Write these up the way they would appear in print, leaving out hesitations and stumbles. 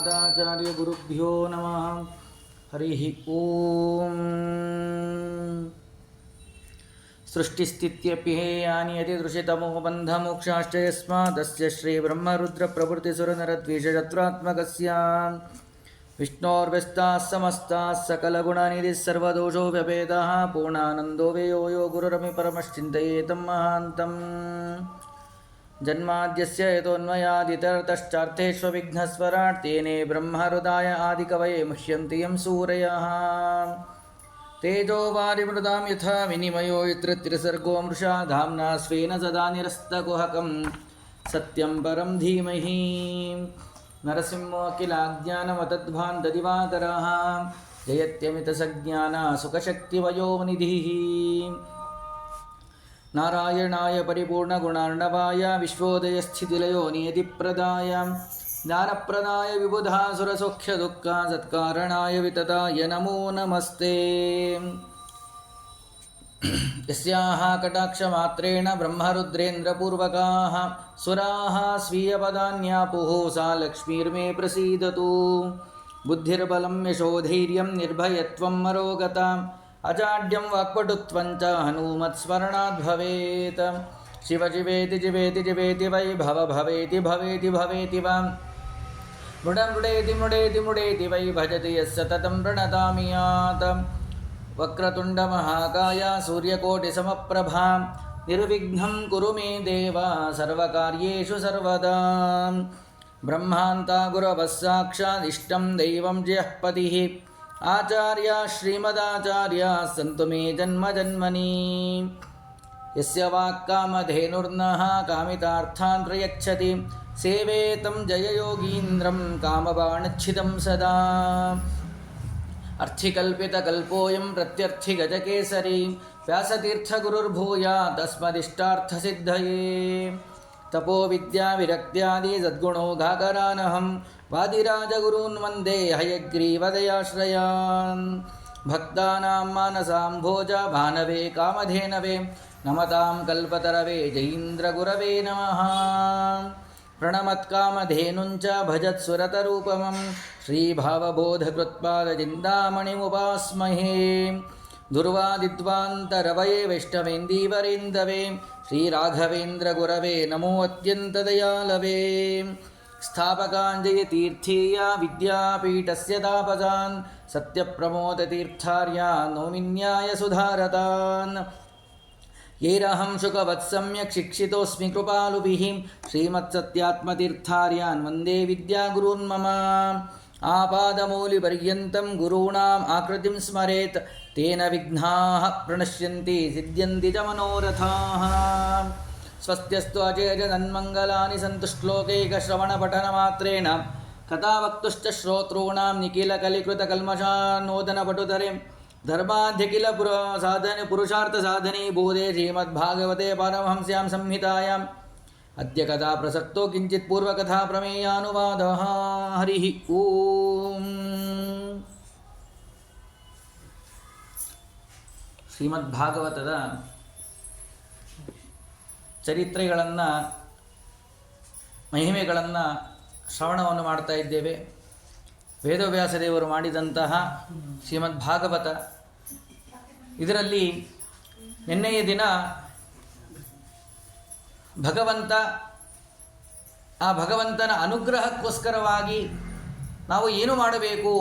ಶ್ರೀಮದಾಚಾರ್ಯಗುರುಭ್ಯೋ ನಮಃ. ಹರಿ ಓಂ. ಸೃಷ್ಟಿಸ್ಥಿತ್ಯಪ್ಯೇಯಾನಿ ಯತಿದೃಶಿತಮೋ ಬಂಧಮೋಕ್ಷಾಶ್ಚ ಯಸ್ಮಾದಸ್ಯ ಶ್ರೀಬ್ರಹ್ಮರುದ್ರಪ್ರಭೃತಿಸುರನರದ್ವಿಷಶತ್ರುತ್ಮಕಸ್ಯ ವಿಷ್ಣೋರ್ವ್ಯಸ್ತಾಃ ಸಮಸ್ತಾಃ ಸಕಲಗುಣನಿಧಿಃ ಸರ್ವದೋಷೋ ವ್ಯಪೇದಃ ಪೂರ್ಣಾನಂದೋ ವ್ಯಯೋ ಯೋ ಗುರುರಪಿ ಪರಮಶ್ಚಿಂತಯೇತಂ ಮಹಾಂತಂ. ಜನ್ಮಾದ್ಯಸ್ಯ ಯತೋನ್ಮಯಾದಿತರತಶ್ಚಾರ್ಥೇಷ್ವವಿಘ್ನಸ್ವರಾಟ್ ತೇನೇ ಬ್ರಹ್ಮಹೃದಾಯ ಆದಿಕವಯೇ ಮುಹ್ಯಂತಿ ಯಂ ಸೂರಯಃ. ತೇಜೋ ವಾರಿಮೃದಾಂ ಯಥಾ ವಿನಿಮಯೋ ಯತ್ರ ತ್ರಿಸರ್ಗೋ ಮೃಷಾ ಧಾಮ್ನಾ ಸ್ವೇನ ಸದಾ ನಿರಸ್ತಕುಹಕಂ ಸತ್ಯಂ ಪರಂ ಧೀಮಹಿ. ನರಸಿಂಹೋ ಅಖಿಲಾಜ್ಞಾನಮತಧ್ವಾन्तದಿವಾಕರಃ ಜಯತ್ಯಮಿತಸಜ್ಞಾನ ಸುಖಶಕ್ತಿವಯೋನಿಧಿಃ. ನಾರಾಯಣಾಯ ಪರಿಪೂರ್ಣಗುಣಾರ್ಣವಾಯ ವಿಶ್ವೋದಯಸ್ಥಿತಿಲಯೋ ನಿಯತಿಪ್ರದಾಯ ಜ್ಞಾನಪ್ರದಾಯ ವಿಬುಧಾಸುರಸೌಖ್ಯದುಃಖ ಸತ್ಕಾರಣಾಯ ವಿತತಾಯ ನಮೋ ನಮಸ್ತೆ. ಯಸ್ಯಾಃ ಕಟಾಕ್ಷಮಾತ್ರೇಣ ಬ್ರಹ್ಮರುದ್ರೇಂದ್ರಪೂರ್ವಕಾಃ ಸುರಾಃ ಸ್ವೀಯಪದಾನ್ಯಾಪುಃ ಸಾ ಲಕ್ಷ್ಮೀರ್ಮೇ ಪ್ರಸೀದತು. ಬುದ್ಧಿರ್ಬಲಂ ಯಶೋಧೈರ್ಯಂ ನಿರ್ಭಯತ್ವಂ ಮರೋಗತಾ ಅಜಾಡ್ಯಂ ವಾಕ್ಪಟುತ್ವಂಚ ಹನುಮತ್ಸ್ಮರಣಾದ್ ಭವೇತ್. ಶಿವ ಶಿವೇತಿ ಜಿವೇತಿ ಜಿವೇತಿ ವೈ ಭವ ಭವೇತಿ ಭವೇತಿ ಭವೇತಿ ವಾ ಮೃಡ ಮೃಡೇತಿ ಮೃಡೇತಿ ಮೃಡೇತಿ ವೈ ಭಜತಿ ಯಸ್ಸ ತತಂ ಪ್ರಣತಾಮಿ ಯಾತ್. ವಕ್ರತುಂಡ ಮಹಾಕಾಯ ಸೂರ್ಯಕೋಟಿ ಸಮಪ್ರಭಾ ನಿರ್ವಿಘ್ನಂ ಕುರು ಮೇ ದೇವ ಸರ್ವಕಾರ್ಯೇಷು ಸರ್ವದಾ. ಬ್ರಹ್ಮಾಂತ ಗುರವಃ ಸಾಕ್ಷಾತ್ ಇಷ್ಟಂ ದೈವಂ ಜ್ಯಃ ಪತಿಃ ಆಚಾರ್ಯ ಶ್ರೀಮದಾಚಾರ್ಯ ಸಂತು ಮೇ ಜನ್ಮ ಜನ್ಮನಿ. ಯಸ್ಯ ವಾಕ್ಕಾಮಧೇನುರ್ನಃ ಕಾಮಿತಾರ್ಥಾನ್ ಪ್ರಯಚ್ಛತಿ ಸೇವೆ ತಂ ಜಯಯೋಗೀಂದ್ರಂ ಕಾಮಬಾಣಚ್ಛಿದಂ ಸದಾ. ಅರ್ಥಿಕಲ್ಪಿತಕಲ್ಪೋಯಂ ಪ್ರತ್ಯರ್ಥಿಗಜಕೇಸರಿ ವ್ಯಾಸತೀರ್ಥಗುರುರ್ಭೂಯಾತ್ ತಸ್ಮದಿಷ್ಟಾರ್ಥಸಿದ್ಧಯೇ. ತಪೋ ವಿದ್ಯಾ ವಿರಕ್ತ್ಯಾದಿ ಸದ್ಗುಣೋಘಾಕರಾನಹಂ ವಾದಿರಾಜಗುರೂನ್ ವಂದೇ ಹಯಗ್ರೀವದಯಾಶ್ರಯಾನ್. ಭಕ್ತಾನಾಂ ಮಾನಸಾಂಭೋಜ ಭಾನವೇ ಕಾಮಧೇನವೇ ನಮತಾಂ ಕಲ್ಪತರವೇ ಜಯೀಂದ್ರಗುರವೇ ನಮಃ. ಪ್ರಣಮತ್ಕಾಮಧೇನುಂಚ ಭಜತ್ಸುರತರೂಪಮಂ ಶ್ರೀಭಾವಬೋಧಕೃತ್ಪಾದಚಿಂತಾಮಣಿಮುಪಾಸ್ಮಹೇ. ದುರ್ವಾದಿದ್ವಾಂತರವಯೇ ವೈಷ್ಣವೇಂದೀವರೇಂದವೇ ಶ್ರೀರಾಘವೇಂದ್ರಗುರವೇ ನಮೋ ಅತ್ಯಂತದಯಾಲವೇ. ಸ್ಥಾಪಕಾಂಜಯತೀರ್ಥೀಯ ವಿದ್ಯಾಪೀಠಸ್ಯ ತಾಪಸಾನ್ ಸತ್ಯಪ್ರಮೋದತೀರ್ಥಾರ್ಯಾನ್ ನೌಮಿನ್ಯಾಯ ಸುಧಾರತಾನ್. ಯೈರಹಂ ಶುಕವತ್ಸಮ್ಯಕ್ ಶಿಕ್ಷಿತೋಸ್ಮಿ ಕೃಪಾಲುಭಿಃ ಶ್ರೀಮತ್ಸತ್ಯಾತ್ಮತೀರ್ಥಾರ್ಯಾನ್ ವಂದೇ ವಿದ್ಯಾಗುರೂನ್ ಮಮ. ಆಪಾದಮೌಲಿಪರ್ಯಂತಂ ಗುರೂಣಾಂ ಆಕೃತಿಂ ಸ್ಮರೇತ್ ತೇನ ವಿಘ್ನಾಃ ಪ್ರಣಶ್ಯಂತಿ ಸಿದ್ಧ್ಯಂತಿ ಚ ಮನೋರಥಾಃ. ಸ್ವಸ್ತ್ಯಸ್ತು ಅಜೇಜನನ್ಮಂಗಲಾನಿ ಸಂತು ಶ್ಲೋಕೈಕಶ್ರವಣಪಠನಮಾತ್ರೇಣ ಕಥಾವಕ್ತುಶ್ಚ ಶ್ರೋತॄಣಾಂ ನಿಖಿಲಕಲಿಕೃತಕಲ್ಮಷಾನ್ನೋದನಪಟುತರೆ ಧರ್ಮಾಧ್ಯಕಿಲ ಪುರುಷಾರ್ಥಸಾಧನೆ ಬೋಧೆ ಶ್ರೀಮದ್ಭಾಗವತೆ ಪಾರಮಹಂಸ್ಯಾಂ ಸಂಹಿತಾಯಾಂ ಅದ್ಯ ಕಥಾ ಪ್ರಸಕ್ತೋ ಕಿಂಚಿತ್ ಪೂರ್ವಕಥಾ ಪ್ರಮೇಯಾನುವಾದಃ. ಹರಿ ಓಂ. ಶ್ರೀಮದ್ಭಾಗವತದ ಚರಿತ್ರೆಗಳನ್ನು ಮಹಿಮೆಗಳನ್ನು ಶ್ರವಣವನ್ನು ಮಾಡ್ತಾ ಇದ್ದೇವೆ. ವೇದವ್ಯಾಸ ದೇವರು ಮಾಡಿದಂತಹ ಶ್ರೀಮದ್ಭಾಗವತ. ಇದರಲ್ಲಿ ನಿನ್ನೆಯ ದಿನ ಭಗವಂತ, ಆ ಭಗವಂತನ ಅನುಗ್ರಹಕ್ಕೋಸ್ಕರವಾಗಿ ನಾವು ಏನು ಮಾಡಬೇಕು,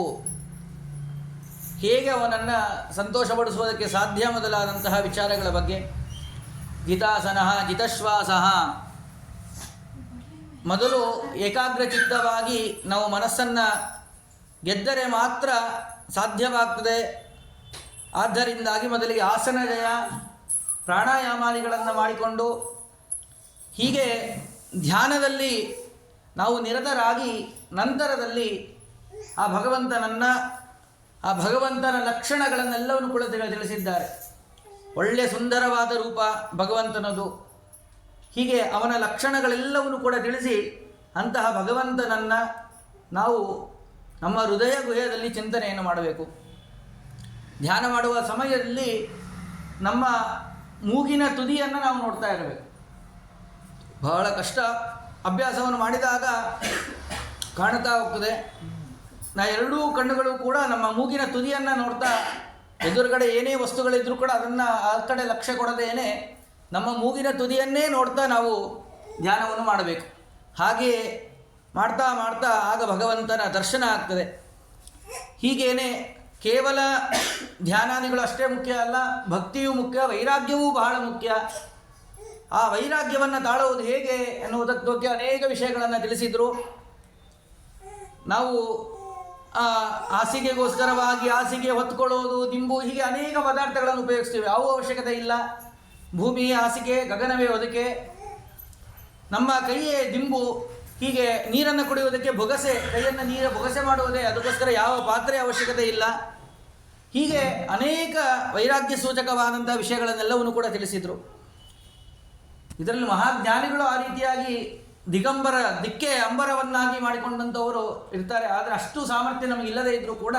ಹೇಗೆ ಅವನನ್ನು ಸಂತೋಷಪಡಿಸುವುದಕ್ಕೆ ಸಾಧ್ಯ ಮೊದಲಾದಂತಹ ವಿಚಾರಗಳ ಬಗ್ಗೆ ಜಿತಾಸನಃ ಜಿತಶ್ವಾಸಃ. ಮೊದಲು ಏಕಾಗ್ರಚಿತ್ತವಾಗಿ ನಾವು ಮನಸ್ಸನ್ನು ಗೆದ್ದರೆ ಮಾತ್ರ ಸಾಧ್ಯವಾಗ್ತದೆ. ಆದ್ದರಿಂದಾಗಿ ಮೊದಲಿಗೆ ಆಸನಜಯ ಪ್ರಾಣಾಯಾಮಾದಿಗಳನ್ನು ಮಾಡಿಕೊಂಡು ಹೀಗೆ ಧ್ಯಾನದಲ್ಲಿ ನಾವು ನಿರತರಾಗಿ ನಂತರದಲ್ಲಿ ಆ ಭಗವಂತನನ್ನು, ಆ ಭಗವಂತನ ಲಕ್ಷಣಗಳನ್ನೆಲ್ಲವನ್ನು ಕೂಡ ತಿಳಿಸಿದ್ದಾರೆ. ಒಳ್ಳೆಯ ಸುಂದರವಾದ ರೂಪ ಭಗವಂತನದು. ಹೀಗೆ ಅವನ ಲಕ್ಷಣಗಳೆಲ್ಲವನ್ನು ಕೂಡ ತಿಳಿಸಿ ಅಂತಹ ಭಗವಂತನನ್ನು ನಾವು ನಮ್ಮ ಹೃದಯ ಗುಹೆಯಲ್ಲಿ ಚಿಂತನೆಯನ್ನು ಮಾಡಬೇಕು. ಧ್ಯಾನ ಮಾಡುವ ಸಮಯದಲ್ಲಿ ನಮ್ಮ ಮೂಗಿನ ತುದಿಯನ್ನು ನಾವು ನೋಡ್ತಾ ಇರಬೇಕು. ಬಹಳ ಕಷ್ಟ. ಅಭ್ಯಾಸವನ್ನು ಮಾಡಿದಾಗ ಕಾಣ್ತಾ ಹೋಗ್ತದೆ. ಎರಡೂ ಕಣ್ಣುಗಳು ಕೂಡ ನಮ್ಮ ಮೂಗಿನ ತುದಿಯನ್ನು ನೋಡ್ತಾ, ಎದುರುಗಡೆ ಏನೇ ವಸ್ತುಗಳಿದ್ರೂ ಕೂಡ ಅದನ್ನು ಆ ಕಡೆ ಲಕ್ಷ್ಯ ಕೊಡದೇನೆ ನಮ್ಮ ಮೂಗಿನ ತುದಿಯನ್ನೇ ನೋಡ್ತಾ ನಾವು ಧ್ಯಾನವನ್ನು ಮಾಡಬೇಕು. ಹಾಗೆಯೇ ಮಾಡ್ತಾ ಮಾಡ್ತಾ ಆಗ ಭಗವಂತನ ದರ್ಶನ ಆಗ್ತದೆ. ಹೀಗೇನೆ ಕೇವಲ ಧ್ಯಾನಾದಿಗಳು ಅಷ್ಟೇ ಮುಖ್ಯ ಅಲ್ಲ, ಭಕ್ತಿಯೂ ಮುಖ್ಯ, ವೈರಾಗ್ಯವೂ ಬಹಳ ಮುಖ್ಯ. ಆ ವೈರಾಗ್ಯವನ್ನು ತಾಳುವುದು ಹೇಗೆ ಎನ್ನುವುದಕ್ಕೆ ಬಗ್ಗೆ ಅನೇಕ ವಿಷಯಗಳನ್ನು ತಿಳಿಸಿದರು. ನಾವು ಹಾಸಿಗೆಗೋಸ್ಕರವಾಗಿ ಹಾಸಿಗೆ ಹೊತ್ಕೊಳ್ಳೋದು, ದಿಂಬು, ಹೀಗೆ ಅನೇಕ ಪದಾರ್ಥಗಳನ್ನು ಉಪಯೋಗಿಸ್ತೀವಿ. ಅವು ಅವಶ್ಯಕತೆ ಇಲ್ಲ. ಭೂಮಿ ಹಾಸಿಗೆ, ಗಗನವೇ ಹೊದಿಕೆ, ನಮ್ಮ ಕೈಯೇ ದಿಂಬು. ಹೀಗೆ ನೀರನ್ನು ಕುಡಿಯುವುದಕ್ಕೆ ಬೊಗಸೆ, ಕೈಯನ್ನು ನೀರು ಬೊಗಸೆ ಮಾಡುವುದೇ, ಅದಕ್ಕೋಸ್ಕರ ಯಾವ ಪಾತ್ರೆ ಅವಶ್ಯಕತೆ ಇಲ್ಲ. ಹೀಗೆ ಅನೇಕ ವೈರಾಗ್ಯ ಸೂಚಕವಾದಂಥ ವಿಷಯಗಳನ್ನೆಲ್ಲವನ್ನು ಕೂಡ ತಿಳಿಸಿದರು. ಇದರಲ್ಲಿ ಮಹಾಜ್ಞಾನಿಗಳು ಆ ರೀತಿಯಾಗಿ ದಿಗಂಬರ ದಿಕ್ಕೆ ಅಂಬರವನ್ನಾಗಿ ಮಾಡಿಕೊಂಡಂಥವರು ಇರ್ತಾರೆ. ಆದರೆ ಅಷ್ಟು ಸಾಮರ್ಥ್ಯ ನಮಗಿಲ್ಲದೇ ಇದ್ದರೂ ಕೂಡ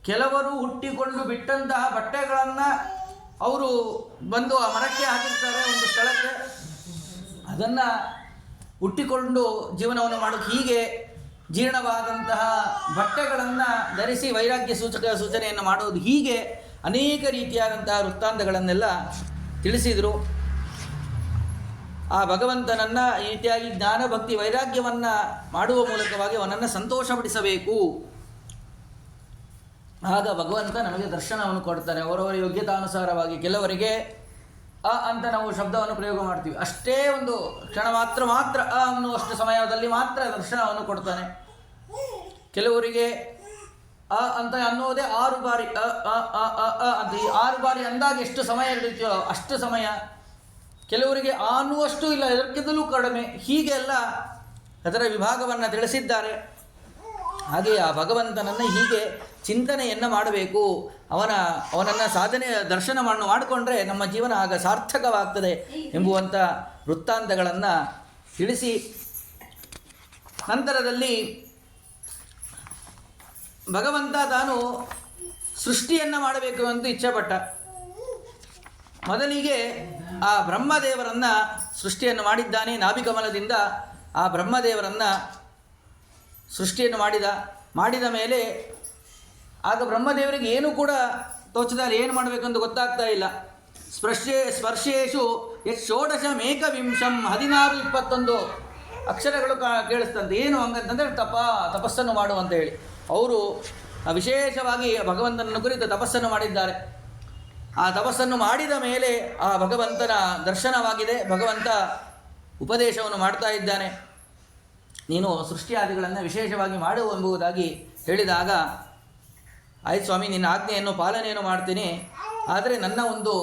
ಕೆಲವರು ಹುಟ್ಟಿಕೊಂಡು ಬಿಟ್ಟಂತಹ ಬಟ್ಟೆಗಳನ್ನು ಅವರು ಬಂದು ಆ ಮರಕ್ಕೆ ಹಾಕಿರ್ತಾರೆ ಒಂದು ಸ್ಥಳಕ್ಕೆ, ಅದನ್ನು ಹುಟ್ಟಿಕೊಂಡು ಜೀವನವನ್ನು ಮಾಡೋದು. ಹೀಗೆ ಜೀರ್ಣವಾದಂತಹ ಬಟ್ಟೆಗಳನ್ನು ಧರಿಸಿ ವೈರಾಗ್ಯ ಸೂಚನೆಯನ್ನು ಮಾಡೋದು. ಹೀಗೆ ಅನೇಕ ರೀತಿಯಾದಂತಹ ವೃತ್ತಾಂತಗಳನ್ನೆಲ್ಲ ತಿಳಿಸಿದರು. ಆ ಭಗವಂತನನ್ನು ಈ ರೀತಿಯಾಗಿ ಜ್ಞಾನ ಭಕ್ತಿ ವೈರಾಗ್ಯವನ್ನು ಮಾಡುವ ಮೂಲಕವಾಗಿ ಅವನನ್ನು ಸಂತೋಷಪಡಿಸಬೇಕು. ಆಗ ಭಗವಂತ ನಮಗೆ ದರ್ಶನವನ್ನು ಕೊಡ್ತಾರೆ. ಅವರವರ ಯೋಗ್ಯತಾನುಸಾರವಾಗಿ. ಕೆಲವರಿಗೆ ಅ ಅಂತ ನಾವು ಶಬ್ದವನ್ನು ಪ್ರಯೋಗ ಮಾಡ್ತೀವಿ, ಅಷ್ಟೇ ಒಂದು ಕ್ಷಣ ಮಾತ್ರ ಅ ಅನ್ನುವಷ್ಟು ಸಮಯದಲ್ಲಿ ಮಾತ್ರ ದರ್ಶನವನ್ನು ಕೊಡ್ತಾನೆ. ಕೆಲವರಿಗೆ ಅ ಅಂತ ಅನ್ನೋದೇ 6 ಬಾರಿ ಅ ಅ ಅ ಅ ಅ ಅಂತ, ಈ 6 ಬಾರಿ ಅಂದಾಗ ಎಷ್ಟು ಸಮಯ ಹಿಡಿಯುತ್ತೋ ಅಷ್ಟು ಸಮಯ. ಕೆಲವರಿಗೆ ಅನ್ನುವಷ್ಟು ಇಲ್ಲ, ಇದಕ್ಕಿಂತಲೂ ಕಡಿಮೆ. ಹೀಗೆಲ್ಲ ಅದರ ವಿಭಾಗವನ್ನು ತಿಳಿಸಿದ್ದಾರೆ. ಹಾಗೆಯೇ ಆ ಭಗವಂತನನ್ನು ಹೀಗೆ ಚಿಂತನೆಯನ್ನು ಮಾಡಬೇಕು. ಅವನನ್ನು ಸಾಧನೆ ದರ್ಶನ ಮಾಡಿಕೊಂಡ್ರೆ ನಮ್ಮ ಜೀವನ ಆಗ ಸಾರ್ಥಕವಾಗ್ತದೆ ಎಂಬುವಂಥ ವೃತ್ತಾಂತಗಳನ್ನು ತಿಳಿಸಿ, ನಂತರದಲ್ಲಿ ಭಗವಂತ ತಾನು ಸೃಷ್ಟಿಯನ್ನು ಮಾಡಬೇಕು ಅಂತ ಇಚ್ಛೆಪಟ್ಟ. ಮೊದಲಿಗೆ ಆ ಬ್ರಹ್ಮದೇವರನ್ನು ಸೃಷ್ಟಿಯನ್ನು ಮಾಡಿದ್ದಾನೆ. ನಾಭಿಕಮಲದಿಂದ ಆ ಬ್ರಹ್ಮದೇವರನ್ನು ಸೃಷ್ಟಿಯನ್ನು ಮಾಡಿದ ಮೇಲೆ ಆಗ ಬ್ರಹ್ಮದೇವರಿಗೆ ಏನೂ ಕೂಡ ತೋಚದಲ್ಲಿ ಏನು ಮಾಡಬೇಕಂತ ಗೊತ್ತಾಗ್ತಾ ಇಲ್ಲ. ಸ್ಪರ್ಶೇಶು ಷೋಡಶಮೇಕವಿಂಶಂ 16-21 ಅಕ್ಷರಗಳು ಕೇಳಿಸ್ತಂತೆ. ಏನು ಹಂಗಂತಂದರೆ ತಪಸ್ಸನ್ನು ಮಾಡು ಅಂತ ಹೇಳಿ ಅವರು ವಿಶೇಷವಾಗಿ ಭಗವಂತನನ್ನು ಕುರಿತು ತಪಸ್ಸನ್ನು ಮಾಡಿದ್ದಾರೆ. ಆ ತಪಸ್ಸನ್ನು ಮಾಡಿದ ಮೇಲೆ ಆ ಭಗವಂತನ ದರ್ಶನವಾಗಿದೆ. ಭಗವಂತ ಉಪದೇಶವನ್ನು ಮಾಡ್ತಾ ಇದ್ದಾನೆ. ನೀನು ಸೃಷ್ಟಿಯಾದಿಗಳನ್ನು ವಿಶೇಷವಾಗಿ ಮಾಡು ಎಂಬುದಾಗಿ ಹೇಳಿದಾಗ, ಆಯ್ತು ಸ್ವಾಮಿ, ನಿನ್ನ ಆಜ್ಞೆಯನ್ನು ಪಾಲನೆಯನ್ನು ಮಾಡ್ತೀನಿ, ಆದರೆ ನನ್ನ ಒಂದು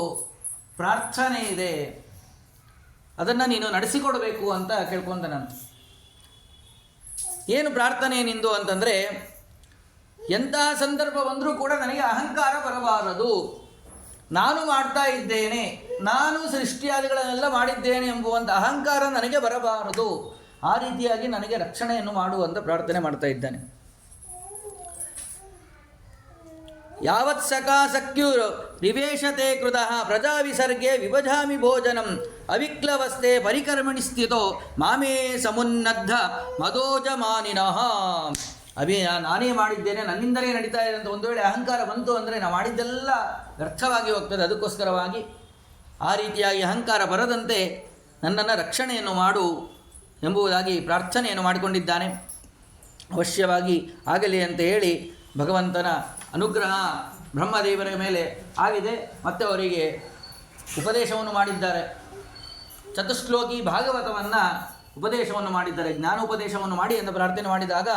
ಪ್ರಾರ್ಥನೆ ಇದೆ, ಅದನ್ನು ನೀನು ನಡೆಸಿಕೊಡಬೇಕು ಅಂತ ಕೇಳ್ಕೊಂಡನಂತ. ಏನು ಪ್ರಾರ್ಥನೆ ನಿಂದು ಅಂತಂದರೆ, ಎಂತಹ ಸಂದರ್ಭ ಬಂದರೂ ಕೂಡ ನನಗೆ ಅಹಂಕಾರ ಬರಬಾರದು. ನಾನು ಮಾಡ್ತಾ ಇದ್ದೇನೆ, ನಾನು ಸೃಷ್ಟಿಯಾದಿಗಳನ್ನೆಲ್ಲ ಮಾಡಿದ್ದೇನೆ ಎಂಬುವಂಥ ಅಹಂಕಾರ ನನಗೆ ಬರಬಾರದು. ಆ ರೀತಿಯಾಗಿ ನನಗೆ ರಕ್ಷಣೆಯನ್ನು ಮಾಡುವಂಥ ಪ್ರಾರ್ಥನೆ ಮಾಡ್ತಾ ಇದ್ದಾನೆ. ಯಾವತ್ ಸಕಾಸಕ್ಯುರ್ ನಿವೇಶತೆ ಕೃತಃ ಪ್ರಜಾ ವಿಸರ್ಗೆ ವಿಭಜಾಮಿ ಭೋಜನಂ ಅವಿಕ್ಲವಸ್ತೆ ಪರಿಕರ್ಮಣಿ ಸ್ಥಿತೋ ಮಾಮೇ ಸಮುನ್ನದ್ಧ ಮದೋಜಮಾನಿನಃ. ನಾನೇ ಮಾಡಿದ್ದೇನೆ, ನನ್ನಿಂದಲೇ ನಡೀತಾ ಇದೆ ಅಂತ ಒಂದು ವೇಳೆ ಅಹಂಕಾರ ಬಂತು ಅಂದರೆ ನಾವು ಮಾಡಿದ್ದೆಲ್ಲ ವ್ಯರ್ಥವಾಗಿ ಹೋಗ್ತದೆ. ಅದಕ್ಕೋಸ್ಕರವಾಗಿ ಆ ರೀತಿಯಾಗಿ ಅಹಂಕಾರ ಬರದಂತೆ ನನ್ನನ್ನು ರಕ್ಷಣೆಯನ್ನು ಮಾಡು ಎಂಬುದಾಗಿ ಪ್ರಾರ್ಥನೆಯನ್ನು ಮಾಡಿಕೊಂಡಿದ್ದಾನೆ. ಅವಶ್ಯವಾಗಿ ಆಗಲಿ ಅಂತ ಹೇಳಿ ಭಗವಂತನ ಅನುಗ್ರಹ ಬ್ರಹ್ಮದೇವರ ಮೇಲೆ ಆಗಿದೆ. ಮತ್ತು ಅವರಿಗೆ ಉಪದೇಶವನ್ನು ಮಾಡಿದ್ದಾರೆ. ಚತುಶ್ಲೋಕಿ ಭಾಗವತವನ್ನು ಉಪದೇಶವನ್ನು ಮಾಡಿದ್ದಾರೆ. ಜ್ಞಾನೋಪದೇಶವನ್ನು ಮಾಡಿ ಎಂದು ಪ್ರಾರ್ಥನೆ ಮಾಡಿದಾಗ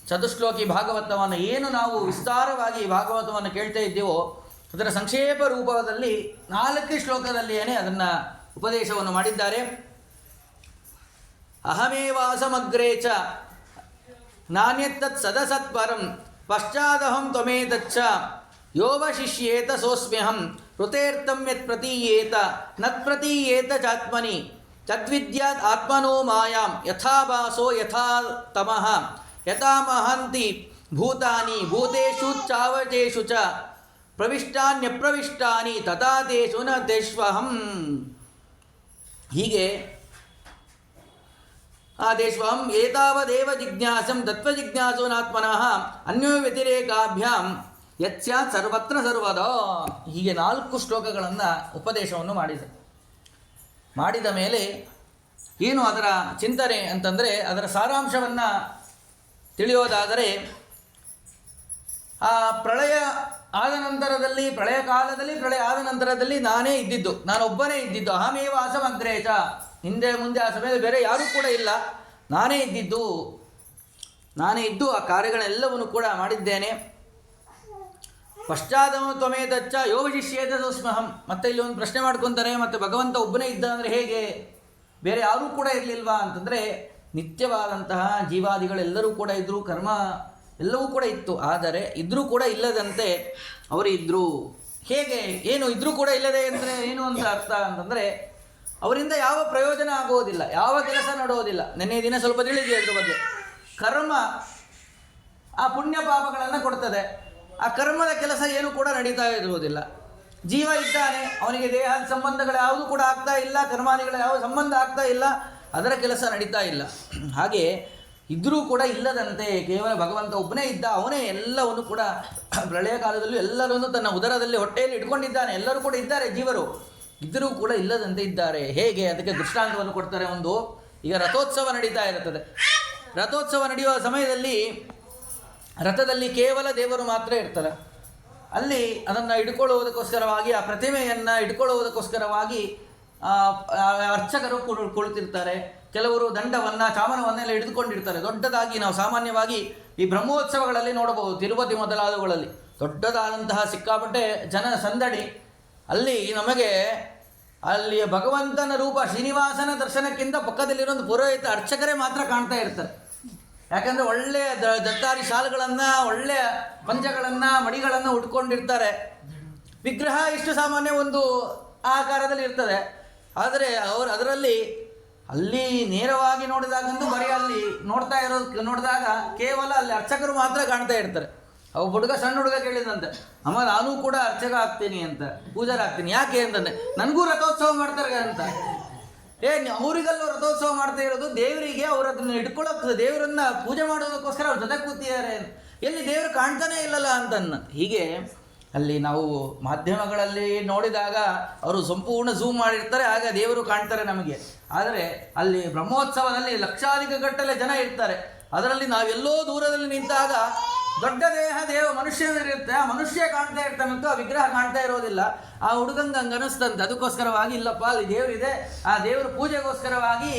ಚತುಶ್ಲೋಕಿ ಭಾಗವತವನ್ನು ಏನು ನಾವು ವಿಸ್ತಾರವಾಗಿ ಭಾಗವತವನ್ನು ಕೇಳ್ತಾ ಇದ್ದೀವೋ ಅದರ ಸಂಕ್ಷೇಪ ರೂಪದಲ್ಲಿ 4 ಶ್ಲೋಕದಲ್ಲಿಯೇ ಅದನ್ನು ಉಪದೇಶವನ್ನು ಮಾಡಿದ್ದಾರೆ. ಅಹಮೇವಾಸಮಗ್ರೇ ಚ ನಾಣ್ಯತ್ತತ್ ಸದಸತ್ಪರಂ ಪಶ್ಚಾದಹಂ ತ್ವಮೇತಚ್ಚ ಯೋವಶಿಷ್ಯೇತ ಸೋಸ್ಮ್ಯಹಂ ಋತೇರ್ಥಂ ಯತ್ ಪ್ರತೀಯೇತ ನತ್ ಪ್ರತೀಯೇತ ಚಾತ್ಮನಿ ತದ್ವಿದ್ಯಾತ್ ಆತ್ಮನೋ ಮಾಯಾಂ ಯಥಾ ಭಾಸೋ ಯಥಾ ತಮಃ ಯಥಾ ಮಹಂತಿ ಭೂತಾನಿ ಭೂತೇಷು ಚಾವಚೇಷು ಚ ಪ್ರವಿಷ್ಟಾನ್ಯಪ್ರವಿಷ್ಟಾನಿ ತಥಾ ತೇಷು ನ ತೇಷ್ವಹಂ. ಹೀಗೆ ಆದೇಶ್ವಹಂ ಏತಾವದೇವ ಜಿಜ್ಞಾಸಂ ತತ್ವಜಿಜ್ಞಾಸೋನಾತ್ಮನಃ ಅನ್ಯೋ ವ್ಯತಿರೇಕಾಭ್ಯಾಂ ಯತ್ಸ್ಯಾತ್ ಸರ್ವತ್ರ ಸರ್ವದಾ. ಹೀಗೆ 4 ಶ್ಲೋಕಗಳನ್ನು ಉಪದೇಶವನ್ನು ಮಾಡಿದ ಮೇಲೆ ಏನು ಅದರ ಚಿಂತನೆ ಅಂತಂದರೆ, ಅದರ ಸಾರಾಂಶವನ್ನು ತಿಳಿಯೋದಾದರೆ, ಆ ಪ್ರಳಯ ಆದ ನಂತರದಲ್ಲಿ, ಪ್ರಳಯ ಕಾಲದಲ್ಲಿ, ಪ್ರಳಯ ಆದ ನಂತರದಲ್ಲಿ ನಾನೇ ಇದ್ದಿದ್ದು, ನಾನೊಬ್ಬನೇ ಇದ್ದಿದ್ದು. ಅಹಮೇವ ಅಸಮಗ್ರೇಚ, ಹಿಂದೆ ಮುಂದೆ ಆ ಸಮಯದಲ್ಲಿ ಬೇರೆ ಯಾರೂ ಕೂಡ ಇಲ್ಲ, ನಾನೇ ಇದ್ದು ಆ ಕಾರ್ಯಗಳೆಲ್ಲವನ್ನು ಕೂಡ ಮಾಡಿದ್ದೇನೆ. ಪಶ್ಚಾದಮ ತ್ವಮೇತಚ್ಚ ಯೋಗಶಿಷ್ಯೇತ ಸೋಸ್ಮಹಂ. ಮತ್ತೆ ಇಲ್ಲಿ ಒಂದು ಪ್ರಶ್ನೆ ಮಾಡ್ಕೊತಾರೆ, ಮತ್ತೆ ಭಗವಂತ ಒಬ್ಬನೇ ಇದ್ದ ಅಂದರೆ ಹೇಗೆ, ಬೇರೆ ಯಾರೂ ಕೂಡ ಇರಲಿಲ್ವಾ ಅಂತಂದರೆ, ನಿತ್ಯವಾದಂತಹ ಜೀವಾದಿಗಳೆಲ್ಲರೂ ಕೂಡ ಇದ್ದರು, ಕರ್ಮ ಎಲ್ಲವೂ ಕೂಡ ಇತ್ತು. ಆದರೆ ಇದ್ರೂ ಕೂಡ ಇಲ್ಲದಂತೆ ಅವರು ಇದ್ದರು. ಹೇಗೆ, ಏನು ಇದ್ರೂ ಕೂಡ ಇಲ್ಲದೆ ಅಂದರೆ ಏನು ಅಂತ ಅರ್ಥ ಅಂತಂದರೆ, ಅವರಿಂದ ಯಾವ ಪ್ರಯೋಜನ ಆಗುವುದಿಲ್ಲ, ಯಾವ ಕೆಲಸ ನಡೆಯೋದಿಲ್ಲ. ನೆನ್ನೆ ದಿನ ಸ್ವಲ್ಪ ತಿಳಿದಿದೆ ಅದ್ರ ಬಗ್ಗೆ. ಕರ್ಮ ಆ ಪುಣ್ಯ ಪಾಪಗಳನ್ನು ಕೊಡ್ತದೆ, ಆ ಕರ್ಮದ ಕೆಲಸ ಏನು ಕೂಡ ನಡೀತಾ ಇರುವುದಿಲ್ಲ. ಜೀವ ಇದ್ದಾನೆ, ಅವನಿಗೆ ದೇಹದ ಸಂಬಂಧಗಳು ಯಾವುದೂ ಕೂಡ ಆಗ್ತಾ ಇಲ್ಲ, ಕರ್ಮಾದಿಗಳ ಯಾವ ಸಂಬಂಧ ಆಗ್ತಾ ಇಲ್ಲ, ಅದರ ಕೆಲಸ ನಡೀತಾ ಇಲ್ಲ. ಹಾಗೆ ಇದ್ರೂ ಕೂಡ ಇಲ್ಲದಂತೆ ಕೇವಲ ಭಗವಂತ ಒಬ್ಬನೇ ಇದ್ದ, ಅವನೇ ಎಲ್ಲವನ್ನು ಕೂಡ ಪ್ರಳಯ ಕಾಲದಲ್ಲೂ ಎಲ್ಲರನ್ನು ತನ್ನ ಉದರದಲ್ಲಿ ಹೊಟ್ಟೆಯಲ್ಲಿ ಇಟ್ಕೊಂಡಿದ್ದಾನೆ. ಎಲ್ಲರೂ ಕೂಡ ಇದ್ದಾರೆ ಜೀವರು, ಇದ್ದರೂ ಕೂಡ ಇಲ್ಲದಂತೆ ಇದ್ದಾರೆ. ಹೇಗೆ, ಅದಕ್ಕೆ ದೃಷ್ಟಾಂತವನ್ನು ಕೊಡ್ತಾರೆ. ಒಂದು, ಈಗ ರಥೋತ್ಸವ ನಡೀತಾ ಇರುತ್ತದೆ. ರಥೋತ್ಸವ ನಡೆಯುವ ಸಮಯದಲ್ಲಿ ರಥದಲ್ಲಿ ಕೇವಲ ದೇವರು ಮಾತ್ರ ಇರ್ತಾರೆ. ಅಲ್ಲಿ ಅದನ್ನು ಹಿಡ್ಕೊಳ್ಳುವುದಕ್ಕೋಸ್ಕರವಾಗಿ, ಆ ಪ್ರತಿಮೆಯನ್ನು ಹಿಡ್ಕೊಳ್ಳುವುದಕ್ಕೋಸ್ಕರವಾಗಿ ಅರ್ಚಕರು ಕುಳಿತಿರ್ತಾರೆ. ಕೆಲವರು ದಂಡವನ್ನು, ಚಾಮರವನ್ನೆಲ್ಲ ಹಿಡಿದುಕೊಂಡಿರ್ತಾರೆ. ದೊಡ್ಡದಾಗಿ ನಾವು ಸಾಮಾನ್ಯವಾಗಿ ಈ ಬ್ರಹ್ಮೋತ್ಸವಗಳಲ್ಲಿ ನೋಡಬಹುದು, ತಿರುಪತಿ ಮೊದಲಾದವುಗಳಲ್ಲಿ ದೊಡ್ಡದಾದಂತಹ ಸಿಕ್ಕಾಪಟ್ಟೆ ಜನ ಸಂದಡಿ. ಅಲ್ಲಿ ನಮಗೆ ಅಲ್ಲಿ ಭಗವಂತನ ರೂಪ ಶ್ರೀನಿವಾಸನ ದರ್ಶನಕ್ಕಿಂತ ಪಕ್ಕದಲ್ಲಿರೋ ಪುರೋಹಿತ ಅರ್ಚಕರೇ ಮಾತ್ರ ಕಾಣ್ತಾ ಇರ್ತಾರೆ. ಯಾಕಂದರೆ ಒಳ್ಳೆಯ ದತ್ತಾರಿ ಶಾಲುಗಳನ್ನು, ಒಳ್ಳೆಯ ಪಂಚಗಳನ್ನು, ಮಡಿಗಳನ್ನು ಉಟ್ಕೊಂಡಿರ್ತಾರೆ. ವಿಗ್ರಹ ಇಷ್ಟು ಸಾಮಾನ್ಯ ಒಂದು ಆಕಾರದಲ್ಲಿ ಇರ್ತದೆ. ಆದರೆ ಅದರಲ್ಲಿ ಅಲ್ಲಿ ನೇರವಾಗಿ ನೋಡಿದಾಗಂತೂ ಬರೀ ಅಲ್ಲಿ ನೋಡಿದಾಗ ಕೇವಲ ಅಲ್ಲಿ ಅರ್ಚಕರು ಮಾತ್ರ ಕಾಣ್ತಾ ಇರ್ತಾರೆ. ಹುಡುಗ, ಸಣ್ಣ ಹುಡುಗ ಕೇಳಿದಂತೆ, ಅಮ್ಮ ನಾನೂ ಕೂಡ ಅರ್ಚಕ ಆಗ್ತೀನಿ ಅಂತ, ಪೂಜಾರ ಆಗ್ತೀನಿ. ಯಾಕೆ ಅಂತಂದರೆ, ನನಗೂ ರಥೋತ್ಸವ ಮಾಡ್ತಾರೆ ಅಂತ. ಅವರಿಗೆಲ್ಲೂ ರಥೋತ್ಸವ ಮಾಡ್ತಾ ಇರೋದು ದೇವರಿಗೆ, ಅವರು ಅದನ್ನು ಇಟ್ಕೊಳ್ಳೋಕೆ, ದೇವರನ್ನ ಪೂಜೆ ಮಾಡೋದಕ್ಕೋಸ್ಕರ ಅವ್ರ ಜೊತೆ ಕೂತಿದ್ದಾರೆ. ಎಲ್ಲಿ ದೇವರು ಕಾಣ್ತಾನೆ ಇಲ್ಲಲ್ಲ ಅಂತನ್ನ. ಹೀಗೆ ಅಲ್ಲಿ ನಾವು ಮಾಧ್ಯಮಗಳಲ್ಲಿ ನೋಡಿದಾಗ ಅವರು ಸಂಪೂರ್ಣ ಝೂಮ್ ಮಾಡಿರ್ತಾರೆ, ಆಗ ದೇವರು ಕಾಣ್ತಾರೆ ನಮಗೆ. ಆದರೆ ಅಲ್ಲಿ ಬ್ರಹ್ಮೋತ್ಸವದಲ್ಲಿ ಲಕ್ಷಾಧಿಕ ಗಟ್ಟಲೆ ಜನ ಇರ್ತಾರೆ. ಅದರಲ್ಲಿ ನಾವೆಲ್ಲೋ ದೂರದಲ್ಲಿ ನಿಂತಾಗ ದೊಡ್ಡ ದೇಹ ಮನುಷ್ಯನಿರುತ್ತೆ, ಆ ಮನುಷ್ಯ ಕಾಣ್ತಾ ಇರ್ತಾನಂತೂ ಆ ವಿಗ್ರಹ ಕಾಣ್ತಾ ಇರೋದಿಲ್ಲ. ಆ ಹುಡುಗಂಗೆ ಹಂಗೆ ಅನಿಸ್ತಂತೆ. ಅದಕ್ಕೋಸ್ಕರವಾಗಿ ಇಲ್ಲಪ್ಪ ಅಲ್ಲಿ ದೇವರಿದೆ, ಆ ದೇವರ ಪೂಜೆಗೋಸ್ಕರವಾಗಿ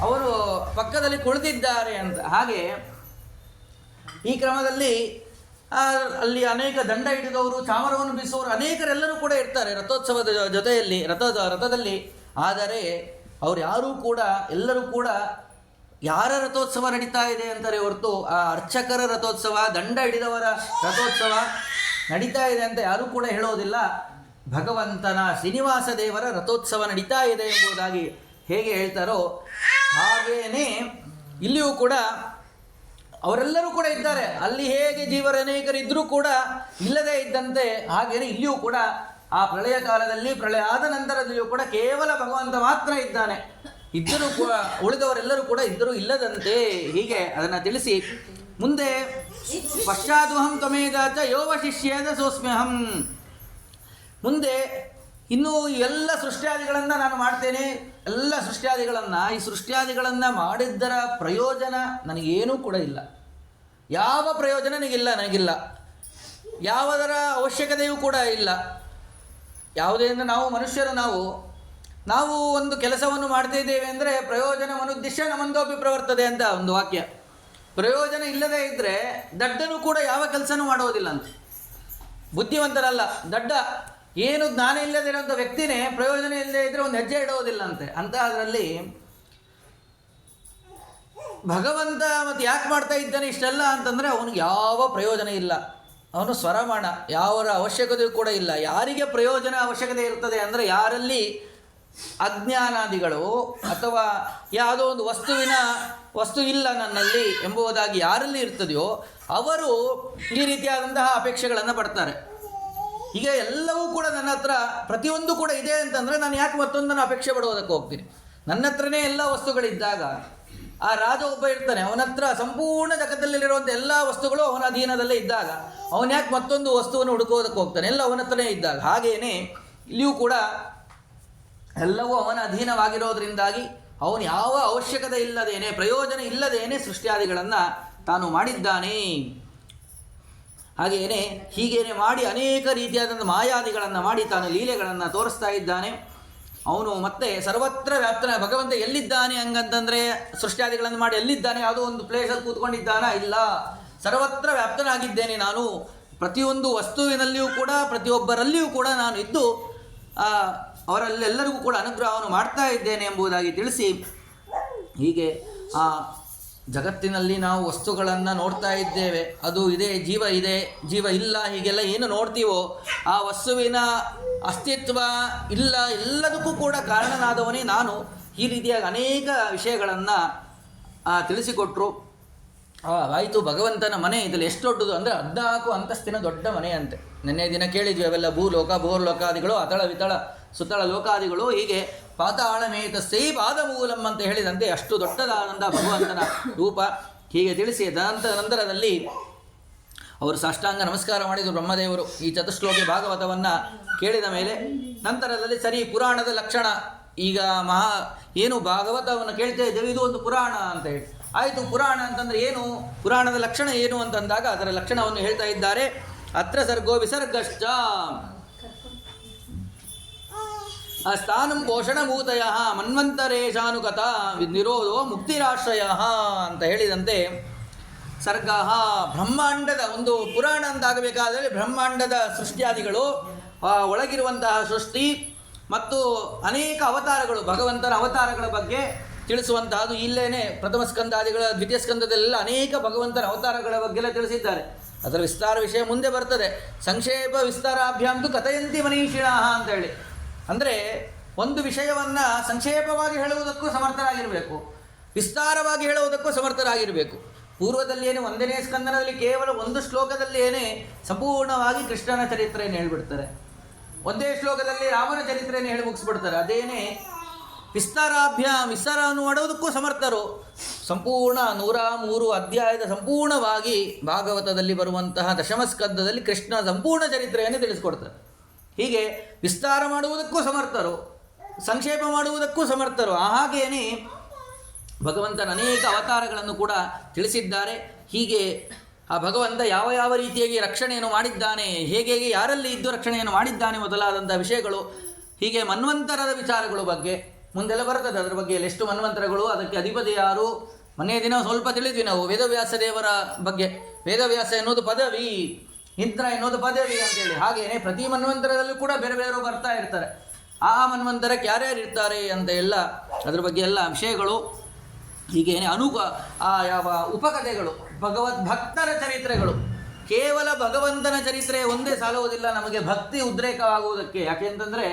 ಅವರು ಪಕ್ಕದಲ್ಲಿ ಕುಳಿತಿದ್ದಾರೆ ಅಂತ. ಹಾಗೆ ಈ ಕ್ರಮದಲ್ಲಿ ಅಲ್ಲಿ ಅನೇಕ ದಂಡ ಹಿಡಿದವರು, ಚಾಮರವನ್ನು ಬೀಸುವವರು ಅನೇಕರೆಲ್ಲರೂ ಕೂಡ ಇರ್ತಾರೆ ರಥೋತ್ಸವದ ಜೊತೆಯಲ್ಲಿ, ರಥದಲ್ಲಿ. ಆದರೆ ಅವರು ಯಾರೂ ಕೂಡ, ಎಲ್ಲರೂ ಕೂಡ ಯಾರ ರಥೋತ್ಸವ ನಡೀತಾ ಇದೆ ಅಂತಾರೆ ಹೊರತು ಆ ಅರ್ಚಕರ ರಥೋತ್ಸವ, ದಂಡ ಹಿಡಿದವರ ರಥೋತ್ಸವ ನಡೀತಾ ಇದೆ ಅಂತ ಯಾರೂ ಕೂಡ ಹೇಳೋದಿಲ್ಲ. ಭಗವಂತನ ಶ್ರೀನಿವಾಸ ದೇವರ ರಥೋತ್ಸವ ನಡೀತಾ ಇದೆ ಎಂಬುದಾಗಿ ಹೇಗೆ ಹೇಳ್ತಾರೋ ಹಾಗೇನೆ ಇಲ್ಲಿಯೂ ಕೂಡ ಅವರೆಲ್ಲರೂ ಕೂಡ ಇದ್ದಾರೆ. ಅಲ್ಲಿ ಹೇಗೆ ಜೀವರು ಅನೇಕರಿದ್ದರೂ ಕೂಡ ಇಲ್ಲದೇ ಇದ್ದಂತೆ ಹಾಗೇನೆ ಇಲ್ಲಿಯೂ ಕೂಡ ಆ ಪ್ರಳಯ ಕಾಲದಲ್ಲಿ, ಪ್ರಳಯ ಆದ ನಂತರದಲ್ಲಿಯೂ ಕೂಡ ಕೇವಲ ಭಗವಂತ ಮಾತ್ರ ಇದ್ದಾನೆ. ಇದ್ದರೂ ಕೂಡ ಉಳಿದವರೆಲ್ಲರೂ ಕೂಡ ಇದ್ದರೂ ಇಲ್ಲದಂತೆ. ಹೀಗೆ ಅದನ್ನು ತಿಳಿಸಿ ಮುಂದೆ ಪಶ್ಚಾದುಹಂ ತ್ವಮೇದಾಚ ಯೋವ ಶಿಷ್ಯೇದ ಸೋಸ್ಮ್ಯಹಂ. ಮುಂದೆ ಇನ್ನೂ ಎಲ್ಲ ಸೃಷ್ಟ್ಯಾದಿಗಳನ್ನು ನಾನು ಮಾಡ್ತೇನೆ. ಎಲ್ಲ ಸೃಷ್ಟ್ಯಾದಿಗಳನ್ನು, ಈ ಸೃಷ್ಟ್ಯಾದಿಗಳನ್ನು ಮಾಡಿದ್ದರ ಪ್ರಯೋಜನ ನನಗೇನೂ ಕೂಡ ಇಲ್ಲ. ಯಾವ ಪ್ರಯೋಜನ ನನಗಿಲ್ಲ. ಯಾವುದರ ಅವಶ್ಯಕತೆಯೂ ಕೂಡ ಇಲ್ಲ. ಯಾವುದೇ ಅಂದರೆ ನಾವು ಮನುಷ್ಯರು, ನಾವು ಒಂದು ಕೆಲಸವನ್ನು ಮಾಡ್ತಾ ಇದ್ದೇವೆ ಅಂದರೆ ಪ್ರಯೋಜನ ಮನುದ್ದಿಶ್ಯ ನಮಂದೋಪಿ ಪ್ರವರ್ತದೆ ಅಂತ ಒಂದು ವಾಕ್ಯ. ಪ್ರಯೋಜನ ಇಲ್ಲದೇ ಇದ್ದರೆ ದಡ್ಡನು ಕೂಡ ಯಾವ ಕೆಲಸನೂ ಮಾಡೋದಿಲ್ಲ ಅಂತ. ಬುದ್ಧಿವಂತರಲ್ಲ, ದಡ್ಡ, ಏನು ಜ್ಞಾನ ಇಲ್ಲದೇ ಇರೋಂಥ ವ್ಯಕ್ತಿನೇ ಪ್ರಯೋಜನ ಇಲ್ಲದೇ ಇದ್ದರೆ ಒಂದು ಹೆಜ್ಜೆ ಇಡೋದಿಲ್ಲ ಅಂತೆ. ಅಂತ ಅದರಲ್ಲಿ ಭಗವಂತ ಮತ್ತು ಯಾಕೆ ಮಾಡ್ತಾ ಇದ್ದಾನೆ ಇಷ್ಟೆಲ್ಲ ಅಂತಂದರೆ ಅವನಿಗೆ ಯಾವ ಪ್ರಯೋಜನ ಇಲ್ಲ. ಅವನು ಸ್ವರಮಾಣ, ಯಾವ ಅವಶ್ಯಕತೆಯೂ ಕೂಡ ಇಲ್ಲ. ಯಾರಿಗೆ ಪ್ರಯೋಜನ ಅವಶ್ಯಕತೆ ಇರ್ತದೆ ಅಂದರೆ ಯಾರಲ್ಲಿ ಅಜ್ಞಾನಾದಿಗಳು ಅಥವಾ ಯಾವುದೋ ಒಂದು ವಸ್ತು ಇಲ್ಲ ನನ್ನಲ್ಲಿ ಎಂಬುದಾಗಿ ಯಾರಲ್ಲಿ ಇರ್ತದೆಯೋ ಅವರು ಈ ರೀತಿಯಾದಂತಹ ಅಪೇಕ್ಷೆಗಳನ್ನು ಪಡ್ತಾರೆ. ಈಗ ಎಲ್ಲವೂ ಕೂಡ ನನ್ನ ಹತ್ರ ಪ್ರತಿಯೊಂದು ಕೂಡ ಇದೆ ಅಂತಂದರೆ ನಾನು ಯಾಕೆ ಮತ್ತೊಂದನ್ನು ಅಪೇಕ್ಷೆ ಪಡುವುದಕ್ಕೆ ಹೋಗ್ತೀನಿ? ನನ್ನ ಹತ್ರನೇ ಎಲ್ಲ ವಸ್ತುಗಳಿದ್ದಾಗ ಆ ರಾಜ ಒಬ್ಬ ಇರ್ತಾನೆ, ಅವನ ಹತ್ರ ಸಂಪೂರ್ಣ ಜಗತ್ತಲ್ಲಿರುವಂಥ ಎಲ್ಲ ವಸ್ತುಗಳು ಅವನ ಅಧೀನದಲ್ಲೇ ಇದ್ದಾಗ ಅವನು ಯಾಕೆ ಮತ್ತೊಂದು ವಸ್ತುವನ್ನು ಹುಡುಕೋದಕ್ಕೆ ಹೋಗ್ತಾನೆ? ಎಲ್ಲ ಅವನ ಹತ್ರನೇ ಇದ್ದಾಗ. ಹಾಗೆಯೇ ಇಲ್ಲಿಯೂ ಕೂಡ ಎಲ್ಲವೂ ಅವನ ಅಧೀನವಾಗಿರೋದ್ರಿಂದಾಗಿ ಅವನು ಯಾವ ಅವಶ್ಯಕತೆ ಇಲ್ಲದೇನೆ, ಪ್ರಯೋಜನ ಇಲ್ಲದೇನೆ ಸೃಷ್ಟಿಯಾದಿಗಳನ್ನು ತಾನು ಮಾಡಿದ್ದಾನೆ. ಹಾಗೆಯೇ ಹೀಗೇನೆ ಮಾಡಿ ಅನೇಕ ರೀತಿಯಾದಂಥ ಮಾಯಾದಿಗಳನ್ನು ಮಾಡಿ ತಾನು ಲೀಲೆಗಳನ್ನು ತೋರಿಸ್ತಾ ಇದ್ದಾನೆ. ಅವನು ಮತ್ತೆ ಸರ್ವತ್ರ ವ್ಯಾಪ್ತನ ಭಗವಂತ ಎಲ್ಲಿದ್ದಾನೆ ಹಂಗಂತಂದರೆ ಸೃಷ್ಟಿಯಾದಿಗಳನ್ನು ಮಾಡಿ ಎಲ್ಲಿದ್ದಾನೆ? ಯಾವುದೋ ಒಂದು ಪ್ಲೇಸಲ್ಲಿ ಕೂತ್ಕೊಂಡಿದ್ದಾನ? ಇಲ್ಲ, ಸರ್ವತ್ರ ವ್ಯಾಪ್ತನಾಗಿದ್ದೇನೆ ನಾನು. ಪ್ರತಿಯೊಂದು ವಸ್ತುವಿನಲ್ಲಿಯೂ ಕೂಡ ಪ್ರತಿಯೊಬ್ಬರಲ್ಲಿಯೂ ಕೂಡ ನಾನು ಇದ್ದು ಅವರಲ್ಲೆಲ್ಲರಿಗೂ ಕೂಡ ಅನುಗ್ರಹವನ್ನು ಮಾಡ್ತಾ ಇದ್ದೇನೆ ಎಂಬುದಾಗಿ ತಿಳಿಸಿ, ಹೀಗೆ ಆ ಜಗತ್ತಿನಲ್ಲಿ ನಾವು ವಸ್ತುಗಳನ್ನು ನೋಡ್ತಾ ಇದ್ದೇವೆ, ಅದು ಇದೆ, ಜೀವ ಇಲ್ಲ, ಹೀಗೆಲ್ಲ ಏನು ನೋಡ್ತೀವೋ ಆ ವಸ್ತುವಿನ ಅಸ್ತಿತ್ವ ಇಲ್ಲ, ಎಲ್ಲದಕ್ಕೂ ಕೂಡ ಕಾರಣನಾದವನೇ ನಾನು. ಈ ರೀತಿಯಾಗಿ ಅನೇಕ ವಿಷಯಗಳನ್ನು ತಿಳಿಸಿಕೊಟ್ರು. ಆಯಿತು, ಭಗವಂತನ ಮನೆ ಇದರಲ್ಲಿ ಎಷ್ಟು ದೊಡ್ಡದು ಅಂದರೆ 14 ಅಂತಸ್ತಿನ ದೊಡ್ಡ ಮನೆ ಅಂತೆ. ನಿನ್ನೆ ದಿನ ಕೇಳಿದ್ವಿ ಅವೆಲ್ಲ ಭೂಲೋಕ, ಭೂರ್ಲೋಕಾದಿಗಳು, ಅತಳ ವಿತಳ ಸುತಳ ಲೋಕಾದಿಗಳು, ಹೀಗೆ ಪಾತಾಳಮೇತಸ್ಸೈ ಪಾದಮೂಲಂ ಅಂತ ಹೇಳಿದಂತೆ ಅಷ್ಟು ದೊಡ್ಡದಾದಂಥ ಭಗವಂತನ ರೂಪ. ಹೀಗೆ ತಿಳಿಸಿ ನಂತರದಲ್ಲಿ ಅವರು ಸಾಷ್ಟಾಂಗ ನಮಸ್ಕಾರ ಮಾಡಿದರು ಬ್ರಹ್ಮದೇವರು ಈ ಚತುಶ್ಲೋಕಿ ಭಾಗವತವನ್ನು ಕೇಳಿದ ಮೇಲೆ. ನಂತರದಲ್ಲಿ ಸರಿ, ಪುರಾಣದ ಲಕ್ಷಣ, ಈಗ ಏನು ಭಾಗವತವನ್ನು ಕೇಳ್ತಾ ಇದ್ದೇವೆ, ಇದು ಒಂದು ಪುರಾಣ ಅಂತ ಹೇಳಿ ಆಯಿತು. ಪುರಾಣ ಅಂತಂದರೆ ಏನು, ಪುರಾಣದ ಲಕ್ಷಣ ಏನು ಅಂತಂದಾಗ ಅದರ ಲಕ್ಷಣವನ್ನು ಹೇಳ್ತಾ ಇದ್ದಾರೆ. ಅತ್ರ ಸರ್ಗೋ ವಿಸರ್ಗಶ್ಚ ಸ್ಥಾನಂ ಪೋಷಣಭೂತಯ ಮನ್ವಂತರೇಶಾನುಗತ ನಿರೋಧೋ ಮುಕ್ತಿರಾಶ್ರಯ ಅಂತ ಹೇಳಿದಂತೆ, ಸರ್ಗ ಬ್ರಹ್ಮಾಂಡದ ಒಂದು ಪುರಾಣ ಅಂತಾಗಬೇಕಾದರೆ ಬ್ರಹ್ಮಾಂಡದ ಸೃಷ್ಟಿಯಾದಿಗಳು, ಒಳಗಿರುವಂತಹ ಸೃಷ್ಟಿ ಮತ್ತು ಅನೇಕ ಅವತಾರಗಳು, ಭಗವಂತನ ಅವತಾರಗಳ ಬಗ್ಗೆ ತಿಳಿಸುವಂತಹದ್ದು. ಇಲ್ಲೇನೆ ಪ್ರಥಮ ಸ್ಕಂದಾದಿಗಳ ದ್ವಿತೀಯ ಸ್ಕಂದದಲ್ಲೆಲ್ಲ ಅನೇಕ ಭಗವಂತನ ಅವತಾರಗಳ ಬಗ್ಗೆಲ್ಲ ತಿಳಿಸಿದ್ದಾರೆ. ಅದರ ವಿಸ್ತಾರ ವಿಷಯ ಮುಂದೆ ಬರ್ತದೆ. ಸಂಕ್ಷೇಪ ವಿಸ್ತಾರಾಭ್ಯಾಂತು ಕಥಯಂತಿ ಮನೀಷಿಣ ಅಂತ ಹೇಳಿ, ಅಂದರೆ ಒಂದು ವಿಷಯವನ್ನು ಸಂಕ್ಷೇಪವಾಗಿ ಹೇಳುವುದಕ್ಕೂ ಸಮರ್ಥರಾಗಿರಬೇಕು, ವಿಸ್ತಾರವಾಗಿ ಹೇಳುವುದಕ್ಕೂ ಸಮರ್ಥರಾಗಿರಬೇಕು. ಪೂರ್ವದಲ್ಲಿ ಏನೇ 1ನೇ ಸ್ಕಂದದಲ್ಲಿ ಕೇವಲ ಒಂದು ಶ್ಲೋಕದಲ್ಲಿ ಏನೇ ಸಂಪೂರ್ಣವಾಗಿ ಕೃಷ್ಣನ ಚರಿತ್ರೆಯನ್ನು ಹೇಳಿಬಿಡ್ತಾರೆ, ಒಂದೇ ಶ್ಲೋಕದಲ್ಲಿ ರಾಮನ ಚರಿತ್ರೆಯನ್ನು ಹೇಳಿ ಮುಗಿಸ್ಬಿಡ್ತಾರೆ. ಅದೇನೇ ವಿಸ್ತಾರವನ್ನು ಮಾಡುವುದಕ್ಕೂ ಸಮರ್ಥರು. ಸಂಪೂರ್ಣ 103 ಅಧ್ಯಾಯದ ಸಂಪೂರ್ಣವಾಗಿ ಭಾಗವತದಲ್ಲಿ ಬರುವಂತಹ ದಶಮಸ್ಕಂದದಲ್ಲಿ ಕೃಷ್ಣ ಸಂಪೂರ್ಣ ಚರಿತ್ರೆಯನ್ನು ತಿಳಿಸ್ಕೊಡ್ತಾರೆ. ಹೀಗೆ ವಿಸ್ತಾರ ಮಾಡುವುದಕ್ಕೂ ಸಮರ್ಥರು, ಸಂಕ್ಷೇಪ ಮಾಡುವುದಕ್ಕೂ ಸಮರ್ಥರು. ಹಾಗೇನೆ ಭಗವಂತನ ಅನೇಕ ಅವತಾರಗಳನ್ನು ಕೂಡ ತಿಳಿಸಿದ್ದಾರೆ. ಹೀಗೆ ಆ ಭಗವಂತ ಯಾವ ಯಾವ ರೀತಿಯಾಗಿ ರಕ್ಷಣೆಯನ್ನು ಮಾಡಿದ್ದಾನೆ, ಹೇಗೆ ಯಾರಲ್ಲಿ ಇದ್ದು ರಕ್ಷಣೆಯನ್ನು ಮಾಡಿದ್ದಾನೆ ಮೊದಲಾದಂಥ ವಿಷಯಗಳು, ಹೀಗೆ ಮನ್ವಂತರದ ವಿಚಾರಗಳ ಬಗ್ಗೆ ಮುಂದೆಲ್ಲ ಬರ್ತದೆ. ಅದರ ಬಗ್ಗೆ ಎಷ್ಟು ಮನ್ವಂತರಗಳು, ಅದಕ್ಕೆ ಅಧಿಪತಿ ಯಾರು, ಮೊನ್ನೆ ದಿನ ಸ್ವಲ್ಪ ತಿಳಿದ್ವಿ ನಾವು ವೇದವ್ಯಾಸ ದೇವರ ಬಗ್ಗೆ. ವೇದವ್ಯಾಸ ಎನ್ನುವುದು ಪದವಿ, ಇಂದ್ರ ಎನ್ನುವುದು ಪದವಿ ಅಂತೇಳಿ. ಹಾಗೆಯೇ ಪ್ರತಿ ಮನ್ವಂತರದಲ್ಲೂ ಕೂಡ ಬೇರೆ ಬೇರೆಯವರು ಬರ್ತಾ ಇರ್ತಾರೆ. ಆ ಮನ್ವಂತರಕ್ಕೆ ಯಾರ್ಯಾರು ಇರ್ತಾರೆ ಅಂತ ಎಲ್ಲ ಅದ್ರ ಬಗ್ಗೆ ಎಲ್ಲ ವಿಷಯಗಳು. ಹೀಗೇನೆ ಯಾವ ಉಪಕಥೆಗಳು, ಭಗವದ್ಭಕ್ತರ ಚರಿತ್ರೆಗಳು. ಕೇವಲ ಭಗವಂತನ ಚರಿತ್ರೆ ಒಂದೇ ಸಾಲುವುದಿಲ್ಲ ನಮಗೆ ಭಕ್ತಿ ಉದ್ರೇಕವಾಗುವುದಕ್ಕೆ. ಯಾಕೆಂತಂದರೆ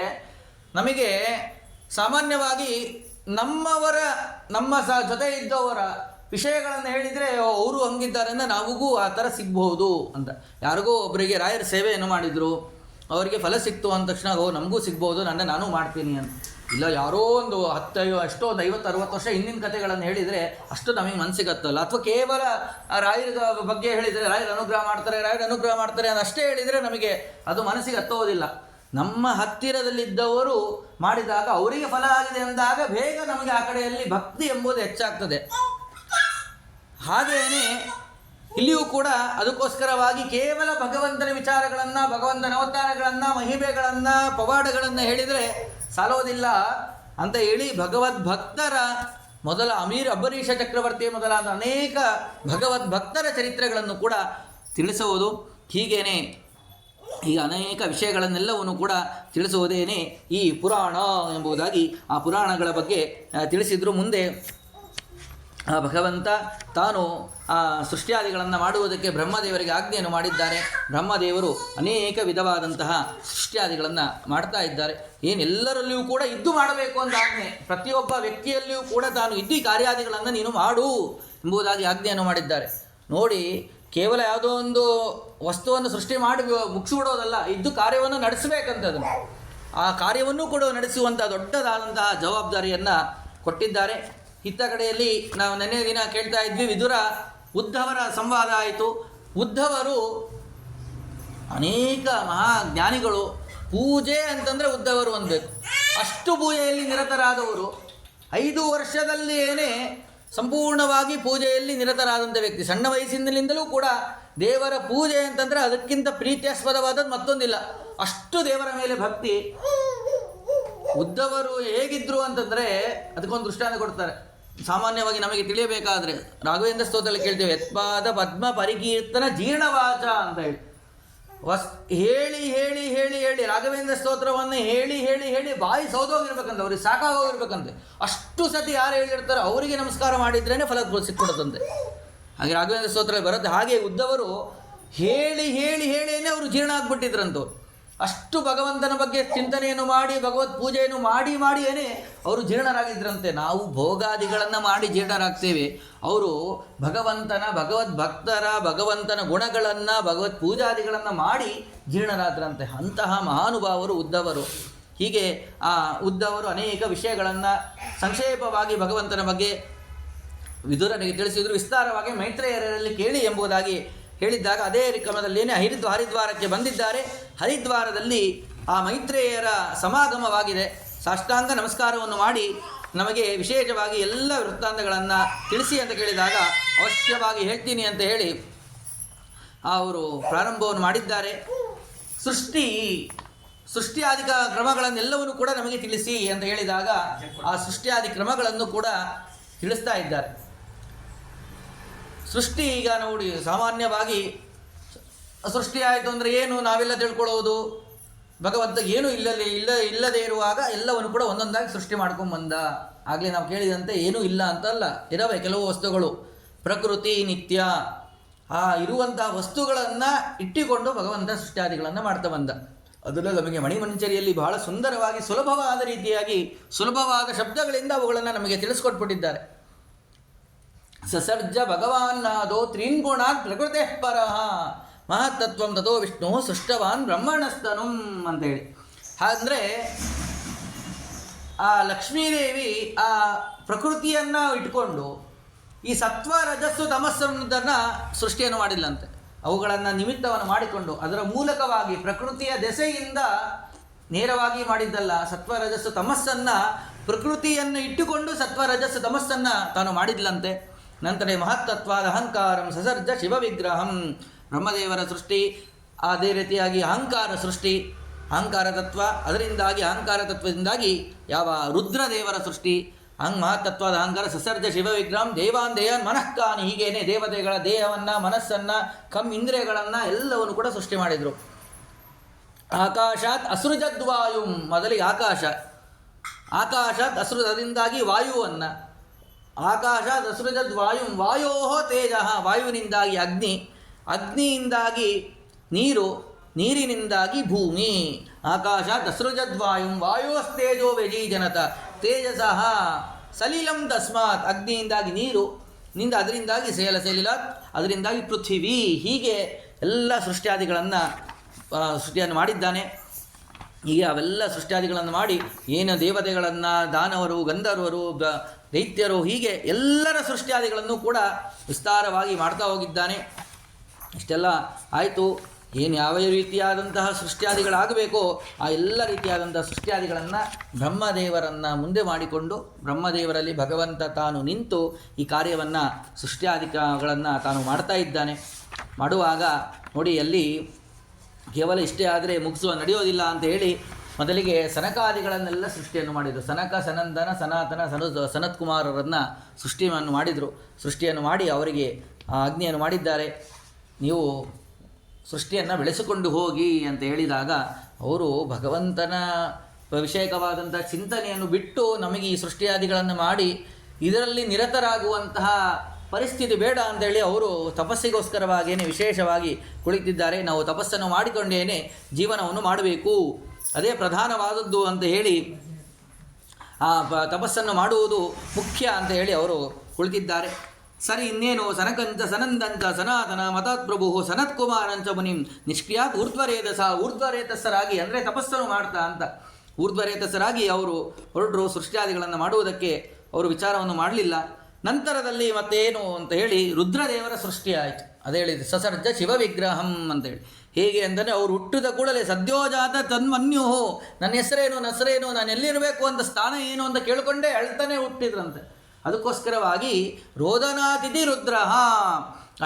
ನಮಗೆ ಸಾಮಾನ್ಯವಾಗಿ ನಮ್ಮ ಜೊತೆ ಇದ್ದವರ ವಿಷಯಗಳನ್ನು ಹೇಳಿದರೆ ಅವರು ಹಂಗಿದ್ದಾರೆ ಅಂದರೆ ನಾವಿಗೂ ಆ ಥರ ಸಿಗ್ಬಹುದು ಅಂತ. ಯಾರಿಗೋ ಒಬ್ಬರಿಗೆ ರಾಯರ ಸೇವೆಯನ್ನು ಮಾಡಿದರು, ಅವರಿಗೆ ಫಲ ಸಿಕ್ತು ಅಂದ ತಕ್ಷಣ ನಮಗೂ ಸಿಗ್ಬೋದು, ನಾನು ಮಾಡ್ತೀನಿ ಅಂತ. ಇಲ್ಲ, ಯಾರೋ ಒಂದು 50 50-60 ವರ್ಷ ಹಿಂದಿನ ಕಥೆಗಳನ್ನು ಹೇಳಿದರೆ ಅಷ್ಟು ನಮಗೆ ಮನಸ್ಸಿಗತ್ತಲ್ಲ. ಅಥವಾ ಕೇವಲ ರಾಯರ ಬಗ್ಗೆ ಹೇಳಿದರೆ ರಾಯರ ಅನುಗ್ರಹ ಮಾಡ್ತಾರೆ ಅಷ್ಟೇ ಹೇಳಿದರೆ ನಮಗೆ ಅದು ಮನಸ್ಸಿಗೆ ಹತ್ತೋದಿಲ್ಲ. ನಮ್ಮ ಹತ್ತಿರದಲ್ಲಿದ್ದವರು ಮಾಡಿದಾಗ ಅವರಿಗೆ ಫಲ ಆಗಿದೆ ಅಂದಾಗ ಬೇಗ ನಮಗೆ ಆ ಕಡೆಯಲ್ಲಿ ಭಕ್ತಿ ಎಂಬುದು ಹೆಚ್ಚಾಗ್ತದೆ. ಹಾಗೆಯೇ ಇಲ್ಲಿಯೂ ಕೂಡ ಅದಕ್ಕೋಸ್ಕರವಾಗಿ ಕೇವಲ ಭಗವಂತನ ವಿಚಾರಗಳನ್ನು, ಭಗವಂತನ ಅವತಾರಗಳನ್ನು, ಮಹಿಮೆಗಳನ್ನು, ಪವಾಡಗಳನ್ನು ಹೇಳಿದರೆ ಸಾಲೋದಿಲ್ಲ ಅಂತ ಹೇಳಿ ಭಗವದ್ಭಕ್ತರ ಮೊದಲ ಅಂಬರೀಷ ಚಕ್ರವರ್ತಿ ಮೊದಲಾದ ಅನೇಕ ಭಗವದ್ಭಕ್ತರ ಚರಿತ್ರೆಗಳನ್ನು ಕೂಡ ತಿಳಿಸುವುದು. ಹೀಗೇನೆ ಈಗ ಅನೇಕ ವಿಷಯಗಳನ್ನೆಲ್ಲವನ್ನು ಕೂಡ ತಿಳಿಸುವುದೇನೆ ಈ ಪುರಾಣ ಎಂಬುದಾಗಿ ಆ ಪುರಾಣಗಳ ಬಗ್ಗೆ ತಿಳಿಸಿದ್ರು. ಮುಂದೆ ಆ ಭಗವಂತ ತಾನು ಆ ಸೃಷ್ಟಿಯಾದಿಗಳನ್ನು ಮಾಡುವುದಕ್ಕೆ ಬ್ರಹ್ಮದೇವರಿಗೆ ಆಜ್ಞೆಯನ್ನು ಮಾಡಿದ್ದಾನೆ. ಬ್ರಹ್ಮದೇವರು ಅನೇಕ ವಿಧವಾದಂತಹ ಸೃಷ್ಟಿಯಾದಿಗಳನ್ನು ಮಾಡ್ತಾ ಇದ್ದಾರೆ. ಏನೆಲ್ಲರಲ್ಲಿಯೂ ಕೂಡ ಇದ್ದು ಮಾಡಬೇಕು ಅಂತ ಆಜ್ಞೆ, ಪ್ರತಿಯೊಬ್ಬ ವ್ಯಕ್ತಿಯಲ್ಲಿಯೂ ಕೂಡ ತಾನು ಇದ್ದು ಈ ಕಾರ್ಯಾದಿಗಳನ್ನು ನೀನು ಮಾಡು ಎಂಬುದಾಗಿ ಆಜ್ಞೆಯನ್ನು ಮಾಡಿದ್ದಾರೆ. ನೋಡಿ, ಕೇವಲ ಯಾವುದೋ ಒಂದು ವಸ್ತುವನ್ನು ಸೃಷ್ಟಿ ಮಾಡಿ ಮುಗಿಸಿಬಿಡೋದಲ್ಲ, ಇದ್ದು ಕಾರ್ಯವನ್ನು ನಡೆಸಬೇಕಂತದನ್ನು, ಆ ಕಾರ್ಯವನ್ನು ಕೂಡ ನಡೆಸುವಂಥ ದೊಡ್ಡದಾದಂತಹ ಜವಾಬ್ದಾರಿಯನ್ನು ಕೊಟ್ಟಿದ್ದಾರೆ. ಇತ್ತ ಕಡೆಯಲ್ಲಿ ನಾವು ನೆನ್ನೆ ದಿನ ಕೇಳ್ತಾ ಇದ್ವಿ, ವಿದುರ ಉದ್ಧವರ ಸಂವಾದ ಆಯಿತು. ಉದ್ಧವರು ಅನೇಕ ಮಹಾಜ್ಞಾನಿಗಳು. ಪೂಜೆ ಅಂತಂದರೆ ಉದ್ಧವರು ಅನ್ಬೇಕು. ಅಷ್ಟು ಪೂಜೆಯಲ್ಲಿ ನಿರತರಾದವರು. 5 ವರ್ಷದಲ್ಲಿಯೇ ಸಂಪೂರ್ಣವಾಗಿ ಪೂಜೆಯಲ್ಲಿ ನಿರತರಾದಂಥ ವ್ಯಕ್ತಿ. ಸಣ್ಣ ವಯಸ್ಸಿನಿಂದಲೂ ಕೂಡ ದೇವರ ಪೂಜೆ ಅಂತಂದರೆ ಅದಕ್ಕಿಂತ ಪ್ರೀತ್ಯಾಸ್ಪದವಾದದ್ದು ಮತ್ತೊಂದಿಲ್ಲ. ಅಷ್ಟು ದೇವರ ಮೇಲೆ ಭಕ್ತಿ. ಉದ್ಧವರು ಹೇಗಿದ್ರು ಅಂತಂದರೆ ಅದಕ್ಕೊಂದು ದೃಷ್ಟಾಂತ ಕೊಡ್ತಾರೆ. ಸಾಮಾನ್ಯವಾಗಿ ನಮಗೆ ತಿಳಿಯಬೇಕಾದ್ರೆ ರಾಘವೇಂದ್ರ ಸ್ತೋತ್ರದಲ್ಲಿ ಕೇಳ್ತೇವೆ, ಯತ್ಪಾದ ಪದ್ಮ ಪರಿಕೀರ್ತನ ಜೀರ್ಣವಾಚ ಅಂತ ಹೇಳಿ. ಹೇಳಿ ಹೇಳಿ ಹೇಳಿ ಹೇಳಿ ರಾಘವೇಂದ್ರ ಸ್ತೋತ್ರವನ್ನು ಹೇಳಿ ಹೇಳಿ ಹೇಳಿ ಬಾಯಿ ಸೌದೋಗಿರ್ಬೇಕಂತೆ, ಅವ್ರಿಗೆ ಸಾಕಾಗೋಗಿರ್ಬೇಕಂತೆ. ಅಷ್ಟು ಸತಿ ಯಾರು ಹೇಳಿರ್ತಾರೋ ಅವರಿಗೆ ನಮಸ್ಕಾರ ಮಾಡಿದ್ರೇ ಫಲ ಸಿಕ್ಕೊಡುತ್ತಂತೆ. ಹಾಗೆ ರಾಘವೇಂದ್ರ ಸ್ತೋತ್ರ ಬರುತ್ತೆ. ಹಾಗೆ ಉದ್ಧವರು ಹೇಳಿ ಹೇಳಿ ಹೇಳಿಯೇ ಅವರು ಜೀರ್ಣ ಆಗ್ಬಿಟ್ಟಿದ್ರಂತು. ಅಷ್ಟು ಭಗವಂತನ ಬಗ್ಗೆ ಚಿಂತನೆಯನ್ನು ಮಾಡಿ ಭಗವತ್ ಪೂಜೆಯನ್ನು ಮಾಡಿ ಮಾಡಿಯೇ ಅವರು ಜೀರ್ಣರಾಗಿದ್ದರಂತೆ. ನಾವು ಭೋಗಾದಿಗಳನ್ನು ಮಾಡಿ ಜೀರ್ಣರಾಗ್ತೇವೆ, ಅವರು ಭಗವದ್ ಭಕ್ತರ ಭಗವಂತನ ಗುಣಗಳನ್ನು ಭಗವತ್ ಪೂಜಾದಿಗಳನ್ನು ಮಾಡಿ ಜೀರ್ಣರಾದ್ರಂತೆ. ಅಂತಹ ಮಹಾನುಭಾವರು ಉದ್ಧವರು. ಹೀಗೆ ಆ ಉದ್ಧವರು ಅನೇಕ ವಿಷಯಗಳನ್ನು ಸಂಕ್ಷೇಪವಾಗಿ ಭಗವಂತನ ಬಗ್ಗೆ ವಿದುರನಿಗೆ ತಿಳಿಸಿದರು. ವಿಸ್ತಾರವಾಗಿ ಮೈತ್ರೇಯರಲ್ಲಿ ಕೇಳಿ ಎಂಬುದಾಗಿ ಹೇಳಿದ್ದಾಗ ಅದೇ ಕ್ರಮದಲ್ಲೇನೆ ಹರಿದ್ವಾರಕ್ಕೆ ಬಂದಿದ್ದಾರೆ. ಹರಿದ್ವಾರದಲ್ಲಿ ಆ ಮೈತ್ರೇಯರ ಸಮಾಗಮವಾಗಿದೆ. ಸಾಷ್ಟಾಂಗ ನಮಸ್ಕಾರವನ್ನು ಮಾಡಿ ನಮಗೆ ವಿಶೇಷವಾಗಿ ಎಲ್ಲ ವೃತ್ತಾಂತಗಳನ್ನು ತಿಳಿಸಿ ಅಂತ ಕೇಳಿದಾಗ ಅವಶ್ಯವಾಗಿ ಹೇಳ್ತೀನಿ ಅಂತ ಹೇಳಿ ಅವರು ಪ್ರಾರಂಭವನ್ನು ಮಾಡಿದ್ದಾರೆ. ಸೃಷ್ಟಿಯಾದಿ ಕ್ರಮಗಳನ್ನೆಲ್ಲವನ್ನು ಕೂಡ ನಮಗೆ ತಿಳಿಸಿ ಅಂತ ಹೇಳಿದಾಗ ಆ ಸೃಷ್ಟಿಯಾದಿ ಕ್ರಮಗಳನ್ನು ಕೂಡ ತಿಳಿಸ್ತಾ ಇದ್ದಾರೆ. ಸೃಷ್ಟಿ ಈಗ ನೋಡಿ, ಸಾಮಾನ್ಯವಾಗಿ ಸೃಷ್ಟಿ ಆಯಿತು ಅಂದರೆ ಏನು ನಾವೆಲ್ಲ ತಿಳ್ಕೊಳ್ಳೋದು, ಭಗವಂತ ಏನೂ ಇಲ್ಲದೇ ಇರುವಾಗ ಎಲ್ಲವನ್ನು ಕೂಡ ಒಂದೊಂದಾಗಿ ಸೃಷ್ಟಿ ಮಾಡ್ಕೊಂಬಂದ. ಆಗಲೇ ನಾವು ಕೇಳಿದಂತೆ ಏನೂ ಇಲ್ಲ ಅಂತಲ್ಲ, ಇರವೆ ಕೆಲವು ವಸ್ತುಗಳು. ಪ್ರಕೃತಿ ನಿತ್ಯ. ಆ ಇರುವಂಥ ವಸ್ತುಗಳನ್ನು ಇಟ್ಟುಕೊಂಡು ಭಗವಂತ ಸೃಷ್ಟಿಯಾದಿಗಳನ್ನು ಮಾಡ್ತಾ ಬಂದ. ಅದನ್ನು ನಮಗೆ ಮಣಿಮಂಜರಿಯಲ್ಲಿ ಬಹಳ ಸುಂದರವಾಗಿ ಸುಲಭವಾದ ರೀತಿಯಾಗಿ ಸುಲಭವಾದ ಶಬ್ದಗಳಿಂದ ಅವುಗಳನ್ನು ನಮಗೆ ತಿಳಿಸ್ಕೊಟ್ಬಿಟ್ಟಿದ್ದಾರೆ. ಸಸರ್ಜ ಭಗವಾನ್ನಾದೋ ತ್ರೀನ್ಗುಣಾತ್ ಪ್ರಕೃತೆ ಪರಃ ಮಹತ್ತತ್ವಂ ತಥೋ ವಿಷ್ಣು ಸೃಷ್ಟವಾನ್ ಬ್ರಹ್ಮಣಸ್ತನುಂ ಅಂತೇಳಿ. ಅಂದರೆ ಆ ಲಕ್ಷ್ಮೀದೇವಿ ಆ ಪ್ರಕೃತಿಯನ್ನು ಇಟ್ಕೊಂಡು ಈ ಸತ್ವ ರಜಸ್ಸು ತಮಸ್ಸನ್ನು ಸೃಷ್ಟಿಯನ್ನು ಮಾಡಿಲ್ಲಂತೆ. ಅವುಗಳನ್ನು ನಿಮಿತ್ತವನ್ನು ಮಾಡಿಕೊಂಡು ಅದರ ಮೂಲಕವಾಗಿ ಪ್ರಕೃತಿಯ ದೆಸೆಯಿಂದ ನೇರವಾಗಿ ಮಾಡಿದ್ದಲ್ಲ. ಸತ್ವ ರಜಸ್ಸು ತಮಸ್ಸನ್ನು ಪ್ರಕೃತಿಯನ್ನು ಇಟ್ಟುಕೊಂಡು ಸತ್ವ ರಜಸ್ಸು ತಮಸ್ಸನ್ನು ತಾನು ಮಾಡಿದ್ಲಂತೆ. ನಂತರ ಮಹತ್ತತ್ವಾದ ಅಹಂಕಾರಂ ಸಸರ್ಜ ಶಿವವಿಗ್ರಹಂ, ಬ್ರಹ್ಮದೇವರ ಸೃಷ್ಟಿ. ಅದೇ ರೀತಿಯಾಗಿ ಅಹಂಕಾರ ಸೃಷ್ಟಿ, ಅಹಂಕಾರ ತತ್ವ. ಅದರಿಂದಾಗಿ ಅಹಂಕಾರ ತತ್ವದಿಂದಾಗಿ ಯಾವ ರುದ್ರದೇವರ ಸೃಷ್ಟಿ. ಮಹತ್ತತ್ವಾದ ಅಹಂಕಾರ ಸಸರ್ಜ ಶಿವವಿಗ್ರಹಂ ದೇವಾನ್ ದೇಯಾನ್ ಮನಃಕಾನಿ. ಹೀಗೇನೆ ದೇವತೆಗಳ ದೇಹವನ್ನು, ಮನಸ್ಸನ್ನು, ಇಂದ್ರಿಯಗಳನ್ನು ಎಲ್ಲವನ್ನು ಕೂಡ ಸೃಷ್ಟಿ ಮಾಡಿದರು. ಆಕಾಶಾತ್ ಅಸೃಜದ್ವಾಯು, ಮೊದಲಿಗೆ ಆಕಾಶಾತ್ ಅದರಿಂದಾಗಿ ವಾಯುವನ್ನು, ಆಕಾಶಾತ್ ಅಸೃಜದ್ವಾಯು ವಾಯೋ ತೇಜ, ವಾಯುವಿನಿಂದಾಗಿ ಅಗ್ನಿಯಿಂದಾಗಿ ನೀರು, ನೀರಿನಿಂದಾಗಿ ಭೂಮಿ. ಆಕಾಶಾತ್ ಅಸೃಜದ್ವಾಯು ವಾಯೋಸ್ತೇಜೋ ವ್ಯಜೀಜನತ ತೇಜಸಃ ಸಲಿಲಂ ತಸ್ಮಾತ್. ಅಗ್ನಿಯಿಂದಾಗಿ ನೀರು, ಅದರಿಂದಾಗಿ ಸಲಿಲಾತ್, ಅದರಿಂದಾಗಿ ಪೃಥ್ವಿ. ಹೀಗೆ ಎಲ್ಲ ಸೃಷ್ಟಿಯನ್ನು ಮಾಡಿದ್ದಾನೆ. ಹೀಗೆ ಅವೆಲ್ಲ ಸೃಷ್ಟಿಯಾದಿಗಳನ್ನು ಮಾಡಿ ಏನು ದೇವತೆಗಳನ್ನು, ದಾನವರು, ಗಂಧರ್ವರು, ದೈತ್ಯರು, ಹೀಗೆ ಎಲ್ಲರ ಸೃಷ್ಟಿಯಾದಿಗಳನ್ನು ಕೂಡ ವಿಸ್ತಾರವಾಗಿ ಮಾಡ್ತಾ ಹೋಗಿದ್ದಾನೆ. ಇಷ್ಟೆಲ್ಲ ಆಯಿತು. ಏನು ಯಾವ ರೀತಿಯಾದಂತಹ ಸೃಷ್ಟಿಯಾದಿಗಳಾಗಬೇಕೋ ಆ ಎಲ್ಲ ರೀತಿಯಾದಂತಹ ಸೃಷ್ಟಿಯಾದಿಗಳನ್ನು ಬ್ರಹ್ಮದೇವರನ್ನು ಮುಂದೆ ಮಾಡಿಕೊಂಡು ಬ್ರಹ್ಮದೇವರಲ್ಲಿ ಭಗವಂತ ತಾನು ನಿಂತು ಈ ಕಾರ್ಯವನ್ನು ಸೃಷ್ಟಿಯಾದಿಗಳನ್ನು ತಾನು ಮಾಡ್ತಾ ಇದ್ದಾನೆ. ಮಾಡುವಾಗ ನೋಡಿ, ಅಲ್ಲಿ ಕೇವಲ ಇಷ್ಟೇ ಆದರೆ ನಡೆಯೋದಿಲ್ಲ ಅಂತ ಹೇಳಿ ಮೊದಲಿಗೆ ಸನಕಾದಿಗಳನ್ನೆಲ್ಲ ಸೃಷ್ಟಿಯನ್ನು ಮಾಡಿದರು. ಸನಕ, ಸನಂದನ, ಸನಾತನ, ಸನತ್ಕುಮಾರರನ್ನು ಸೃಷ್ಟಿಯನ್ನು ಮಾಡಿ ಅವರಿಗೆ ಆಜ್ಞೆಯನ್ನು ಮಾಡಿದ್ದಾರೆ. ನೀವು ಸೃಷ್ಟಿಯನ್ನು ಬೆಳೆಸಿಕೊಂಡು ಹೋಗಿ ಅಂತ ಹೇಳಿದಾಗ ಅವರು ಭಗವಂತನ ವಿಷಯಕವಾದಂಥ ಚಿಂತನೆಯನ್ನು ಬಿಟ್ಟು ನಮಗೆ ಈ ಸೃಷ್ಟಿಯಾದಿಗಳನ್ನು ಮಾಡಿ ಇದರಲ್ಲಿ ನಿರತರಾಗುವಂತಹ ಪರಿಸ್ಥಿತಿ ಬೇಡ ಅಂತೇಳಿ ಅವರು ತಪಸ್ಸಿಗೋಸ್ಕರವಾಗಿಯೇ ವಿಶೇಷವಾಗಿ ಕುಳಿತಿದ್ದಾರೆ. ನಾವು ತಪಸ್ಸನ್ನು ಮಾಡಿಕೊಂಡೇನೆ ಜೀವನವನ್ನು ಮಾಡಬೇಕು, ಅದೇ ಪ್ರಧಾನವಾದದ್ದು ಅಂತ ಹೇಳಿ ಆ ತಪಸ್ಸನ್ನು ಮಾಡುವುದು ಮುಖ್ಯ ಅಂತ ಹೇಳಿ ಅವರು ಕುಳಿತಿದ್ದಾರೆ. ಸರಿ, ಇನ್ನೇನು ಸನಕಂಚ ಸನಂದಂಚ ಸನಾತನ ಮತಾತ್ಪ್ರಭು ಸನತ್ಕುಮಾರಂಚ ಮುನಿಂ ನಿಷ್ಕ್ರಿಯಾತ್ ಊರ್ಧ್ವರೇತಸ್ಸರಾಗಿ, ಅಂದರೆ ತಪಸ್ಸನ್ನು ಮಾಡ್ತಾ ಅಂತ ಊರ್ಧ್ವರೇತಸ್ಸರಾಗಿ ಅವರು ಹೊರಟರು ಸೃಷ್ಟಿಯಾದಿಗಳನ್ನು ಮಾಡುವುದಕ್ಕೆ. ಅವರು ವಿಚಾರವನ್ನು ಮಾಡಲಿಲ್ಲ. ನಂತರದಲ್ಲಿ ಮತ್ತೇನು ಅಂತ ಹೇಳಿ ರುದ್ರದೇವರ ಸೃಷ್ಟಿ ಆಯಿತು. ಅದೇ ಹೇಳಿದೆ ಸಸರ್ಜ ಶಿವ ವಿಗ್ರಹಂ ಅಂತೇಳಿ. ಹೇಗೆ ಅಂದರೆ ಅವರು ಹುಟ್ಟಿದ ಕೂಡಲೇ ಸದ್ಯೋಜಾತ ತನ್ಮನ್ಯು, ನನ್ನ ಹೆಸರೇನು ನಾನು ಎಲ್ಲಿರಬೇಕು ಅಂತ ಸ್ಥಾನ ಏನು ಅಂತ ಕೇಳಿಕೊಂಡೇ ಅಳ್ತಾನೆ ಹುಟ್ಟಿದ್ರಂತೆ. ಅದಕ್ಕೋಸ್ಕರವಾಗಿ ರೋದನಾತಿಥಿ ರುದ್ರ,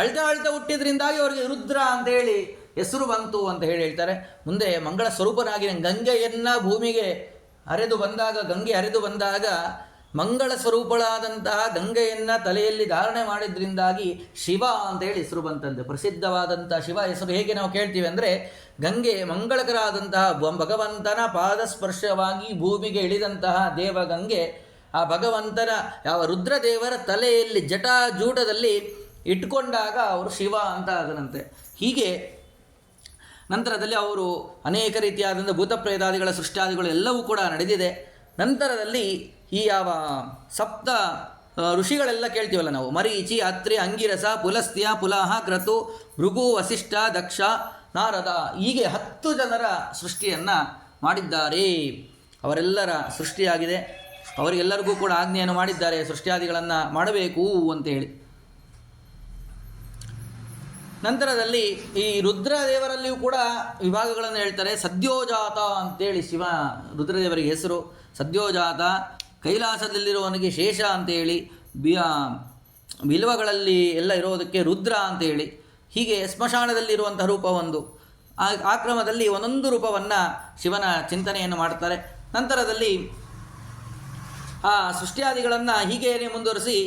ಅಳ್ತಾ ಹುಟ್ಟಿದ್ರಿಂದಾಗಿ ಅವರಿಗೆ ರುದ್ರ ಅಂತೇಳಿ ಹೆಸರು ಬಂತು ಅಂತ ಹೇಳ್ತಾರೆ. ಮುಂದೆ ಮಂಗಳ ಸ್ವರೂಪನಾಗಿ ಗಂಗೆಯನ್ನು ಭೂಮಿಗೆ ಗಂಗೆ ಹರಿದು ಬಂದಾಗ ಮಂಗಳ ಸ್ವರೂಪಳಾದಂತಹ ಗಂಗೆಯನ್ನು ತಲೆಯಲ್ಲಿ ಧಾರಣೆ ಮಾಡಿದ್ರಿಂದಾಗಿ ಶಿವ ಅಂತೇಳಿ ಹೆಸರು ಬಂತಂತೆ. ಪ್ರಸಿದ್ಧವಾದಂಥ ಶಿವ ಹೆಸರು ಹೇಗೆ ನಾವು ಕೇಳ್ತೀವಿ ಅಂದರೆ, ಗಂಗೆ ಮಂಗಳಕರಾದಂತಹ ಭಗವಂತನ ಪಾದಸ್ಪರ್ಶವಾಗಿ ಭೂಮಿಗೆ ಇಳಿದಂತಹ ದೇವಗಂಗೆ ಆ ಭಗವಂತನ ಯಾವ ರುದ್ರದೇವರ ತಲೆಯಲ್ಲಿ ಜಟಾಜೂಟದಲ್ಲಿ ಇಟ್ಕೊಂಡಾಗ ಅವರು ಶಿವ ಅಂತ ಅದನಂತೆ. ಹೀಗೆ ನಂತರದಲ್ಲಿ ಅವರು ಅನೇಕ ರೀತಿಯಾದಂಥ ಭೂತಪ್ರೇತಾದಿಗಳ ಸೃಷ್ಟಿಯಾದಿಗಳು ಎಲ್ಲವೂ ಕೂಡ ನಡೆದಿದೆ. ನಂತರದಲ್ಲಿ ಈ ಯಾವ ಸಪ್ತ ಋಷಿಗಳೆಲ್ಲ ಕೇಳ್ತೀವಲ್ಲ ನಾವು, ಮರೀಚಿ, ಅತ್ರಿ, ಅಂಗಿರಸ, ಪುಲಸ್ತ್ಯ, ಪುಲಾಹ, ಕ್ರತು, ಭೃಗು, ವಸಿಷ್ಠ, ದಕ್ಷ, ನಾರದ, ಹೀಗೆ 10 ಜನರ ಸೃಷ್ಟಿಯನ್ನು ಮಾಡಿದ್ದಾರೆ. ಅವರೆಲ್ಲರ ಸೃಷ್ಟಿಯಾಗಿದೆ. ಅವರಿಗೆಲ್ಲರಿಗೂ ಕೂಡ ಆಜ್ಞೆಯನ್ನು ಮಾಡಿದ್ದಾರೆ ಸೃಷ್ಟಿಯಾದಿಗಳನ್ನು ಮಾಡಬೇಕು ಅಂತೇಳಿ. ನಂತರದಲ್ಲಿ ಈ ರುದ್ರದೇವರಲ್ಲಿಯೂ ಕೂಡ ವಿಭಾಗಗಳನ್ನು ಹೇಳ್ತಾರೆ. ಸದ್ಯೋಜಾತ ಅಂತೇಳಿ ಶಿವ ರುದ್ರದೇವರಿಗೆ ಹೆಸರು. ಸದ್ಯೋಜಾತ, ಕೈಲಾಸದಲ್ಲಿರುವವನಿಗೆ ಶೇಷ ಅಂತೇಳಿ, ಬಿಲ್ವಗಳಲ್ಲಿ ಎಲ್ಲ ಇರೋದಕ್ಕೆ ರುದ್ರ ಅಂತೇಳಿ, ಹೀಗೆ ಸ್ಮಶಾನದಲ್ಲಿರುವಂಥ ರೂಪ ಒಂದು. ಆ ಕ್ರಮದಲ್ಲಿ ಒಂದೊಂದು ರೂಪವನ್ನು ಶಿವನ ಚಿಂತನೆಯನ್ನು ಮಾಡ್ತಾರೆ. ನಂತರದಲ್ಲಿ ಆ ಸೃಷ್ಟಿಯಾದಿಗಳನ್ನು ಹೀಗೇನೆ ಮುಂದುವರಿಸಿ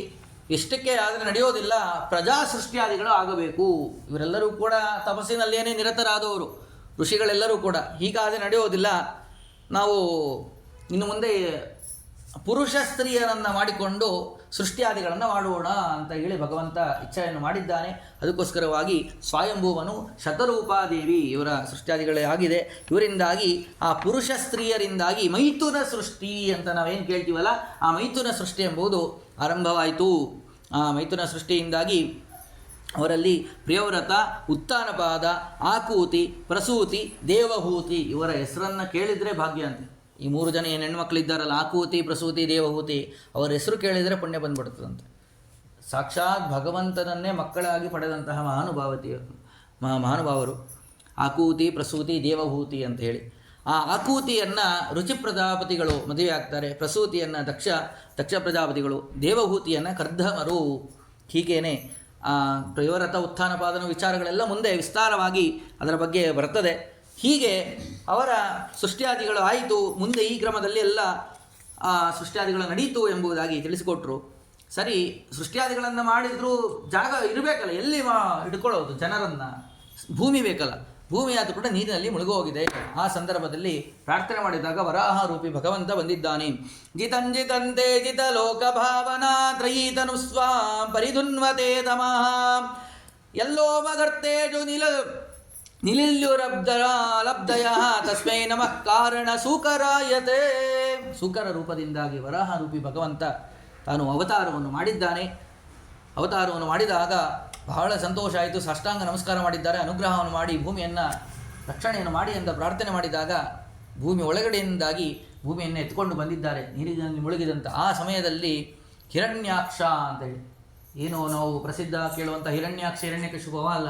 ಇಷ್ಟಕ್ಕೆ ಆದರೆ ನಡೆಯೋದಿಲ್ಲ, ಪ್ರಜಾ ಸೃಷ್ಟಿಯಾದಿಗಳು ಆಗಬೇಕು. ಇವರೆಲ್ಲರೂ ಕೂಡ ತಪಸ್ಸಿನಲ್ಲೇನೇ ನಿರತರಾದವರು ಋಷಿಗಳೆಲ್ಲರೂ ಕೂಡ. ಹೀಗಾದರೆ ನಡೆಯೋದಿಲ್ಲ, ನಾವು ಇನ್ನು ಮುಂದೆ ಪುರುಷ ಸ್ತ್ರೀಯರನ್ನು ಮಾಡಿಕೊಂಡು ಸೃಷ್ಟಿಯಾದಿಗಳನ್ನು ಮಾಡೋಣ ಅಂತ ಹೇಳಿ ಭಗವಂತ ಇಚ್ಛೆಯನ್ನು ಮಾಡಿದ್ದಾನೆ. ಅದಕ್ಕೋಸ್ಕರವಾಗಿ ಸ್ವಯಂಭೂವನು ಶತರೂಪಾದೇವಿ ಇವರ ಸೃಷ್ಟಿಯಾದಿಗಳೇ ಆಗಿದೆ. ಇವರಿಂದಾಗಿ ಆ ಪುರುಷ ಸ್ತ್ರೀಯರಿಂದಾಗಿ ಮೈಥುನ ಸೃಷ್ಟಿ ಅಂತ ನಾವೇನು ಕೇಳ್ತೀವಲ್ಲ, ಆ ಮೈಥುನ ಸೃಷ್ಟಿ ಎಂಬುದು ಆರಂಭವಾಯಿತು. ಆ ಮೈಥುನ ಸೃಷ್ಟಿಯಿಂದಾಗಿ ಅವರಲ್ಲಿ ಪ್ರಿಯವ್ರತ, ಉತ್ಥಾನಪಾದ, ಆಕೂತಿ, ಪ್ರಸೂತಿ, ದೇವಹೂತಿ ಇವರ ಹೆಸರನ್ನು ಕೇಳಿದರೆ ಭಾಗ್ಯ ಅಂತೆ. ಈ 3 ಜನ ಏನು ಹೆಣ್ಮಕ್ಳಿದ್ದಾರಲ್ಲ, ಆಕೂತಿ, ಪ್ರಸೂತಿ, ದೇವಹೂತಿ, ಅವರ ಹೆಸರು ಕೇಳಿದರೆ ಪುಣ್ಯ ಬಂದುಬಿಡ್ತದಂತೆ. ಸಾಕ್ಷಾತ್ ಭಗವಂತನನ್ನೇ ಮಕ್ಕಳಾಗಿ ಪಡೆದಂತಹ ಮಹಾನುಭಾವರು ಆಕೂತಿ, ಪ್ರಸೂತಿ, ದೇವಹೂತಿ ಅಂತ ಹೇಳಿ. ಆ ಆಕೂತಿಯನ್ನು ರುಚಿ ಪ್ರಜಾಪತಿಗಳು ಮದುವೆ ಆಗ್ತಾರೆ, ಪ್ರಸೂತಿಯನ್ನು ದಕ್ಷ ಪ್ರಜಾಪತಿಗಳು, ದೇವಹೂತಿಯನ್ನು ಕರ್ಧಮರು. ಹೀಗೇನೆ ಪ್ರಿಯವ್ರತ, ಉತ್ಥಾನಪಾದನ ವಿಚಾರಗಳೆಲ್ಲ ಮುಂದೆ ವಿಸ್ತಾರವಾಗಿ ಅದರ ಬಗ್ಗೆ ಬರ್ತದೆ. ಹೀಗೆ ಅವರ ಸೃಷ್ಟಿಯಾದಿಗಳು ಆಯಿತು. ಮುಂದೆ ಈ ಕ್ರಮದಲ್ಲಿ ಎಲ್ಲ ಸೃಷ್ಟಿಯಾದಿಗಳು ನಡೀತು ಎಂಬುದಾಗಿ ತಿಳಿಸಿಕೊಟ್ರು. ಸರಿ, ಸೃಷ್ಟಿಯಾದಿಗಳನ್ನು ಮಾಡಿದರೂ ಜಾಗ ಇರಬೇಕಲ್ಲ, ಎಲ್ಲಿ ಹಿಡ್ಕೊಳ್ಳೋದು ಜನರನ್ನು? ಭೂಮಿ ಬೇಕಲ್ಲ. ಭೂಮಿ ಆದರೂ ಕೂಡ ನೀರಿನಲ್ಲಿ ಮುಳುಗೋಗಿದೆ. ಆ ಸಂದರ್ಭದಲ್ಲಿ ಪ್ರಾರ್ಥನೆ ಮಾಡಿದಾಗ ವರಾಹ ರೂಪಿ ಭಗವಂತ ಬಂದಿದ್ದಾನೆ. ಜಿತಂಜಿತಂತೆ ಜಿತ ಲೋಕ ಭಾವನಾ ತ್ರಯೀತನು ಸ್ವಾಂ ಪರಿಧುನ್ವತೆ ತಮಃ ಎಲ್ಲೋ ಮಗರ್ತೇಜು ನಿಲಿಲ್ಯುರಬ್ದಯ ತಸ್ಮೈ ನಮಃ ಕಾರಣ ಸೂಕರಾಯತೆ. ಸೂಕರ ರೂಪದಿಂದಾಗಿ ವರಾಹ ರೂಪಿ ಭಗವಂತ ತಾನು ಅವತಾರವನ್ನು ಮಾಡಿದ್ದಾನೆ. ಅವತಾರವನ್ನು ಮಾಡಿದಾಗ ಬಹಳ ಸಂತೋಷ ಆಯಿತು. ಸಾಷ್ಟಾಂಗ ನಮಸ್ಕಾರ ಮಾಡಿದ್ದಾರೆ. ಅನುಗ್ರಹವನ್ನು ಮಾಡಿ ಭೂಮಿಯನ್ನು ರಕ್ಷಣೆಯನ್ನು ಮಾಡಿ ಅಂತ ಪ್ರಾರ್ಥನೆ ಮಾಡಿದಾಗ ಭೂಮಿ ಒಳಗಡೆಯಿಂದಾಗಿ ಭೂಮಿಯನ್ನು ಎತ್ಕೊಂಡು ಬಂದಿದ್ದಾರೆ ನೀರಿನಲ್ಲಿ ಮುಳುಗಿದಂಥ ಆ ಸಮಯದಲ್ಲಿ ಹಿರಣ್ಯಾಕ್ಷ ಅಂತೇಳಿ, ಏನು ನಾವು ಪ್ರಸಿದ್ಧ ಕೇಳುವಂಥ ಹಿರಣ್ಯಾಕ್ಷ ಹಿರಣ್ಯಕಶಿಪುವ ಅಲ್ಲ,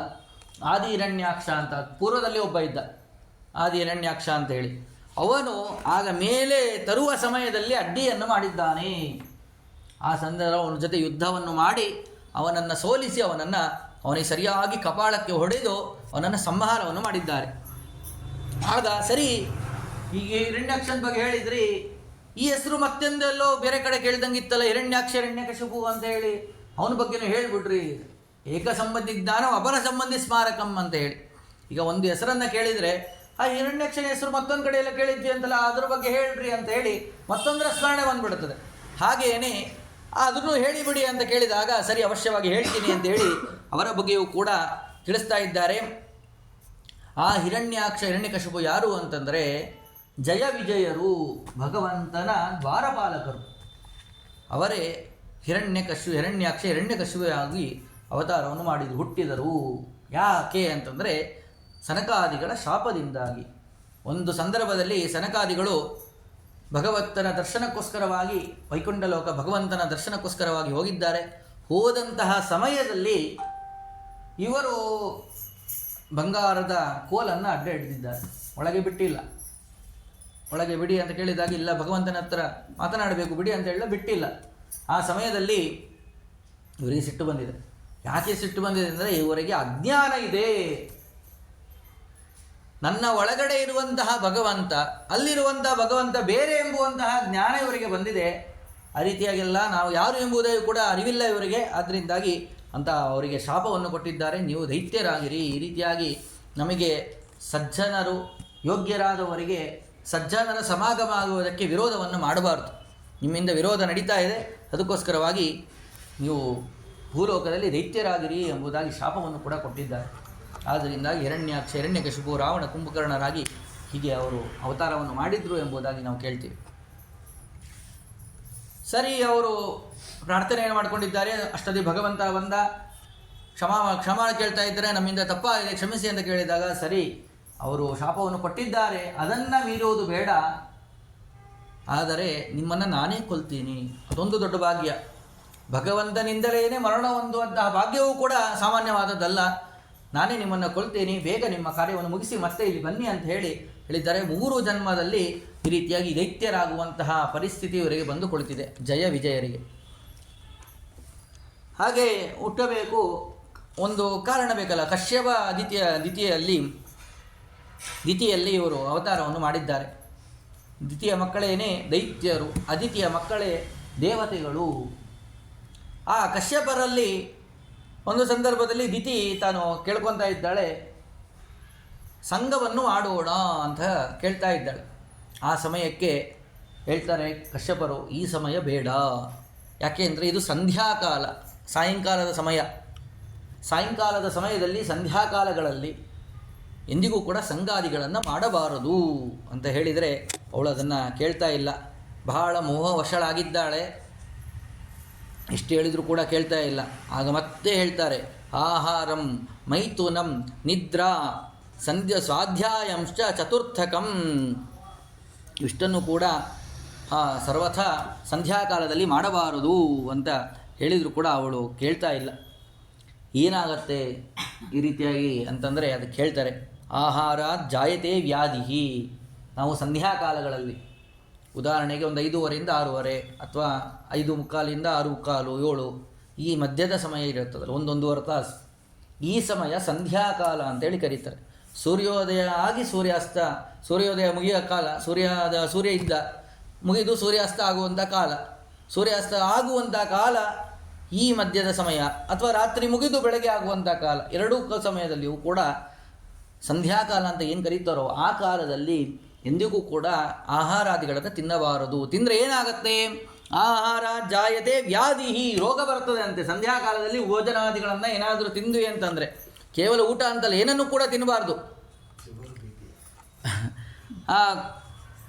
ಆದಿ ಹಿರಣ್ಯಾಕ್ಷ ಅಂತ ಪೂರ್ವದಲ್ಲಿ ಒಬ್ಬ ಇದ್ದ, ಆದಿ ಹಿರಣ್ಯಾಕ್ಷ ಅಂತೇಳಿ. ಅವನು ಆಗ ಮೇಲೆ ತರುವ ಸಮಯದಲ್ಲಿ ಅಡ್ಡಿಯನ್ನು ಮಾಡಿದ್ದಾನೆ. ಆ ಸಂದರ್ಭ ಅವನ ಜೊತೆ ಯುದ್ಧವನ್ನು ಮಾಡಿ ಅವನನ್ನು ಸೋಲಿಸಿ ಅವನಿಗೆ ಸರಿಯಾಗಿ ಕಪಾಳಕ್ಕೆ ಹೊಡೆದು ಅವನನ್ನು ಸಂಹಾರವನ್ನು ಮಾಡಿದ್ದಾರೆ. ಆಗ ಸರಿ, ಈಗ ಹಿರಣ್ಯಾಕ್ಷನ ಬಗ್ಗೆ ಹೇಳಿದ್ರಿ, ಈ ಹೆಸರು ಮತ್ತೆಂದೆಲ್ಲೋ ಬೇರೆ ಕಡೆ ಕೇಳ್ದಂಗಿತ್ತಲ್ಲ, ಹಿರಣ್ಯಾಕ್ಷ ಹಿರಣ್ಯಕಶಿಪು ಅಂತ ಹೇಳಿ ಅವನ ಬಗ್ಗೆನೂ ಹೇಳಿಬಿಡ್ರಿ. ಏಕ ಸಂಬಂಧಿ ಜ್ಞಾನ ಅಪರ ಸಂಬಂಧಿ ಸ್ಮಾರಕಂ ಅಂತ ಹೇಳಿ. ಈಗ ಒಂದು ಹೆಸರನ್ನು ಕೇಳಿದರೆ ಆ ಹಿರಣ್ಯಾಕ್ಷನ ಹೆಸರು ಮತ್ತೊಂದು ಕಡೆ ಎಲ್ಲ ಕೇಳಿದ್ವಿ ಅಂತಲ್ಲ, ಅದ್ರ ಬಗ್ಗೆ ಹೇಳ್ರಿ ಅಂತ ಹೇಳಿ ಮತ್ತೊಂದರ ಸ್ಮರಣೆ ಬಂದ್ಬಿಡುತ್ತದೆ. ಹಾಗೆಯೇ ಅದನ್ನು ಹೇಳಿಬಿಡಿ ಅಂತ ಕೇಳಿದಾಗ ಸರಿ ಅವಶ್ಯವಾಗಿ ಹೇಳ್ತೀನಿ ಅಂತೇಳಿ ಅವರ ಬಗ್ಗೆಯೂ ಕೂಡ ತಿಳಿಸ್ತಾ ಇದ್ದಾರೆ. ಆ ಹಿರಣ್ಯಾಕ್ಷ ಹಿರಣ್ಯಕಶಿಪು ಯಾರು ಅಂತಂದರೆ ಜಯ ವಿಜಯರು, ಭಗವಂತನ ದ್ವಾರಪಾಲಕರು. ಅವರೇ ಹಿರಣ್ಯಾಕ್ಷ ಹಿರಣ್ಯಕಶಿಪುವಾಗಿ ಅವತಾರವನ್ನು ಮಾಡಿದರು, ಹುಟ್ಟಿದರು. ಯಾಕೆ ಅಂತಂದರೆ ಸನಕಾದಿಗಳ ಶಾಪದಿಂದಾಗಿ. ಒಂದು ಸಂದರ್ಭದಲ್ಲಿ ಸನಕಾದಿಗಳು ಭಗವಂತನ ದರ್ಶನಕ್ಕೋಸ್ಕರವಾಗಿ ವೈಕುಂಠ ಲೋಕ ಭಗವಂತನ ದರ್ಶನಕ್ಕೋಸ್ಕರವಾಗಿ ಹೋಗಿದ್ದಾರೆ. ಹೋದಂತಹ ಸಮಯದಲ್ಲಿ ಇವರು ಬಂಗಾರದ ಕೋಲನ್ನು ಅಡ್ಡ ಹಿಡಿದಿದ್ದಾರೆ, ಒಳಗೆ ಬಿಟ್ಟಿಲ್ಲ. ಒಳಗೆ ಬಿಡಿ ಅಂತ ಕೇಳಿದಾಗ ಇಲ್ಲ, ಭಗವಂತನ ಹತ್ರ ಮಾತನಾಡಬೇಕು ಬಿಡಿ ಅಂತ ಹೇಳಿ ಬಿಟ್ಟಿಲ್ಲ. ಆ ಸಮಯದಲ್ಲಿ ಇವರಿಗೆ ಸಿಟ್ಟು ಬಂದಿದೆ. ಯಾಕೆ ಸಿಟ್ಟು ಬಂದಿದೆ ಅಂದರೆ ಇವರಿಗೆ ಅಜ್ಞಾನ ಇದೆ. ನನ್ನ ಒಳಗಡೆ ಇರುವಂತಹ ಭಗವಂತ, ಅಲ್ಲಿರುವಂತಹ ಭಗವಂತ ಬೇರೆ ಎಂಬುವಂತಹ ಜ್ಞಾನ ಇವರಿಗೆ ಬಂದಿದೆ. ಆ ರೀತಿಯಾಗೆಲ್ಲ ನಾವು ಯಾರು ಎಂಬುದೇ ಕೂಡ ಅರಿವಿಲ್ಲ ಇವರಿಗೆ. ಆದ್ದರಿಂದಾಗಿ ಅಂತ ಅವರಿಗೆ ಶಾಪವನ್ನು ಕೊಟ್ಟಿದ್ದಾರೆ, ನೀವು ದೈತ್ಯರಾಗಿರಿ. ಈ ರೀತಿಯಾಗಿ ನಮಗೆ ಸಜ್ಜನರು ಯೋಗ್ಯರಾದವರಿಗೆ ಸಜ್ಜನರ ಸಮಾಗಮ ಆಗುವುದಕ್ಕೆ ವಿರೋಧವನ್ನು ಮಾಡಬಾರ್ದು. ನಿಮ್ಮಿಂದ ವಿರೋಧ ನಡೀತಾ ಇದೆ, ಅದಕ್ಕೋಸ್ಕರವಾಗಿ ನೀವು ಭೂಲೋಕದಲ್ಲಿ ದೈತ್ಯರಾಗಿರಿ ಎಂಬುದಾಗಿ ಶಾಪವನ್ನು ಕೂಡ ಕೊಟ್ಟಿದ್ದಾರೆ. ಆದ್ದರಿಂದಾಗಿ ಹಿರಣ್ಯಕಶಿಪು ರಾವಣ ಕುಂಭಕರ್ಣರಾಗಿ ಹೀಗೆ ಅವರು ಅವತಾರವನ್ನು ಮಾಡಿದರು ಎಂಬುದಾಗಿ ನಾವು ಕೇಳ್ತೀವಿ. ಸರಿ, ಅವರು ಪ್ರಾರ್ಥನೆಯನ್ನು ಮಾಡಿಕೊಂಡಿದ್ದಾರೆ. ಅಷ್ಟೊಂದು ಭಗವಂತ ಬಂದ, ಕ್ಷಮಾ ಕೇಳ್ತಾ ಇದ್ದರೆ, ನಮ್ಮಿಂದ ತಪ್ಪಾಗಿದೆ ಕ್ಷಮಿಸಿ ಅಂತ ಕೇಳಿದಾಗ ಸರಿ, ಅವರು ಶಾಪವನ್ನು ಕೊಟ್ಟಿದ್ದಾರೆ, ಅದನ್ನು ಮೀರುವುದು ಬೇಡ, ಆದರೆ ನಿಮ್ಮನ್ನು ನಾನೇ ಕೊಲ್ತೀನಿ. ಅದೊಂದು ದೊಡ್ಡ ಭಾಗ್ಯ. ಭಗವಂತನಿಂದಲೇ ಮರಣ ಹೊಂದುವಂತಹ ಭಾಗ್ಯವೂ ಕೂಡ ಸಾಮಾನ್ಯವಾದದ್ದಲ್ಲ. ನಾನೇ ನಿಮ್ಮನ್ನು ಕೊಲ್ತೀನಿ, ಬೇಗ ನಿಮ್ಮ ಕಾರ್ಯವನ್ನು ಮುಗಿಸಿ ಮತ್ತೆ ಇಲ್ಲಿ ಬನ್ನಿ ಅಂತ ಹೇಳಿದ್ದಾರೆ. 3 ಜನ್ಮದಲ್ಲಿ ಈ ರೀತಿಯಾಗಿ ದೈತ್ಯರಾಗುವಂತಹ ಪರಿಸ್ಥಿತಿ ಇವರಿಗೆ ಬಂದು ಕುಳಿತಿದೆ, ಜಯ ವಿಜಯರಿಗೆ. ಹಾಗೆ ಹುಟ್ಟಬೇಕು, ಒಂದು ಕಾರಣ ಬೇಕಲ್ಲ. ಕಶ್ಯಪ ದಿತಿಯಲ್ಲಿ ಇವರು ಅವತಾರವನ್ನು ಮಾಡಿದ್ದಾರೆ. ದಿತಿಯ ಮಕ್ಕಳೇನೇ ದೈತ್ಯರು, ಅದಿತಿಯ ಮಕ್ಕಳೇ ದೇವತೆಗಳು. ಆ ಕಶ್ಯಪರಲ್ಲಿ ಒಂದು ಸಂದರ್ಭದಲ್ಲಿ ದಿತಿ ತಾನು ಕೇಳ್ಕೊತಾ ಇದ್ದಾಳೆ, ಸಂಘವನ್ನು ಆಡೋಣ ಅಂತ ಕೇಳ್ತಾ ಇದ್ದಾಳೆ. ಆ ಸಮಯಕ್ಕೆ ಹೇಳ್ತಾರೆ ಕಶ್ಯಪರು, ಈ ಸಮಯ ಬೇಡ. ಯಾಕೆ ಅಂದರೆ ಇದು ಸಂಧ್ಯಾಕಾಲ, ಸಾಯಂಕಾಲದ ಸಮಯ. ಸಾಯಂಕಾಲದ ಸಮಯದಲ್ಲಿ ಸಂಧ್ಯಾಕಾಲಗಳಲ್ಲಿ ಎಂದಿಗೂ ಕೂಡ ಸಂಗಾದಿಗಳನ್ನು ಮಾಡಬಾರದು ಅಂತ ಹೇಳಿದರೆ ಅವಳು ಅದನ್ನು ಕೇಳ್ತಾ ಇಲ್ಲ. ಬಹಳ ಮೋಹವಶಳಾಗಿದ್ದಾಳೆ. ಎಷ್ಟು ಹೇಳಿದರೂ ಕೂಡ ಕೇಳ್ತಾ ಇಲ್ಲ. ಆಗ ಮತ್ತೆ ಹೇಳ್ತಾರೆ, ಆಹಾರಂ ಮೈಥುನಂ ನಿದ್ರಾ ಸ್ವಾಧ್ಯಾಯಂಶ್ಚ ಚತುರ್ಥಕಂ. ಇಷ್ಟನ್ನು ಕೂಡ ಸರ್ವಥಾ ಸಂಧ್ಯಾಕಾಲದಲ್ಲಿ ಮಾಡಬಾರದು ಅಂತ ಹೇಳಿದರೂ ಕೂಡ ಅವಳು ಕೇಳ್ತಾ ಇಲ್ಲ. ಏನಾಗತ್ತೆ ಈ ರೀತಿಯಾಗಿ ಅಂತಂದರೆ ಅದಕ್ಕೆ ಹೇಳ್ತಾರೆ, ಆಹಾರ ಜಾಯತೆ ವ್ಯಾಧಿ. ನಾವು ಸಂಧ್ಯಾಕಾಲಗಳಲ್ಲಿ ಉದಾಹರಣೆಗೆ ಒಂದು 5:15 6:30 ಅಥವಾ 5:45 6:15 7 ಈ ಮಧ್ಯದ ಸಮಯ ಇರುತ್ತದಲ್ಲ, 1-1.5 ತಾಸು, ಈ ಸಮಯ ಸಂಧ್ಯಾಕಾಲ ಅಂತೇಳಿ ಕರೀತಾರೆ. ಸೂರ್ಯೋದಯ ಆಗಿ ಸೂರ್ಯೋದಯ ಮುಗಿಯೋ ಕಾಲ, ಸೂರ್ಯ ಇದ್ದ ಮುಗಿದು ಸೂರ್ಯಾಸ್ತ ಆಗುವಂಥ ಕಾಲ, ಸೂರ್ಯಾಸ್ತ ಆಗುವಂಥ ಕಾಲ ಈ ಮಧ್ಯದ ಸಮಯ, ಅಥವಾ ರಾತ್ರಿ ಮುಗಿದು ಬೆಳಗ್ಗೆ ಆಗುವಂಥ ಕಾಲ, ಎರಡೂ ಸಮಯದಲ್ಲಿಯೂ ಕೂಡ ಸಂಧ್ಯಾಕಾಲ ಅಂತ ಏನು ಕರೀತಾರೋ ಆ ಕಾಲದಲ್ಲಿ ಎಂದಿಗೂ ಕೂಡ ಆಹಾರಾದಿಗಳನ್ನು ತಿನ್ನಬಾರದು. ತಿಂದರೆ ಏನಾಗತ್ತೆ? ಆಹಾರ ಜಾಯತೆ ವ್ಯಾಧಿ, ರೋಗ ಬರ್ತದೆ ಅಂತೆ. ಸಂಧ್ಯಾಕಾಲದಲ್ಲಿ ಭೋಜನಾದಿಗಳನ್ನು ಏನಾದರೂ ತಿಂದ್ವಿ ಅಂತಂದರೆ, ಕೇವಲ ಊಟ ಅಂತಲ್ಲ, ಏನನ್ನು ಕೂಡ ತಿನ್ನಬಾರ್ದು.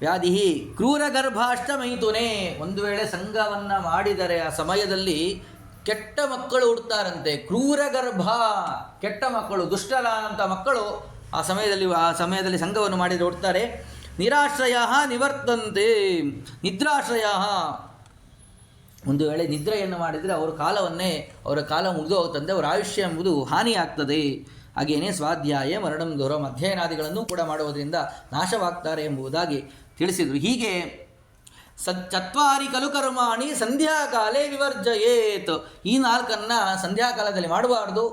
ವ್ಯಾಧಿ ಕ್ರೂರ ಗರ್ಭಾಷ್ಟ ಮೈಥುನೆ. ಒಂದು ವೇಳೆ ಸಂಘವನ್ನು ಮಾಡಿದರೆ ಆ ಸಮಯದಲ್ಲಿ ಕೆಟ್ಟ ಮಕ್ಕಳು ಹುಡ್ತಾರಂತೆ. ಕ್ರೂರ ಗರ್ಭ, ಕೆಟ್ಟ ಮಕ್ಕಳು, ದುಷ್ಟರಾದಂಥ ಮಕ್ಕಳು ಆ ಸಮಯದಲ್ಲಿ ಸಂಘವನ್ನು ಮಾಡಿದರೆ ಹುಡ್ತಾರೆ. ನಿರಾಶ್ರಯ ನಿವರ್ತಂತೆ, ನಿದ್ರಾಶ್ರಯ. ಒಂದು ವೇಳೆ ನಿದ್ರೆಯನ್ನು ಮಾಡಿದರೆ ಅವರ ಕಾಲ ಮುಗಿದು ಹೋಗುತ್ತದೆ, ಅವರ ಆಯುಷ್ಯ ಎಂಬುದು ಹಾನಿಯಾಗ್ತದೆ. ಹಾಗೆಯೇ ಸ್ವಾಧ್ಯಾಯ ಮರಣಂ ದೂರಂ, ಅಧ್ಯಯನಾದಿಗಳನ್ನು ಕೂಡ ಮಾಡುವುದರಿಂದ ನಾಶವಾಗ್ತಾರೆ ಎಂಬುದಾಗಿ ತಿಳಿಸಿದರು. ಹೀಗೆ ಚತ್ವಾರಿ ಕಲು ಕರ್ಮಾಣಿ ಸಂಧ್ಯಾಕಾಲೇ ವಿವರ್ಜಯೇತ್. ಈ 4 ಸಂಧ್ಯಾಕಾಲದಲ್ಲಿ ಮಾಡಬಾರ್ದು.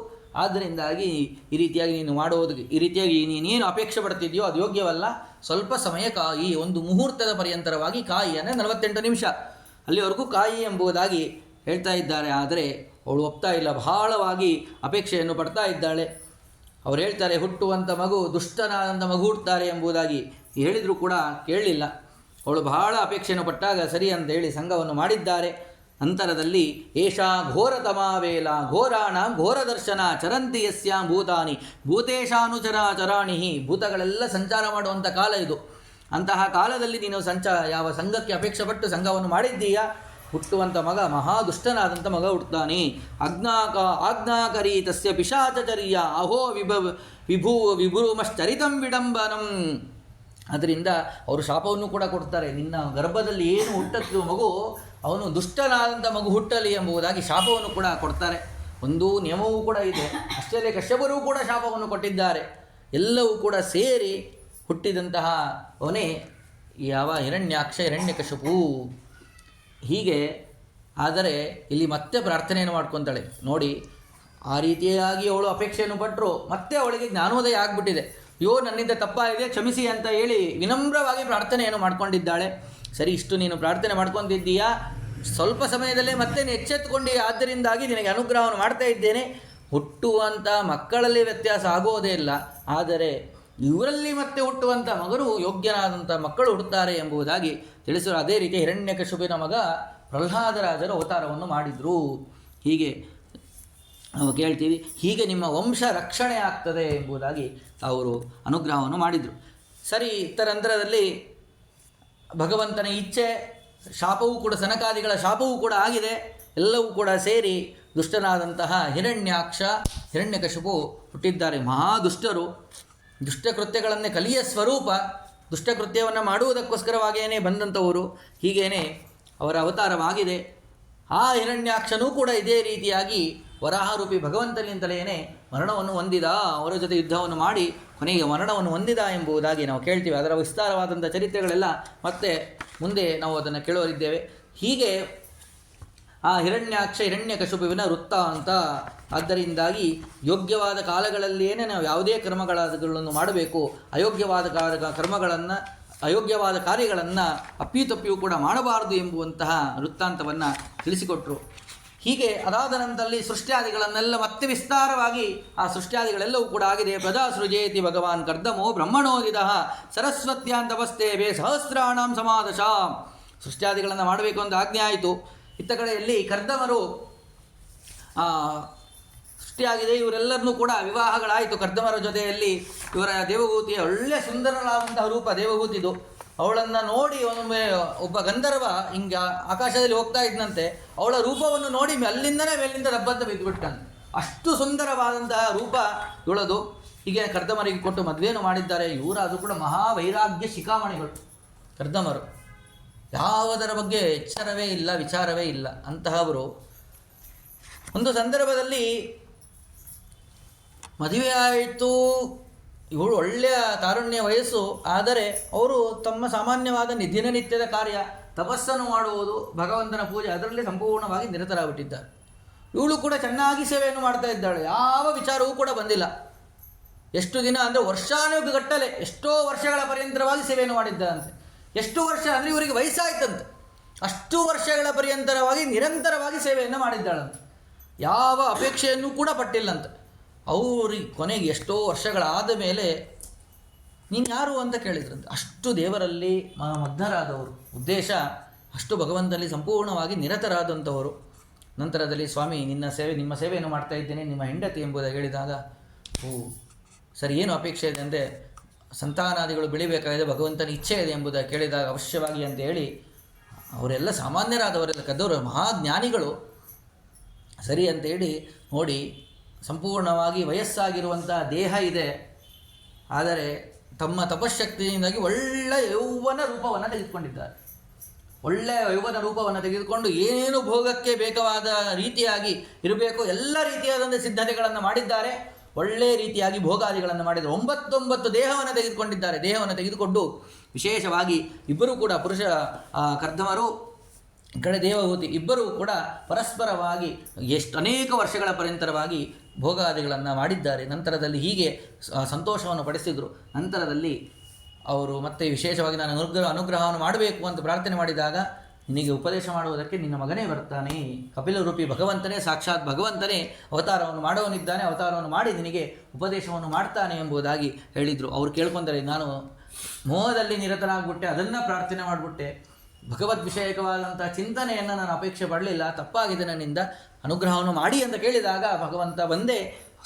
ಆದ್ದರಿಂದಾಗಿ ಈ ರೀತಿಯಾಗಿ ನೀನು ಮಾಡುವುದಕ್ಕೆ, ಈ ರೀತಿಯಾಗಿ ನೀನೇನು ಅಪೇಕ್ಷೆ ಪಡ್ತಿದೆಯೋ ಅದು ಯೋಗ್ಯವಲ್ಲ. ಸ್ವಲ್ಪ ಸಮಯ ಕಾಯಿ, ಒಂದು ಮುಹೂರ್ತದ ಪರ್ಯಂತರವಾಗಿ ಕಾಯಿ ಅಂದರೆ 48 ನಿಮಿಷ, ಅಲ್ಲಿವರೆಗೂ ಕಾಯಿ ಎಂಬುದಾಗಿ ಹೇಳ್ತಾ ಇದ್ದಾರೆ. ಆದರೆ ಅವಳು ಒಪ್ತಾ ಇಲ್ಲ, ಬಹಳವಾಗಿ ಅಪೇಕ್ಷೆಯನ್ನು ಪಡ್ತಾ ಇದ್ದಾಳೆ. ಅವ್ರು ಹೇಳ್ತಾರೆ, ಹುಟ್ಟುವಂಥ ಮಗು ದುಷ್ಟನಾದಂಥ ಮಗು ಹುಟ್ಟುತ್ತಾರೆ ಎಂಬುದಾಗಿ ಹೇಳಿದರೂ ಕೂಡ ಕೇಳಲಿಲ್ಲ. ಅವಳು ಬಹಳ ಅಪೇಕ್ಷೆಯನ್ನು ಪಟ್ಟಾಗ ಸರಿ ಅಂತ ಹೇಳಿ ಸಂಘವನ್ನು ಮಾಡಿದ್ದಾರೆ. ನಂತರದಲ್ಲಿ ಏಷಾ ಘೋರತಮಾವೇಲ ಘೋರಾಣ ಘೋರದರ್ಶನ ಚರಂತಿ ಯಸ್ಯಾಂ ಭೂತಾನಿ ಭೂತೇಶಾನುಚರಾಚರಾಣಿ. ಭೂತಗಳೆಲ್ಲ ಸಂಚಾರ ಮಾಡುವಂಥ ಕಾಲ ಇದು. ಅಂತಹ ಕಾಲದಲ್ಲಿ ನೀನು ಯಾವ ಸಂಘಕ್ಕೆ ಅಪೇಕ್ಷೆ ಪಟ್ಟು ಸಂಘವನ್ನು ಮಾಡಿದ್ದೀಯಾ, ಹುಟ್ಟುವಂಥ ಮಗ ಮಹಾದುಷ್ಟನಾದಂಥ ಮಗ ಹುಟ್ಟುತ್ತಾನೆ. ಆಜ್ಞಾಕರಿ ತಸ್ಯ ಪಿಶಾಚಚರ್ಯ ಅಹೋ ವಿಭೂಮಶ್ಚರಿತಂ ವಿಡಂಬನಂ. ಅದರಿಂದ ಅವರು ಶಾಪವನ್ನು ಕೂಡ ಕೊಡ್ತಾರೆ. ನಿನ್ನ ಗರ್ಭದಲ್ಲಿ ಏನು ಹುಟ್ಟದ್ದು ಮಗು, ಅವನು ದುಷ್ಟನಾದಂಥ ಮಗು ಹುಟ್ಟಲಿ ಎಂಬುದಾಗಿ ಶಾಪವನ್ನು ಕೂಡ ಕೊಡ್ತಾರೆ. ಒಂದು ನಿಯಮವೂ ಕೂಡ ಇದೆ. ಅಷ್ಟೇ ಅಲ್ಲೇ ಕಶ್ಯಪರೂ ಕೂಡ ಶಾಪವನ್ನು ಕೊಟ್ಟಿದ್ದಾರೆ. ಎಲ್ಲವೂ ಕೂಡ ಸೇರಿ ಹುಟ್ಟಿದಂತಹ ಅವನೇ ಯಾವ ಹಿರಣ್ಯಾಕ್ಷ ಹಿರಣ್ಯಕಶಿಪು. ಹೀಗೆ ಆದರೆ ಇಲ್ಲಿ ಮತ್ತೆ ಪ್ರಾರ್ಥನೆಯನ್ನು ಮಾಡ್ಕೊತಾಳೆ ನೋಡಿ. ಆ ರೀತಿಯಾಗಿ ಅವಳು ಅಪೇಕ್ಷೆಯನ್ನು ಪಟ್ಟರು, ಮತ್ತೆ ಅವಳಿಗೆ ಜ್ಞಾನೋದಯ ಆಗಿಬಿಟ್ಟಿದೆ. ಅಯ್ಯೋ ನನ್ನಿಂದ ತಪ್ಪಾಗಿದೆ, ಕ್ಷಮಿಸಿ ಅಂತ ಹೇಳಿ ವಿನಮ್ರವಾಗಿ ಪ್ರಾರ್ಥನೆಯನ್ನು ಮಾಡ್ಕೊಂಡಿದ್ದಾಳೆ. ಸರಿ, ಇಷ್ಟು ನೀನು ಪ್ರಾರ್ಥನೆ ಮಾಡ್ಕೊತಿದ್ದೀಯಾ, ಸ್ವಲ್ಪ ಸಮಯದಲ್ಲೇ ಮತ್ತೆ ನೀನು ಎಚ್ಚೆತ್ತುಕೊಂಡು, ಆದ್ದರಿಂದಾಗಿ ನಿನಗೆ ಅನುಗ್ರಹವನ್ನು ಮಾಡ್ತಾ ಇದ್ದೇನೆ. ಹುಟ್ಟುವಂಥ ಮಕ್ಕಳಲ್ಲಿ ವ್ಯತ್ಯಾಸ ಆಗೋದೇ ಇಲ್ಲ, ಆದರೆ ಇವರಲ್ಲಿ ಮತ್ತೆ ಹುಟ್ಟುವಂಥ ಮಗರು ಯೋಗ್ಯನಾದಂಥ ಮಕ್ಕಳು ಹುಟ್ಟುತ್ತಾರೆ ಎಂಬುದಾಗಿ ತಿಳಿಸಲು. ಅದೇ ರೀತಿ ಹಿರಣ್ಯಕಶಿಪುವಿನ ಮಗ ಪ್ರಹ್ಲಾದರಾಜರು ಅವತಾರವನ್ನು ಮಾಡಿದರು. ಹೀಗೆ ನಾವು ಕೇಳ್ತೀವಿ, ಹೀಗೆ ನಿಮ್ಮ ವಂಶ ರಕ್ಷಣೆ ಆಗ್ತದೆ ಎಂಬುದಾಗಿ ಅವರು ಅನುಗ್ರಹವನ್ನು ಮಾಡಿದರು. ಸರಿ, ತದನಂತರದಲ್ಲಿ ಭಗವಂತನ ಇಚ್ಛೆ, ಶಾಪವೂ ಕೂಡ ಸನಕಾದಿಗಳ ಶಾಪವೂ ಕೂಡ ಆಗಿದೆ. ಎಲ್ಲವೂ ಕೂಡ ಸೇರಿ ದುಷ್ಟನಾದಂತಹ ಹಿರಣ್ಯಾಕ್ಷ ಹಿರಣ್ಯಕಶಿಪು ಹುಟ್ಟಿದ್ದಾರೆ. ಮಹಾದುಷ್ಟರು, ದುಷ್ಟಕೃತ್ಯಗಳನ್ನೇ ಕಲಿಯ ಸ್ವರೂಪ, ದುಷ್ಟಕೃತ್ಯವನ್ನು ಮಾಡುವುದಕ್ಕೋಸ್ಕರವಾಗಿಯೇ ಬಂದಂಥವರು. ಹೀಗೇನೆ ಅವರ ಅವತಾರವಾಗಿದೆ. ಆ ಹಿರಣ್ಯಾಕ್ಷನೂ ಕೂಡ ಇದೇ ರೀತಿಯಾಗಿ ವರಾಹರೂಪಿ ಭಗವಂತನಿಂದಲೇ ಮರಣವನ್ನು ಹೊಂದಿದ, ಅವರ ಜೊತೆ ಯುದ್ಧವನ್ನು ಮಾಡಿ ಕೊನೆಗೆ ಮರಣವನ್ನು ಹೊಂದಿದ ಎಂಬುದಾಗಿ ನಾವು ಕೇಳ್ತೀವಿ. ಅದರ ವಿಸ್ತಾರವಾದಂಥ ಚರಿತ್ರೆಗಳೆಲ್ಲ ಮತ್ತೆ ಮುಂದೆ ನಾವು ಅದನ್ನು ಕೇಳೋರಿದ್ದೇವೆ. ಹೀಗೆ ಆ ಹಿರಣ್ಯಾಕ್ಷ ಹಿರಣ್ಯಕಶಿಪುವಿನ ವೃತ್ತ ಅಂತ. ಆದ್ದರಿಂದಾಗಿ ಯೋಗ್ಯವಾದ ಕಾಲಗಳಲ್ಲಿಯೇ ನಾವು ಯಾವುದೇ ಕರ್ಮಗಳನ್ನು ಮಾಡಬೇಕು. ಅಯೋಗ್ಯವಾದ ಕರ್ಮಗಳನ್ನು, ಅಯೋಗ್ಯವಾದ ಕಾರ್ಯಗಳನ್ನು ಅಪ್ಪಿತಪ್ಪಿಯೂ ಕೂಡ ಮಾಡಬಾರದು ಎಂಬುವಂತಹ ವೃತ್ತಾಂತವನ್ನು ತಿಳಿಸಿಕೊಟ್ರು. ಹೀಗೆ ಅದಾದ ನಂತರದಲ್ಲಿ ಸೃಷ್ಟ್ಯಾದಿಗಳನ್ನೆಲ್ಲ ಮತ್ತೆ ವಿಸ್ತಾರವಾಗಿ ಆ ಸೃಷ್ಟ್ಯಾದಿಗಳೆಲ್ಲವೂ ಕೂಡ ಆಗಿದೆ. ಪ್ರಜಾ ಸೃಜೇತಿ ಭಗವಾನ್ ಕರ್ದಮೋ ಬ್ರಹ್ಮಣೋದಿದ ಸರಸ್ವತ್ಯಾಂತವಸ್ತೇವೆ ಸಹಸ್ರಾಣಾಂ ಸಮಾದಶ. ಸೃಷ್ಟ್ಯಾದಿಗಳನ್ನು ಮಾಡಬೇಕು ಅಂತ ಆಜ್ಞೆ ಆಯಿತು. ಇತ್ತ ಕಡೆಯಲ್ಲಿ ಕರ್ದಮರು ಸೃಷ್ಟಿಯಾಗಿದೆ. ಇವರೆಲ್ಲರನ್ನೂ ಕೂಡ ವಿವಾಹಗಳಾಯಿತು. ಕರ್ದಮರ ಜೊತೆಯಲ್ಲಿ ಇವರ ದೇವಹೂತಿಯ ಒಳ್ಳೆ ಸುಂದರವಾದಂತಹ ರೂಪ ದೇವಹೂತಿದು. ಅವಳನ್ನು ನೋಡಿ ಒಬ್ಬ ಗಂಧರ್ವ ಹಿಂಗೆ ಆಕಾಶದಲ್ಲಿ ಹೋಗ್ತಾ ಇದ್ದಂತೆ, ಅವಳ ರೂಪವನ್ನು ನೋಡಿ ಅಲ್ಲಿಂದನೇ ಮೇಲಿಂದ ರಬ್ಬಂತ ಬಿದ್ದುಬಿಟ್ಟಂತೆ. ಅಷ್ಟು ಸುಂದರವಾದಂತಹ ರೂಪ ಇವಳದು. ಹೀಗೆ ಕರ್ದಮರಿಗೆ ಕೊಟ್ಟು ಮದುವೆಯನ್ನು ಮಾಡಿದ್ದಾರೆ. ಇವರ ಅದು ಕೂಡ ಮಹಾವೈರಾಗ್ಯ ಶಿಖಾಮಣಿಗಳು ಕರ್ದಮರು. ಯಾವುದರ ಬಗ್ಗೆ ಎಚ್ಚರವೇ ಇಲ್ಲ, ವಿಚಾರವೇ ಇಲ್ಲ ಅಂತಹವರು. ಒಂದು ಸಂದರ್ಭದಲ್ಲಿ ಮದುವೆ ಆಯಿತು, ಇವಳು ಒಳ್ಳೆಯ ತಾರುಣ್ಯ ವಯಸ್ಸು, ಆದರೆ ಅವರು ತಮ್ಮ ಸಾಮಾನ್ಯವಾದ ದಿನನಿತ್ಯದ ಕಾರ್ಯ ತಪಸ್ಸನ್ನು ಮಾಡುವುದು, ಭಗವಂತನ ಪೂಜೆ, ಅದರಲ್ಲಿ ಸಂಪೂರ್ಣವಾಗಿ ನಿರತರಾಗ್ಬಿಟ್ಟಿದ್ದಾರೆ. ಇವಳು ಕೂಡ ಚೆನ್ನಾಗಿ ಸೇವೆಯನ್ನು ಮಾಡ್ತಾ ಇದ್ದಾಳೆ. ಯಾವ ವಿಚಾರವೂ ಕೂಡ ಬಂದಿಲ್ಲ. ಎಷ್ಟು ದಿನ ಅಂದರೆ ವರ್ಷಾನುಗಟ್ಟಲೆ, ಎಷ್ಟೋ ವರ್ಷಗಳ ಪರ್ಯಂತರವಾಗಿ ಸೇವೆಯನ್ನು ಮಾಡಿದ್ದಾರಂತೆ. ಎಷ್ಟು ವರ್ಷ ಅಂದರೆ ಇವರಿಗೆ ವಯಸ್ಸಾಯ್ತಂತೆ. ಅಷ್ಟು ವರ್ಷಗಳ ಪರ್ಯಂತರವಾಗಿ ನಿರಂತರವಾಗಿ ಸೇವೆಯನ್ನು ಮಾಡಿದ್ದಾಳಂತೆ. ಯಾವ ಅಪೇಕ್ಷೆಯನ್ನು ಕೂಡ ಪಟ್ಟಿಲ್ಲಂತೆ. ಅವ್ರಿಗೆ ಕೊನೆಗೆ ಎಷ್ಟೋ ವರ್ಷಗಳಾದ ಮೇಲೆ ನೀನು ಯಾರು ಅಂತ ಕೇಳಿದ್ರಂತೆ. ಅಷ್ಟು ದೇವರಲ್ಲಿ ಮಗ್ನರಾದವರು, ಉದ್ದೇಶ ಅಷ್ಟು ಭಗವಂತನಲ್ಲಿ ಸಂಪೂರ್ಣವಾಗಿ ನಿರತರಾದಂಥವರು. ನಂತರದಲ್ಲಿ ಸ್ವಾಮಿ ನಿಮ್ಮ ಸೇವೆಯನ್ನು ಮಾಡ್ತಾ ಇದ್ದೇನೆ, ನಿಮ್ಮ ಹೆಂಡತಿ ಎಂಬುದಾಗಿ ಹೇಳಿದಾಗ, ಸರಿ ಏನು ಅಪೇಕ್ಷೆ ಇದೆ ಅಂದರೆ ಸಂತಾನಾದಿಗಳು ಬೆಳಿಬೇಕಾಗಿದೆ, ಭಗವಂತನ ಇಚ್ಛೆ ಇದೆ ಎಂಬುದಾಗಿ ಕೇಳಿದಾಗ ಅವಶ್ಯವಾಗಿ ಅಂತ ಹೇಳಿ, ಅವರೆಲ್ಲ ಸಾಮಾನ್ಯರಾದವರೆಲ್ಲ ಕದ್ದವರು, ಮಹಾಜ್ಞಾನಿಗಳು. ಸರಿ ಅಂತ ಹೇಳಿ ನೋಡಿ, ಸಂಪೂರ್ಣವಾಗಿ ವಯಸ್ಸಾಗಿರುವಂಥ ದೇಹ ಇದೆ, ಆದರೆ ತಮ್ಮ ತಪಶಕ್ತಿಯಿಂದಾಗಿ ಒಳ್ಳೆಯ ಯೌವನ ರೂಪವನ್ನು ತೆಗೆದುಕೊಂಡಿದ್ದಾರೆ. ಒಳ್ಳೆಯ ಯೌವನ ರೂಪವನ್ನು ತೆಗೆದುಕೊಂಡು ಏನೇನು ಭೋಗಕ್ಕೆ ಬೇಕಾದ ರೀತಿಯಾಗಿ ಇರಬೇಕು ಎಲ್ಲ ರೀತಿಯಾದಂಥ ಸಿದ್ಧತೆಗಳನ್ನು ಮಾಡಿದ್ದಾರೆ. ಒಳ್ಳೆಯ ರೀತಿಯಾಗಿ ಭೋಗಾದಿಗಳನ್ನು ಮಾಡಿದ್ದಾರೆ. 9 ದೇಹವನ್ನು ತೆಗೆದುಕೊಂಡಿದ್ದಾರೆ. ದೇಹವನ್ನು ತೆಗೆದುಕೊಂಡು ವಿಶೇಷವಾಗಿ ಇಬ್ಬರೂ ಕೂಡ ಪುರುಷ ಕರ್ದಮರು, ಈ ಕಡೆ ದೇವಹೂತಿ, ಇಬ್ಬರೂ ಕೂಡ ಪರಸ್ಪರವಾಗಿ ಅನೇಕ ವರ್ಷಗಳ ಪರ್ಯಂತರವಾಗಿ ಭೋಗಾದಿಗಳನ್ನು ಮಾಡಿದ್ದಾರೆ. ನಂತರದಲ್ಲಿ ಹೀಗೆ ಸಂತೋಷವನ್ನು ಪಡಿಸಿದರು. ನಂತರದಲ್ಲಿ ಅವರು ಮತ್ತೆ ವಿಶೇಷವಾಗಿ ನಾನು ಅನುಗ್ರಹವನ್ನು ಮಾಡಬೇಕು ಅಂತ ಪ್ರಾರ್ಥನೆ ಮಾಡಿದಾಗ, ನಿನಗೆ ಉಪದೇಶ ಮಾಡುವುದಕ್ಕೆ ನಿನ್ನ ಮಗನೇ ಬರ್ತಾನೆ, ಕಪಿಲ ರೂಪಿ ಭಗವಂತನೇ, ಸಾಕ್ಷಾತ್ ಭಗವಂತನೇ ಅವತಾರವನ್ನು ಮಾಡುವನಿದ್ದಾನೆ, ಅವತಾರವನ್ನು ಮಾಡಿ ನಿನಗೆ ಉಪದೇಶವನ್ನು ಮಾಡ್ತಾನೆ ಎಂಬುದಾಗಿ ಹೇಳಿದರು. ಅವರು ಕೇಳ್ಕೊಂತಾರೆ, ನಾನು ಮೋಹದಲ್ಲಿ ನಿರತನಾಗ್ಬಿಟ್ಟೆ, ಅದನ್ನು ಪ್ರಾರ್ಥನೆ ಮಾಡಿಬಿಟ್ಟೆ, ಭಗವದ್ ವಿಷಯಕವಾದಂಥ ಚಿಂತನೆಯನ್ನು ನಾನು ಅಪೇಕ್ಷೆ ಪಡಲಿಲ್ಲ, ತಪ್ಪಾಗಿದೆ ನನ್ನಿಂದ, ಅನುಗ್ರಹವನ್ನು ಮಾಡಿ ಅಂತ ಕೇಳಿದಾಗ ಭಗವಂತ ಬಂದೇ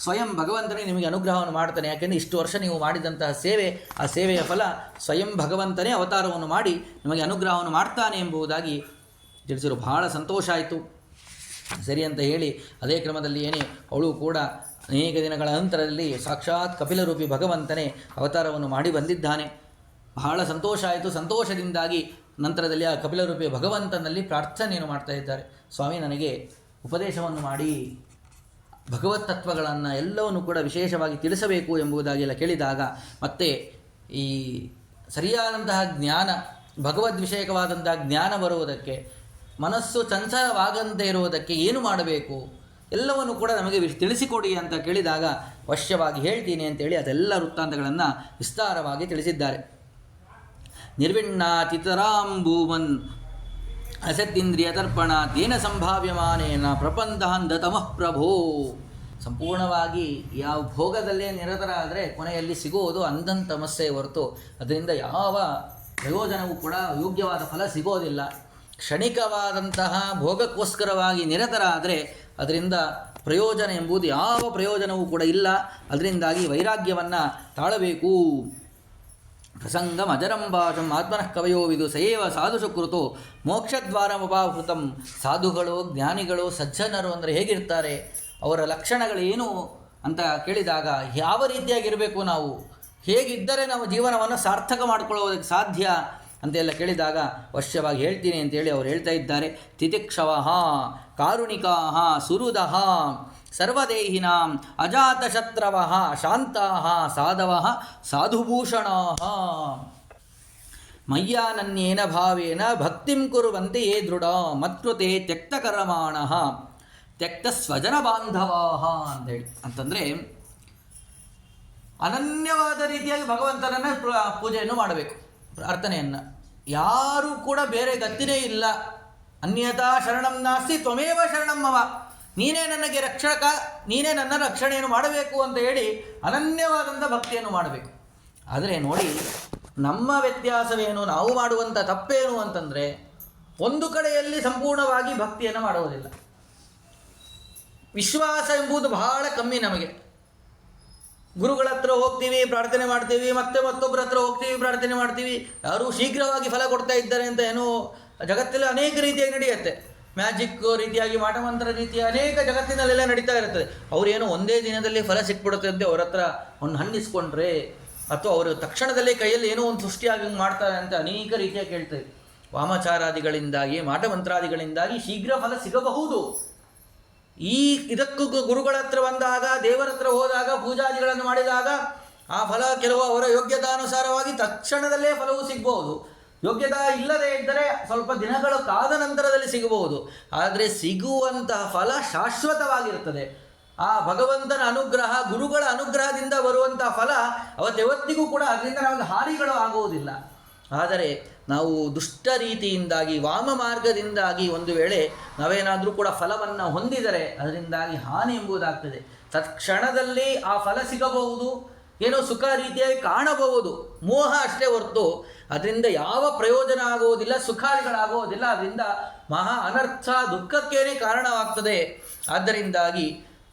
ಸ್ವಯಂ ಭಗವಂತನೇ ನಿಮಗೆ ಅನುಗ್ರಹವನ್ನು ಮಾಡ್ತಾನೆ. ಯಾಕೆಂದರೆ ಇಷ್ಟು ವರ್ಷ ನೀವು ಮಾಡಿದಂತಹ ಸೇವೆ, ಆ ಸೇವೆಯ ಫಲ ಸ್ವಯಂ ಭಗವಂತನೇ ಅವತಾರವನ್ನು ಮಾಡಿ ನಿಮಗೆ ಅನುಗ್ರಹವನ್ನು ಮಾಡ್ತಾನೆ ಎಂಬುದಾಗಿ ತಿಳಿಸಿರು. ಬಹಳ ಸಂತೋಷ ಆಯಿತು. ಸರಿ ಅಂತ ಹೇಳಿ ಅದೇ ಕ್ರಮದಲ್ಲಿ ಅವಳು ಕೂಡ ಅನೇಕ ದಿನಗಳ ನಂತರದಲ್ಲಿ ಸಾಕ್ಷಾತ್ ಕಪಿಲರೂಪಿ ಭಗವಂತನೇ ಅವತಾರವನ್ನು ಮಾಡಿ ಬಂದಿದ್ದಾನೆ. ಬಹಳ ಸಂತೋಷ ಆಯಿತು. ಸಂತೋಷದಿಂದಾಗಿ ನಂತರದಲ್ಲಿ ಆ ಕಪಿಲರೂಪಿ ಭಗವಂತನಲ್ಲಿ ಪ್ರಾರ್ಥನೆಯನ್ನು ಮಾಡ್ತಾ ಇದ್ದಾರೆ. ಸ್ವಾಮಿ, ನನಗೆ ಉಪದೇಶವನ್ನು ಮಾಡಿ ಭಗವತ್ ತತ್ವಗಳನ್ನು ಎಲ್ಲವನ್ನು ಕೂಡ ವಿಶೇಷವಾಗಿ ತಿಳಿಸಬೇಕು ಎಂಬುದಾಗೆಲ್ಲ ಕೇಳಿದಾಗ ಮತ್ತೆ ಈ ಸರಿಯಾದಂತಹ ಜ್ಞಾನ, ಭಗವದ್ವಿಷಯಕವಾದಂತಹ ಜ್ಞಾನ ಬರುವುದಕ್ಕೆ, ಮನಸ್ಸು ಚಂಚಲವಾಗಂತೆ ಇರುವುದಕ್ಕೆ ಏನು ಮಾಡಬೇಕು ಎಲ್ಲವನ್ನು ಕೂಡ ನಮಗೆ ತಿಳಿಸಿಕೊಡಿ ಅಂತ ಕೇಳಿದಾಗ ಅವಶ್ಯವಾಗಿ ಹೇಳ್ತೀನಿ ಅಂತೇಳಿ ಅದೆಲ್ಲ ವೃತ್ತಾಂತಗಳನ್ನು ವಿಸ್ತಾರವಾಗಿ ತಿಳಿಸಿದ್ದಾರೆ. ನಿರ್ವಿಣ್ಣಾತಿತರಾಂಬೂಮನ್ ಅಸತ್ತಿಂದ್ರಿಯ ತರ್ಪಣ ತೇನ ಸಂಭಾವ್ಯಮಾನೇನ ಪ್ರಪಂದಾಂಧತಮಃ ಪ್ರಭೋ. ಸಂಪೂರ್ಣವಾಗಿ ಯಾವ ಭೋಗದಲ್ಲೇ ನಿರತರಾದರೆ ಕೊನೆಯಲ್ಲಿ ಸಿಗುವುದು ಅಂಧನ್ ತಮಸ್ಸೆ ಹೊರತು ಅದರಿಂದ ಯಾವ ಪ್ರಯೋಜನವೂ ಕೂಡ ಯೋಗ್ಯವಾದ ಫಲ ಸಿಗೋದಿಲ್ಲ. ಕ್ಷಣಿಕವಾದಂತಹ ಭೋಗಕ್ಕೋಸ್ಕರವಾಗಿ ನಿರತರಾದರೆ ಅದರಿಂದ ಪ್ರಯೋಜನ ಎಂಬುದು ಯಾವ ಪ್ರಯೋಜನವೂ ಕೂಡ ಇಲ್ಲ. ಅದರಿಂದಾಗಿ ವೈರಾಗ್ಯವನ್ನು ತಾಳಬೇಕು. ಪ್ರಸಂಗಂ ಅಜರಂಭಾಷಂ ಆತ್ಮನಃ ಕವಯೋ ವಿದು ಸಯೇವ ಸಾಧು ಸುಕೃತೋ ಮೋಕ್ಷದ್ವಾರಮುಪಾವೃತಂ. ಸಾಧುಗಳು, ಜ್ಞಾನಿಗಳು, ಸಜ್ಜನರು ಅಂದರೆ ಹೇಗಿರ್ತಾರೆ, ಅವರ ಲಕ್ಷಣಗಳೇನು ಅಂತ ಕೇಳಿದಾಗ ಯಾವ ರೀತಿಯಾಗಿರಬೇಕು, ನಾವು ಹೇಗಿದ್ದರೆ ನಾವು ಜೀವನವನ್ನು ಸಾರ್ಥಕ ಮಾಡಿಕೊಳ್ಳುವುದಕ್ಕೆ ಸಾಧ್ಯ ಅಂತೆಲ್ಲ ಕೇಳಿದಾಗ ಅವಶ್ಯವಾಗಿ ಹೇಳ್ತೀನಿ ಅಂತೇಳಿ ಅವ್ರು ಹೇಳ್ತಾ ಇದ್ದಾರೆ. ತಿತಿಕ್ಷವಃ ಕಾರುಣಿಕಾಃ ಸುಹೃದಃ ಸರ್ವದೇಹಿನಾಂ ಅಜಾತಶತ್ರವಃ ಶಾಂತಾಃ ಸಾಧವಃ ಸಾಧುಭೂಷಣಾಃ ಮಯ್ಯಾನನ್ಯೇನ ಭಾವೇನ ಭಕ್ತಿಂ ಕುರ್ವಂತೆ ಯೇ ದೃಢ ಮತ್ಕೃತೆ ತ್ಯಕ್ತಕರ್ಮಾಣಃ ತ್ಯಕ್ತ ಸ್ವಜನ ಬಾಂಧವಾಃ ಅಂತೇಳಿ. ಅಂತಂದರೆ ಅನನ್ಯವಾದ ರೀತಿಯಾಗಿ ಭಗವಂತನನ್ನು ಪೂಜೆಯನ್ನು ಮಾಡಬೇಕು, ಪ್ರಾರ್ಥನೆಯನ್ನು. ಯಾರೂ ಕೂಡ ಬೇರೆ ಗತಿನೇ ಇಲ್ಲ. ಅನ್ಯತಾ ಶರಣಂ ನಾಸ್ತಿ ತ್ವಮೇವ ಶರಣಂ ಮಮ. ನೀನೇ ನನಗೆ ರಕ್ಷಕ, ನೀನೇ ನನ್ನ ರಕ್ಷಣೆಯನ್ನು ಮಾಡಬೇಕು ಅಂತ ಹೇಳಿ ಅನನ್ಯವಾದಂಥ ಭಕ್ತಿಯನ್ನು ಮಾಡಬೇಕು. ಆದರೆ ನೋಡಿ, ನಮ್ಮ ವ್ಯತ್ಯಾಸವೇನು, ನಾವು ಮಾಡುವಂಥ ತಪ್ಪೇನು ಅಂತಂದರೆ ಒಂದು ಕಡೆಯಲ್ಲಿ ಸಂಪೂರ್ಣವಾಗಿ ಭಕ್ತಿಯನ್ನು ಮಾಡುವುದಿಲ್ಲ. ವಿಶ್ವಾಸ ಎಂಬುದು ಬಹಳ ಕಮ್ಮಿ ನಮಗೆ. ಗುರುಗಳ ಹತ್ರ ಹೋಗ್ತೀವಿ, ಪ್ರಾರ್ಥನೆ ಮಾಡ್ತೀವಿ, ಮತ್ತೆ ಮತ್ತೊಬ್ಬರ ಹತ್ರ ಹೋಗ್ತೀವಿ, ಪ್ರಾರ್ಥನೆ ಮಾಡ್ತೀವಿ. ಯಾರೂ ಶೀಘ್ರವಾಗಿ ಫಲ ಕೊಡ್ತಾ ಇದ್ದಾರೆ ಅಂತ ಏನೋ ಜಗತ್ತಲ್ಲಿ ಅನೇಕ ರೀತಿಯಾಗಿ ನಡೆಯುತ್ತೆ. ಮ್ಯಾಜಿಕ್ ರೀತಿಯಾಗಿ, ಮಾಟಮಂತ್ರ ರೀತಿಯ ಅನೇಕ ಜಗತ್ತಿನಲ್ಲೆಲ್ಲ ನಡೀತಾ ಇರ್ತದೆ. ಅವರೇನೋ ಒಂದೇ ದಿನದಲ್ಲಿ ಫಲ ಸಿಕ್ಬಿಡುತ್ತೆ ಅಂತ ಅವ್ರ ಹತ್ರ ಒಂದು ಹಣ್ಣಿಸ್ಕೊಂಡ್ರೆ, ಅಥವಾ ಅವರು ತಕ್ಷಣದಲ್ಲೇ ಕೈಯಲ್ಲಿ ಏನೋ ಒಂದು ಸೃಷ್ಟಿಯಾಗಿ ಮಾಡ್ತಾರೆ ಅಂತ ಅನೇಕ ರೀತಿಯಾಗಿ ಕೇಳ್ತೇವೆ. ವಾಮಾಚಾರಾದಿಗಳಿಂದಾಗಿ, ಮಾಟಮಂತ್ರಾದಿಗಳಿಂದಾಗಿ ಶೀಘ್ರ ಫಲ ಸಿಗಬಹುದು. ಇದಕ್ಕೂ ಗುರುಗಳ ಹತ್ರ ಬಂದಾಗ, ದೇವರ ಹತ್ರ ಹೋದಾಗ, ಪೂಜಾದಿಗಳನ್ನು ಮಾಡಿದಾಗ ಆ ಫಲ ಕೆಲವು ಅವರ ಯೋಗ್ಯತಾನುಸಾರವಾಗಿ ತಕ್ಷಣದಲ್ಲೇ ಫಲವು ಸಿಗಬಹುದು. ಯೋಗ್ಯತಾ ಇಲ್ಲದೇ ಇದ್ದರೆ ಸ್ವಲ್ಪ ದಿನಗಳು ಕಾದ ನಂತರದಲ್ಲಿ ಸಿಗಬಹುದು. ಆದರೆ ಸಿಗುವಂತಹ ಫಲ ಶಾಶ್ವತವಾಗಿರುತ್ತದೆ. ಆ ಭಗವಂತನ ಅನುಗ್ರಹ, ಗುರುಗಳ ಅನುಗ್ರಹದಿಂದ ಬರುವಂತಹ ಫಲ ಅವತ್ತೆವತ್ತಿಗೂ ಕೂಡ ಅದರಿಂದ ನಮಗೆ ಹಾನಿಗಳು ಆಗುವುದಿಲ್ಲ. ಆದರೆ ನಾವು ದುಷ್ಟ ರೀತಿಯಿಂದಾಗಿ, ವಾಮ ಮಾರ್ಗದಿಂದಾಗಿ ಒಂದು ವೇಳೆ ನಾವೇನಾದರೂ ಕೂಡ ಫಲವನ್ನು ಹೊಂದಿದರೆ ಅದರಿಂದಾಗಿ ಹಾನಿ ಎಂಬುದಾಗ್ತದೆ. ತತ್ಕ್ಷಣದಲ್ಲಿ ಆ ಫಲ ಸಿಗಬಹುದು, ಏನೋ ಸುಖ ರೀತಿಯಾಗಿ ಕಾಣಬಹುದು, ಮೋಹ ಅಷ್ಟೇ ಹೊರತು ಅದರಿಂದ ಯಾವ ಪ್ರಯೋಜನ ಆಗುವುದಿಲ್ಲ, ಸುಖಾದಿಗಳಾಗುವುದಿಲ್ಲ. ಅದರಿಂದ ಮಹಾ ಅನರ್ಥ, ದುಃಖಕ್ಕೇನೆ ಕಾರಣವಾಗ್ತದೆ. ಆದ್ದರಿಂದಾಗಿ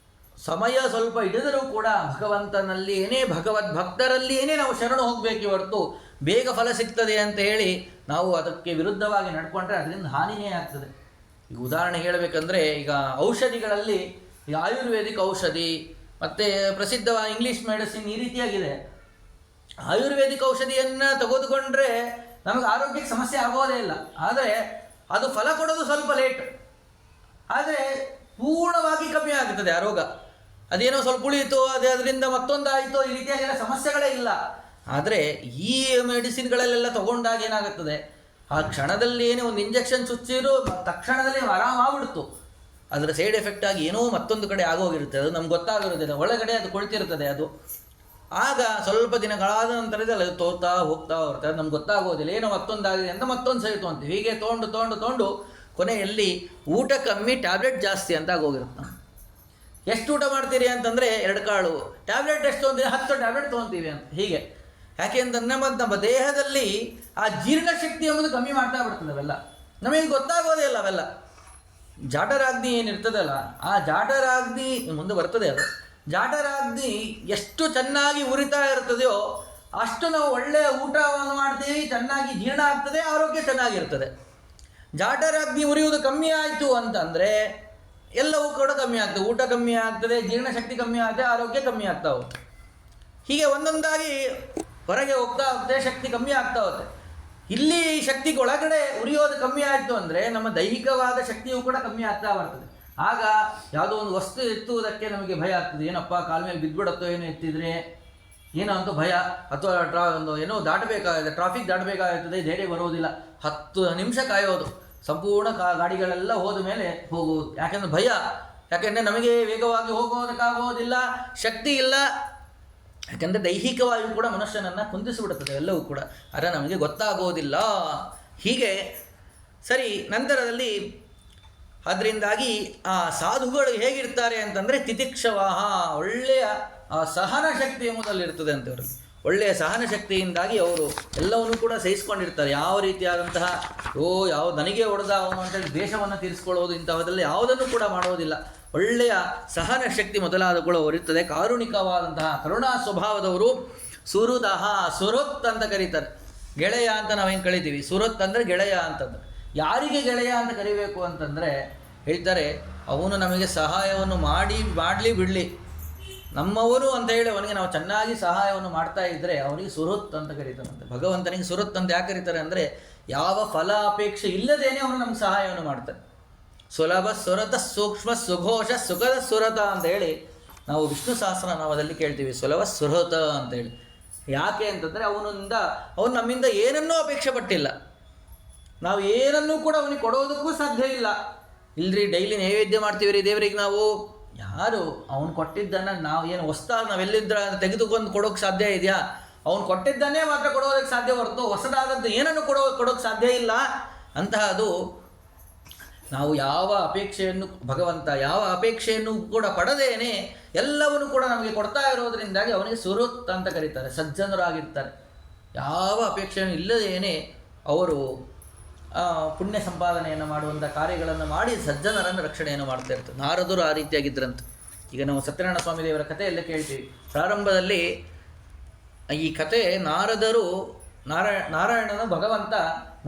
ಸಮಯ ಸ್ವಲ್ಪ ಹಿಡಿದರೂ ಕೂಡ ಭಗವಂತನಲ್ಲಿ ಏನೇ, ಭಗವದ್ಭಕ್ತರಲ್ಲಿ ಏನೇ ನಾವು ಶರಣು ಹೋಗಬೇಕೇ ಹೊರತು ಬೇಗ ಫಲ ಸಿಗ್ತದೆ ಅಂತ ಹೇಳಿ ನಾವು ಅದಕ್ಕೆ ವಿರುದ್ಧವಾಗಿ ನಡ್ಕೊಂಡ್ರೆ ಅದರಿಂದ ಹಾನಿನೇ ಆಗ್ತದೆ. ಈಗ ಉದಾಹರಣೆ ಹೇಳಬೇಕಂದ್ರೆ, ಈಗ ಔಷಧಿಗಳಲ್ಲಿ ಈಗ ಆಯುರ್ವೇದಿಕ್ ಔಷಧಿ ಮತ್ತು ಪ್ರಸಿದ್ಧವಾದ ಇಂಗ್ಲೀಷ್ ಮೆಡಿಸಿನ್ ಈ ರೀತಿಯಾಗಿದೆ. ಆಯುರ್ವೇದಿಕ್ ಔಷಧಿಯನ್ನು ತೆಗೆದುಕೊಂಡ್ರೆ ನಮಗೆ ಆರೋಗ್ಯಕ್ಕೆ ಸಮಸ್ಯೆ ಆಗೋದೇ ಇಲ್ಲ. ಆದರೆ ಅದು ಫಲ ಕೊಡೋದು ಸ್ವಲ್ಪ ಲೇಟ್, ಆದರೆ ಪೂರ್ಣವಾಗಿ ಕಮ್ಮಿ ಆಗ್ತದೆ ಆ ರೋಗ. ಅದೇನೋ ಸ್ವಲ್ಪ ಉಳಿಯಿತು, ಅದರಿಂದ ಮತ್ತೊಂದಾಯಿತು, ಈ ರೀತಿಯಾಗೆಲ್ಲ ಸಮಸ್ಯೆಗಳೇ ಇಲ್ಲ. ಆದರೆ ಈ ಮೆಡಿಸಿನ್ಗಳಲ್ಲೆಲ್ಲ ತಗೊಂಡಾಗ ಏನಾಗುತ್ತದೆ, ಆ ಕ್ಷಣದಲ್ಲಿ ಏನೇ ಒಂದು ಇಂಜೆಕ್ಷನ್ ಚುಚ್ಚಿರೋ ತಕ್ಷಣದಲ್ಲಿ ಆರಾಮಾಗ್ಬಿಡ್ತು. ಅದರ ಸೈಡ್ ಎಫೆಕ್ಟ್ ಆಗಿ ಏನೋ ಮತ್ತೊಂದು ಕಡೆ ಆಗೋಗಿರುತ್ತೆ, ಅದು ನಮ್ಗೆ ಗೊತ್ತಾಗಿರೋದಿಲ್ಲ. ಒಳಗಡೆ ಅದು ಕೊಳ್ತಿರ್ತದೆ. ಅದು ಆಗ ಸ್ವಲ್ಪ ದಿನಗಳಾದ ನಂತರದಲ್ಲಿ ಅದು ಹೋಗ್ತಾ ಹೋಗ್ತಾ ಅದು ನಮ್ಗೆ ಗೊತ್ತಾಗೋದಿಲ್ಲ, ಏನೋ ಮತ್ತೊಂದಾಗಿದೆ ಅಂತ ಮತ್ತೊಂದು ಸರಿ ತೊಗೊಂತೀವಿ. ಹೀಗೆ ತೊಗೊಂಡು ಕೊನೆಯಲ್ಲಿ ಊಟ ಕಮ್ಮಿ, ಟ್ಯಾಬ್ಲೆಟ್ ಜಾಸ್ತಿ ಅಂತ ಆಗೋಗಿರುತ್ತೆ. ಎಷ್ಟು ಊಟ ಮಾಡ್ತೀರಿ ಅಂತಂದರೆ 2 ಕಾಳು, ಟ್ಯಾಬ್ಲೆಟ್ ಎಷ್ಟು ತೊಗೊಂತೀವಿ, 10 ಟ್ಯಾಬ್ಲೆಟ್ ತೊಗೊತೀವಿ ಅಂತ. ಹೀಗೆ ಯಾಕೆ ಅಂತಂದರೆ ನಮ್ಮ ದೇಹದಲ್ಲಿ ಆ ಜೀರ್ಣಶಕ್ತಿ ಎಂಬುದು ಕಮ್ಮಿ ಮಾಡ್ತಾ ಬಿಡ್ತದೆ. ಅವೆಲ್ಲ ನಮಗೆ ಗೊತ್ತಾಗೋದೇ ಇಲ್ಲ. ಅವೆಲ್ಲ ಜಾಠರಾಗ್ನಿ ಏನಿರ್ತದಲ್ಲ, ಆ ಜಾಠರಾಗ್ನಿ ಮುಂದೆ ಬರ್ತದೆ. ಅದು ಜಾಠರಾಗ್ನಿ ಎಷ್ಟು ಚೆನ್ನಾಗಿ ಉರಿತಾ ಇರ್ತದೆಯೋ ಅಷ್ಟು ನಾವು ಒಳ್ಳೆಯ ಊಟವನ್ನು ಮಾಡ್ತೀವಿ, ಚೆನ್ನಾಗಿ ಜೀರ್ಣ ಆಗ್ತದೆ, ಆರೋಗ್ಯ ಚೆನ್ನಾಗಿರ್ತದೆ. ಜಾಠರಾಗ್ನಿ ಉರಿಯುವುದು ಕಮ್ಮಿ ಆಯಿತು ಅಂತಂದರೆ ಎಲ್ಲವೂ ಕೂಡ ಕಮ್ಮಿ ಆಗ್ತದೆ. ಊಟ ಕಮ್ಮಿ ಆಗ್ತದೆ, ಜೀರ್ಣಶಕ್ತಿ ಕಮ್ಮಿ ಆಗ್ತದೆ, ಆರೋಗ್ಯ ಕಮ್ಮಿ ಆಗ್ತಾ ಹೋಗುತ್ತೆ. ಹೀಗೆ ಒಂದೊಂದಾಗಿ ಹೊರಗೆ ಹೋಗ್ತಾ ಹೋಗ್ತೇ ಶಕ್ತಿ ಕಮ್ಮಿ ಆಗ್ತಾ ಹೋಗುತ್ತೆ. ಇಲ್ಲಿ ಶಕ್ತಿಗೆ ಒಳಗಡೆ ಉರಿಯೋದು ಕಮ್ಮಿ ಆಯಿತು ಅಂದರೆ ನಮ್ಮ ದೈಹಿಕವಾದ ಶಕ್ತಿಯೂ ಕೂಡ ಕಮ್ಮಿ ಆಗ್ತಾ ಬರ್ತದೆ. ಆಗ ಯಾವುದೋ ಒಂದು ವಸ್ತು ಎತ್ತುವುದಕ್ಕೆ ನಮಗೆ ಭಯ ಆಗ್ತದೆ. ಏನಪ್ಪ ಕಾಲ ಮೇಲೆ ಬಿದ್ದುಬಿಡುತ್ತೋ ಏನೋ ಎತ್ತಿದರೆ ಏನೋ ಅಂತ ಭಯ, ಅಥವಾ ಒಂದು ಏನೋ ದಾಟಬೇಕಾಗಿದೆ, ಟ್ರಾಫಿಕ್ ದಾಟಬೇಕಾಗುತ್ತದೆ, ಧೈರ್ಯ ಬರುವುದಿಲ್ಲ. 10 ನಿಮಿಷ ಕಾಯೋದು, ಸಂಪೂರ್ಣ ಗಾಡಿಗಳೆಲ್ಲ ಹೋದ ಮೇಲೆ ಹೋಗುವುದು. ಯಾಕೆಂದರೆ ಭಯ, ಯಾಕೆಂದರೆ ನಮಗೆ ವೇಗವಾಗಿ ಹೋಗೋದಕ್ಕಾಗೋದಿಲ್ಲ, ಶಕ್ತಿ ಇಲ್ಲ. ಯಾಕೆಂದರೆ ದೈಹಿಕವಾಗಿ ಕೂಡ ಮನುಷ್ಯನನ್ನು ಕುಂದಿಸಿಬಿಡುತ್ತದೆ ಎಲ್ಲವೂ ಕೂಡ, ಆದರೆ ನಮಗೆ ಗೊತ್ತಾಗೋದಿಲ್ಲ. ಹೀಗೆ ಸರಿ. ನಂತರದಲ್ಲಿ ಅದರಿಂದಾಗಿ ಆ ಸಾಧುಗಳು ಹೇಗಿರ್ತಾರೆ ಅಂತಂದರೆ ತಿತಿಕ್ಷವಾಹ, ಒಳ್ಳೆಯ ಸಹನ ಶಕ್ತಿ ಎಂಬುದಲ್ಲಿರ್ತದೆ ಅಂತವರು. ಒಳ್ಳೆಯ ಸಹನ ಶಕ್ತಿಯಿಂದಾಗಿ ಅವರು ಎಲ್ಲವನ್ನೂ ಕೂಡ ಸಹಿಸ್ಕೊಂಡಿರ್ತಾರೆ. ಯಾವ ರೀತಿಯಾದಂತಹ ಯಾವ ನನಗೆ ಹೊಡೆದ ಅವನು ಅಂತೇಳಿ ದ್ವೇಷವನ್ನು ತೀರಿಸ್ಕೊಳ್ಳೋದು ಇಂಥವದೆಲ್ಲ ಯಾವುದನ್ನು ಕೂಡ ಮಾಡೋದಿಲ್ಲ. ಒಳ್ಳೆಯ ಸಹನ ಶಕ್ತಿ ಮೊದಲಾದಗಳು ಅವರಿರ್ತದೆ. ಕಾರುಣಿಕವಾದಂತಹ ಕರುಣಾ ಸ್ವಭಾವದವರು. ಸುಹೃದಹ, ಸುಹೃತ್ ಅಂತ ಕರೀತಾರೆ. ಗೆಳೆಯ ಅಂತ ನಾವೇನು ಕರಿತೀವಿ, ಸುಹೃತ್ ಅಂದರೆ ಗೆಳೆಯ ಅಂತಂದ್ರೆ. ಯಾರಿಗೆ ಗೆಳೆಯ ಅಂತ ಕರಿಬೇಕು ಅಂತಂದರೆ ಹೇಳ್ತಾರೆ, ಅವನು ನಮಗೆ ಸಹಾಯವನ್ನು ಮಾಡಲಿ ಬಿಡಲಿ, ನಮ್ಮವರು ಅಂತ ಹೇಳಿ ಅವನಿಗೆ ನಾವು ಚೆನ್ನಾಗಿ ಸಹಾಯವನ್ನು ಮಾಡ್ತಾ ಇದ್ದರೆ ಅವನಿಗೆ ಸುಹೃತ್ ಅಂತ ಕರೀತಾರಂತೆ. ಭಗವಂತನಿಗೆ ಸುಹೃತ್ ಅಂತ ಯಾಕೆ ಕರೀತಾರೆ ಅಂದರೆ ಯಾವ ಫಲ ಅಪೇಕ್ಷೆ ಇಲ್ಲದೇನೆ ಅವನು ನಮ್ಗೆ ಸಹಾಯವನ್ನು ಮಾಡ್ತಾನೆ. ಸುಲಭ ಸುರತ ಸೂಕ್ಷ್ಮ ಸುಘೋಷ ಸುಖದ ಸುರತ ಅಂತ ಹೇಳಿ ನಾವು ವಿಷ್ಣು ಸಹಸ್ರನಾಮದಲ್ಲಿ ಕೇಳ್ತೀವಿ, ಸುಲಭ ಸುರತ ಅಂತೇಳಿ. ಯಾಕೆ ಅಂತಂದರೆ ಅವನು ನಮ್ಮಿಂದ ಏನನ್ನೂ ಅಪೇಕ್ಷೆ ಪಟ್ಟಿಲ್ಲ, ನಾವು ಏನನ್ನೂ ಕೂಡ ಅವನಿಗೆ ಕೊಡೋದಕ್ಕೂ ಸಾಧ್ಯ ಇಲ್ಲ. ಇಲ್ರಿ ಡೈಲಿ ನೈವೇದ್ಯ ಮಾಡ್ತೀವಿ ರೀ ದೇವರಿಗೆ, ನಾವು ಯಾರು ಅವನು ಕೊಟ್ಟಿದ್ದನ್ನು ನಾವು ಏನು ನಾವೆಲ್ಲಿದ್ರ ತೆಗೆದುಕೊಂಡು ಕೊಡೋಕ್ಕೆ ಸಾಧ್ಯ ಇದೆಯಾ? ಅವನು ಕೊಟ್ಟಿದ್ದನ್ನೇ ಮಾತ್ರ ಕೊಡೋದಕ್ಕೆ ಸಾಧ್ಯ ಹೊರತು ಹೊಸದಾದದ್ದು ಏನನ್ನು ಕೊಡೋಕ್ಕೆ ಸಾಧ್ಯ ಇಲ್ಲ. ಅಂತಹದು ನಾವು ಯಾವ ಅಪೇಕ್ಷೆಯನ್ನು ಭಗವಂತ ಯಾವ ಅಪೇಕ್ಷೆಯನ್ನು ಕೂಡ ಪಡದೇನೆ ಎಲ್ಲವನ್ನು ಕೂಡ ನಮಗೆ ಕೊಡ್ತಾ ಇರೋದರಿಂದಾಗಿ ಅವನಿಗೆ ಸುಹೃತ್ ಅಂತ ಕರೀತಾರೆ. ಸಜ್ಜನರಾಗಿರ್ತಾರೆ. ಯಾವ ಅಪೇಕ್ಷೆಯನ್ನು ಇಲ್ಲದೇನೆ ಅವರು ಪುಣ್ಯ ಸಂಪಾದನೆಯನ್ನು ಮಾಡುವಂಥ ಕಾರ್ಯಗಳನ್ನು ಮಾಡಿ ಸಜ್ಜನರನ್ನು ರಕ್ಷಣೆಯನ್ನು ಮಾಡ್ತಾ ಇರ್ತಾರೆ. ನಾರದರು ಆ ರೀತಿಯಾಗಿದ್ದರಂತ. ಈಗ ನಾವು ಸತ್ಯನಾರಾಯಣ ಸ್ವಾಮಿ ದೇವರ ಕಥೆಯೆಲ್ಲ ಕೇಳ್ತೀವಿ. ಪ್ರಾರಂಭದಲ್ಲಿ ಈ ಕಥೆ ನಾರಾಯಣನ ಭಗವಂತ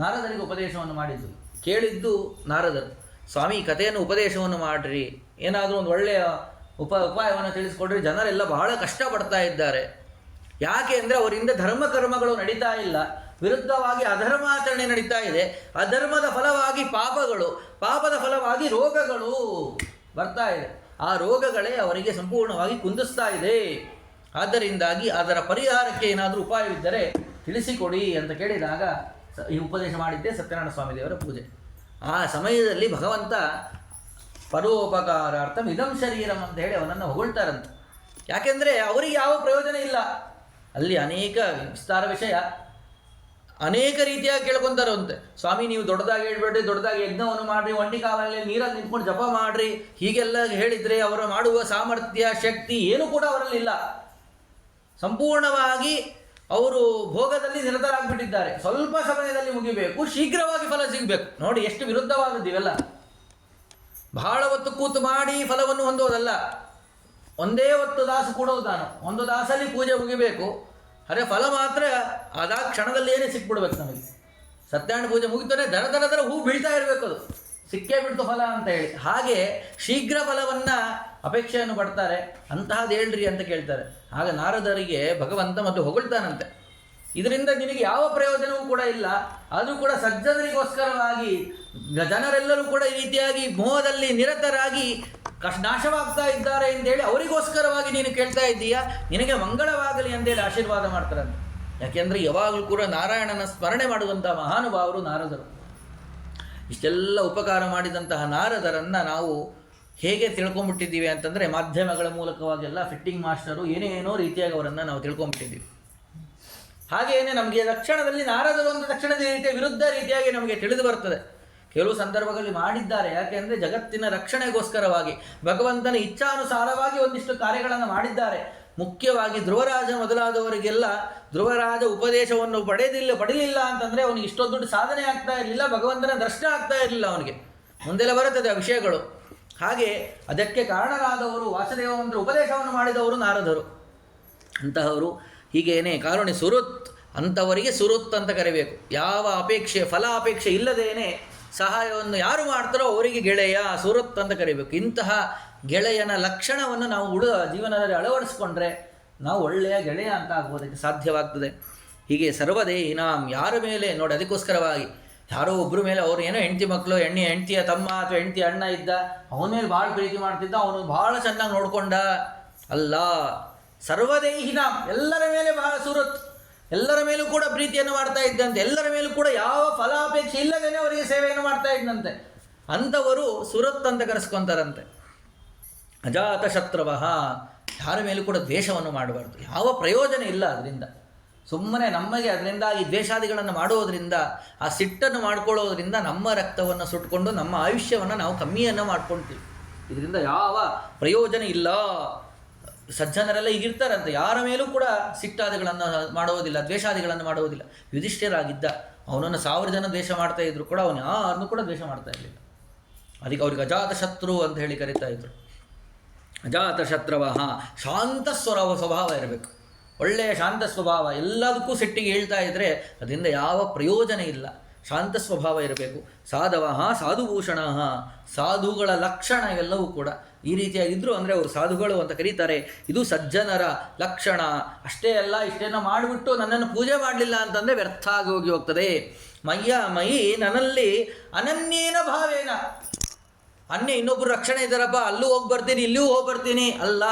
ನಾರದರಿಗೆ ಉಪದೇಶವನ್ನು ಮಾಡಿದ್ದು, ಕೇಳಿದ್ದು ನಾರದರು. ಸ್ವಾಮಿ ಈ ಕಥೆಯನ್ನು ಉಪದೇಶವನ್ನು ಮಾಡಿರಿ, ಏನಾದರೂ ಒಂದು ಒಳ್ಳೆಯ ಉಪಾಯವನ್ನು ತಿಳಿಸ್ಕೊಡ್ರಿ, ಜನರೆಲ್ಲ ಬಹಳ ಕಷ್ಟಪಡ್ತಾ ಇದ್ದಾರೆ. ಯಾಕೆ ಅಂದರೆ ಅವರಿಂದ ಧರ್ಮಕರ್ಮಗಳು ನಡೀತಾ ಇಲ್ಲ, ವಿರುದ್ಧವಾಗಿ ಅಧರ್ಮಾಚರಣೆ ನಡೀತಾ ಇದೆ. ಅಧರ್ಮದ ಫಲವಾಗಿ ಪಾಪದ ಫಲವಾಗಿ ರೋಗಗಳು ಬರ್ತಾ ಇದೆ. ಆ ರೋಗಗಳೇ ಅವರಿಗೆ ಸಂಪೂರ್ಣವಾಗಿ ಕುಂದಿಸ್ತಾ ಇದೆ. ಆದ್ದರಿಂದಾಗಿ ಅದರ ಪರಿಹಾರಕ್ಕೆ ಏನಾದರೂ ಉಪಾಯವಿದ್ದರೆ ತಿಳಿಸಿಕೊಡಿ ಅಂತ ಕೇಳಿದಾಗ ಈ ಉಪದೇಶ ಮಾಡಿದ್ದೆ ಸತ್ಯನಾರಾಯಣ ಸ್ವಾಮಿ ದೇವರ ಪೂಜೆ. ಆ ಸಮಯದಲ್ಲಿ ಭಗವಂತ ಪರೋಪಕಾರಾರ್ಥಂ ಇದಂ ಶರೀರಂ ಅಂತ ಹೇಳಿ ಅವನನ್ನು ಹೊಗಳ್ತಾರಂತೆ. ಯಾಕೆಂದರೆ ಅವರಿಗೆ ಯಾವ ಪ್ರಯೋಜನ ಇಲ್ಲ. ಅಲ್ಲಿ ಅನೇಕ ವಿಸ್ತಾರ ವಿಷಯ, ಅನೇಕ ರೀತಿಯಾಗಿ ಕೇಳ್ಕೊತಾರಂತೆ. ಸ್ವಾಮಿ ನೀವು ದೊಡ್ಡದಾಗಿ ಹೇಳ್ಬೇಡ್ರಿ, ದೊಡ್ಡದಾಗಿ ಯಜ್ಞವನ್ನು ಮಾಡಿರಿ, ಒಂಟಿ ಕಾಲಲ್ಲಿ ನೀರಲ್ಲಿ ನಿಂತ್ಕೊಂಡು ಜಪ ಮಾಡಿರಿ, ಹೀಗೆಲ್ಲ ಹೇಳಿದರೆ ಅವರ ಮಾಡುವ ಸಾಮರ್ಥ್ಯ ಶಕ್ತಿ ಏನೂ ಕೂಡ ಅವರಲ್ಲಿಲ್ಲ. ಸಂಪೂರ್ಣವಾಗಿ ಅವರು ಭೋಗದಲ್ಲಿ ನಿರತರಾಗಿಬಿಟ್ಟಿದ್ದಾರೆ. ಸ್ವಲ್ಪ ಸಮಯದಲ್ಲಿ ಮುಗಿಬೇಕು, ಶೀಘ್ರವಾಗಿ ಫಲ ಸಿಗಬೇಕು. ನೋಡಿ ಎಷ್ಟು ವಿರುದ್ಧವಾದದ್ದಿವೆಲ್ಲ. ಬಹಳ ಹೊತ್ತು ಕೂತು ಮಾಡಿ ಫಲವನ್ನು ಹೊಂದೋದಲ್ಲ, ಒಂದೇ ಹೊತ್ತು ದಾಸ ಕೊಡೋದು. ನಾನು ಒಂದು ದಾಸಲ್ಲಿ ಪೂಜೆ ಮುಗಿಬೇಕು, ಅರೆ ಫಲ ಮಾತ್ರ ಅದಾದ ಕ್ಷಣದಲ್ಲಿ ಏನೇ ಸಿಕ್ಬಿಡ್ಬೇಕು ನಮಗೆ. ಸತ್ಯನಾರಾಯಣ ಪೂಜೆ ಮುಗಿತಾನೆ ದರ ಹೂ ಬೀಳ್ತಾ ಇರಬೇಕು, ಅದು ಸಿಕ್ಕೇ ಬಿಡ್ತು ಫಲ ಅಂತ ಹೇಳಿ. ಹಾಗೆ ಶೀಘ್ರ ಫಲವನ್ನು ಅಪೇಕ್ಷೆಯನ್ನು ಪಡ್ತಾರೆ. ಅಂತಹದ್ದು ಹೇಳ್ರಿ ಅಂತ ಕೇಳ್ತಾರೆ. ಆಗ ನಾರದರಿಗೆ ಭಗವಂತ ಮತ್ತು ಹೊಗಳ್ತಾನಂತೆ, ಇದರಿಂದ ನಿನಗೆ ಯಾವ ಪ್ರಯೋಜನವೂ ಕೂಡ ಇಲ್ಲ, ಅದು ಕೂಡ ಸಜ್ಜನರಿಗೋಸ್ಕರವಾಗಿ ಜನರೆಲ್ಲರೂ ಕೂಡ ಈ ರೀತಿಯಾಗಿ ಮೋಹದಲ್ಲಿ ನಿರತರಾಗಿ ನಾಶವಾಗ್ತಾ ಇದ್ದಾರೆ ಅಂತೇಳಿ ಅವರಿಗೋಸ್ಕರವಾಗಿ ನೀನು ಕೇಳ್ತಾ ಇದ್ದೀಯಾ, ನಿನಗೆ ಮಂಗಳವಾಗಲಿ ಅಂತೇಳಿ ಆಶೀರ್ವಾದ ಮಾಡ್ತಾರಂತೆ. ಯಾಕೆಂದರೆ ಯಾವಾಗಲೂ ಕೂಡ ನಾರಾಯಣನ ಸ್ಮರಣೆ ಮಾಡುವಂಥ ಮಹಾನುಭಾವರು ನಾರದರು. ಇಷ್ಟೆಲ್ಲ ಉಪಕಾರ ಮಾಡಿದಂತಹ ನಾರದರನ್ನು ನಾವು ಹೇಗೆ ತಿಳ್ಕೊಂಬಿಟ್ಟಿದ್ದೀವಿ ಅಂತಂದರೆ ಮಾಧ್ಯಮಗಳ ಮೂಲಕವಾಗೆಲ್ಲ ಫಿಟ್ಟಿಂಗ್ ಮಾಸ್ಟರು ಏನೇನೋ ರೀತಿಯಾಗಿ ಅವರನ್ನು ನಾವು ತಿಳ್ಕೊಂಬಿಟ್ಟಿದ್ದೀವಿ. ಹಾಗೆಯೇ ನಮಗೆ ತಕ್ಷಣದಲ್ಲಿ ನಾರದರು ಒಂದು ತಕ್ಷಣದ ರೀತಿಯ ವಿರುದ್ಧ ರೀತಿಯಾಗಿ ನಮಗೆ ತಿಳಿದು ಬರ್ತದೆ. ಕೆಲವು ಸಂದರ್ಭಗಳಲ್ಲಿ ಮಾಡಿದ್ದಾರೆ. ಯಾಕೆಂದರೆ ಜಗತ್ತಿನ ರಕ್ಷಣೆಗೋಸ್ಕರವಾಗಿ ಭಗವಂತನ ಇಚ್ಛಾನುಸಾರವಾಗಿ ಒಂದಿಷ್ಟು ಕಾರ್ಯಗಳನ್ನು ಮಾಡಿದ್ದಾರೆ. ಮುಖ್ಯವಾಗಿ ಧ್ರುವರಾಜ ಮೊದಲಾದವರಿಗೆಲ್ಲ ಧ್ರುವರಾಜ ಉಪದೇಶವನ್ನು ಪಡೀಲಿಲ್ಲ ಅಂತಂದರೆ ಅವನಿಗೆ ಇಷ್ಟೊಂದು ದೊಡ್ಡ ಸಾಧನೆ ಆಗ್ತಾ ಇರಲಿಲ್ಲ, ಭಗವಂತನ ದರ್ಶನ ಆಗ್ತಾ ಇರಲಿಲ್ಲ ಅವನಿಗೆ. ಮುಂದೆಲ್ಲ ಬರುತ್ತದೆ ಆ ವಿಷಯಗಳು. ಹಾಗೆ ಅದಕ್ಕೆ ಕಾರಣರಾದವರು ವಾಸುದೇವಂತರ ಉಪದೇಶವನ್ನು ಮಾಡಿದವರು ನಾರದರು. ಅಂತಹವರು ಹೀಗೇನೆ ಕಾರುಣ್ಯ ಸುರುತ್, ಅಂಥವರಿಗೆ ಸುರುತ್ ಅಂತ ಕರಿಬೇಕು. ಯಾವ ಅಪೇಕ್ಷೆ ಫಲ ಅಪೇಕ್ಷೆ ಇಲ್ಲದೇನೆ ಸಹಾಯವನ್ನು ಯಾರು ಮಾಡ್ತಾರೋ ಅವರಿಗೆ ಗೆಳೆಯ ಸುರುತ್ ಅಂತ ಕರಿಬೇಕು. ಇಂತಹ ಗೆಳೆಯನ ಲಕ್ಷಣವನ್ನು ನಾವು ಜೀವನದಲ್ಲಿ ಅಳವಡಿಸ್ಕೊಂಡ್ರೆ ನಾವು ಒಳ್ಳೆಯ ಗೆಳೆಯ ಅಂತ ಆಗೋದಕ್ಕೆ ಸಾಧ್ಯವಾಗ್ತದೆ. ಹೀಗೆ ಸರ್ವದೇಹಿನಾಂ, ಯಾರ ಮೇಲೆ ನೋಡಿ, ಅದಕ್ಕೋಸ್ಕರವಾಗಿ ಯಾರೋ ಒಬ್ಬರ ಮೇಲೆ ಅವ್ರು ಏನೋ ಹೆಂಡತಿ ಮಕ್ಕಳು, ಹೆಂಡತಿಯ ತಮ್ಮ ಅಥವಾ ಹೆಂಡತಿ ಅಣ್ಣ ಇದ್ದ, ಅವನ ಮೇಲೆ ಭಾಳ ಪ್ರೀತಿ ಮಾಡ್ತಿದ್ದ, ಅವನು ಭಾಳ ಚೆನ್ನಾಗಿ ನೋಡಿಕೊಂಡ ಅಲ್ಲ. ಸರ್ವದೇಹಿನಾಂ, ಎಲ್ಲರ ಮೇಲೆ ಬಹಳ ಸುರತ್, ಎಲ್ಲರ ಮೇಲೂ ಕೂಡ ಪ್ರೀತಿಯನ್ನು ಮಾಡ್ತಾ ಇದ್ದಂತೆ, ಎಲ್ಲರ ಮೇಲೂ ಕೂಡ ಯಾವ ಫಲಾಪೇಕ್ಷೆ ಇಲ್ಲದೇನೆ ಅವರಿಗೆ ಸೇವೆಯನ್ನು ಮಾಡ್ತಾ ಇದ್ದಂತೆ. ಅಂಥವರು ಸುರತ್ ಅಂತ ಕರೆಸ್ಕೊತಾರಂತೆ. ಅಜಾತ ಶತ್ರುವಃ, ಯಾರ ಮೇಲೂ ಕೂಡ ದ್ವೇಷವನ್ನು ಮಾಡಬಾರ್ದು, ಯಾವ ಪ್ರಯೋಜನ ಇಲ್ಲ ಅದರಿಂದ. ಸುಮ್ಮನೆ ನಮಗೆ ಅದರಿಂದಾಗಿ ದ್ವೇಷಾದಿಗಳನ್ನು ಮಾಡೋದರಿಂದ, ಆ ಸಿಟ್ಟನ್ನು ಮಾಡ್ಕೊಳ್ಳೋದ್ರಿಂದ ನಮ್ಮ ರಕ್ತವನ್ನು ಸುಟ್ಕೊಂಡು ನಮ್ಮ ಆಯುಷ್ಯವನ್ನು ನಾವು ಕಮ್ಮಿಯನ್ನು ಮಾಡ್ಕೊಳ್ತೀವಿ. ಇದರಿಂದ ಯಾವ ಪ್ರಯೋಜನ ಇಲ್ಲ. ಸಜ್ಜನರೆಲ್ಲ ಈಗಿರ್ತಾರಂತೆ, ಯಾರ ಮೇಲೂ ಕೂಡ ಸಿಟ್ಟಾದಿಗಳನ್ನು ಮಾಡೋದಿಲ್ಲ, ದ್ವೇಷಾದಿಗಳನ್ನು ಮಾಡೋದಿಲ್ಲ. ಯುಧಿಷ್ಠಿರಾಗಿದ್ದ, ಅವನನ್ನು 1000 ಜನ ದ್ವೇಷ ಮಾಡ್ತಾ ಇದ್ರು ಕೂಡ ಅವನು ಯಾರನ್ನೂ ಕೂಡ ದ್ವೇಷ ಮಾಡ್ತಾ ಇರಲಿಲ್ಲ. ಅದಕ್ಕೆ ಅವ್ರಿಗೆ ಅಜಾತ ಶತ್ರು ಅಂತ ಹೇಳಿ ಕರೀತಾ ಇದ್ರು. ಅಜಾತ ಶತ್ರುವಃ, ಶಾಂತ ಸ್ವಭಾವ ಇರಬೇಕು, ಒಳ್ಳೆಯ ಶಾಂತ ಸ್ವಭಾವ. ಎಲ್ಲದಕ್ಕೂ ಸಿಟ್ಟಿಗೆ ಹೇಳ್ತಾ ಇದ್ದರೆ ಅದರಿಂದ ಯಾವ ಪ್ರಯೋಜನ ಇಲ್ಲ. ಶಾಂತ ಸ್ವಭಾವ ಇರಬೇಕು. ಸಾಧವಃ ಸಾಧುಭೂಷಣ, ಸಾಧುಗಳ ಲಕ್ಷಣ ಇವೆಲ್ಲವೂ ಕೂಡ ಈ ರೀತಿಯಾಗಿದ್ದರು ಅಂದರೆ ಅವರು ಸಾಧುಗಳು ಅಂತ ಕರೀತಾರೆ. ಇದು ಸಜ್ಜನರ ಲಕ್ಷಣ. ಅಷ್ಟೇ ಅಲ್ಲ, ಇಷ್ಟೇನೋ ಮಾಡಿಬಿಟ್ಟು ನನ್ನನ್ನು ಪೂಜೆ ಮಾಡಲಿಲ್ಲ ಅಂತಂದರೆ ವ್ಯರ್ಥ ಆಗಿ ಹೋಗ್ತದೆ. ಮಯಿ ನನ್ನಲ್ಲಿ ಅನನ್ಯೇನ ಭಾವೇನ, ಇನ್ನೊಬ್ಬರು ರಕ್ಷಣೆ ಇದ್ದಾರಪ್ಪ, ಅಲ್ಲೂ ಹೋಗಿ ಬರ್ತೀನಿ, ಇಲ್ಲೂ ಹೋಗಿ ಬರ್ತೀನಿ ಅಲ್ಲ.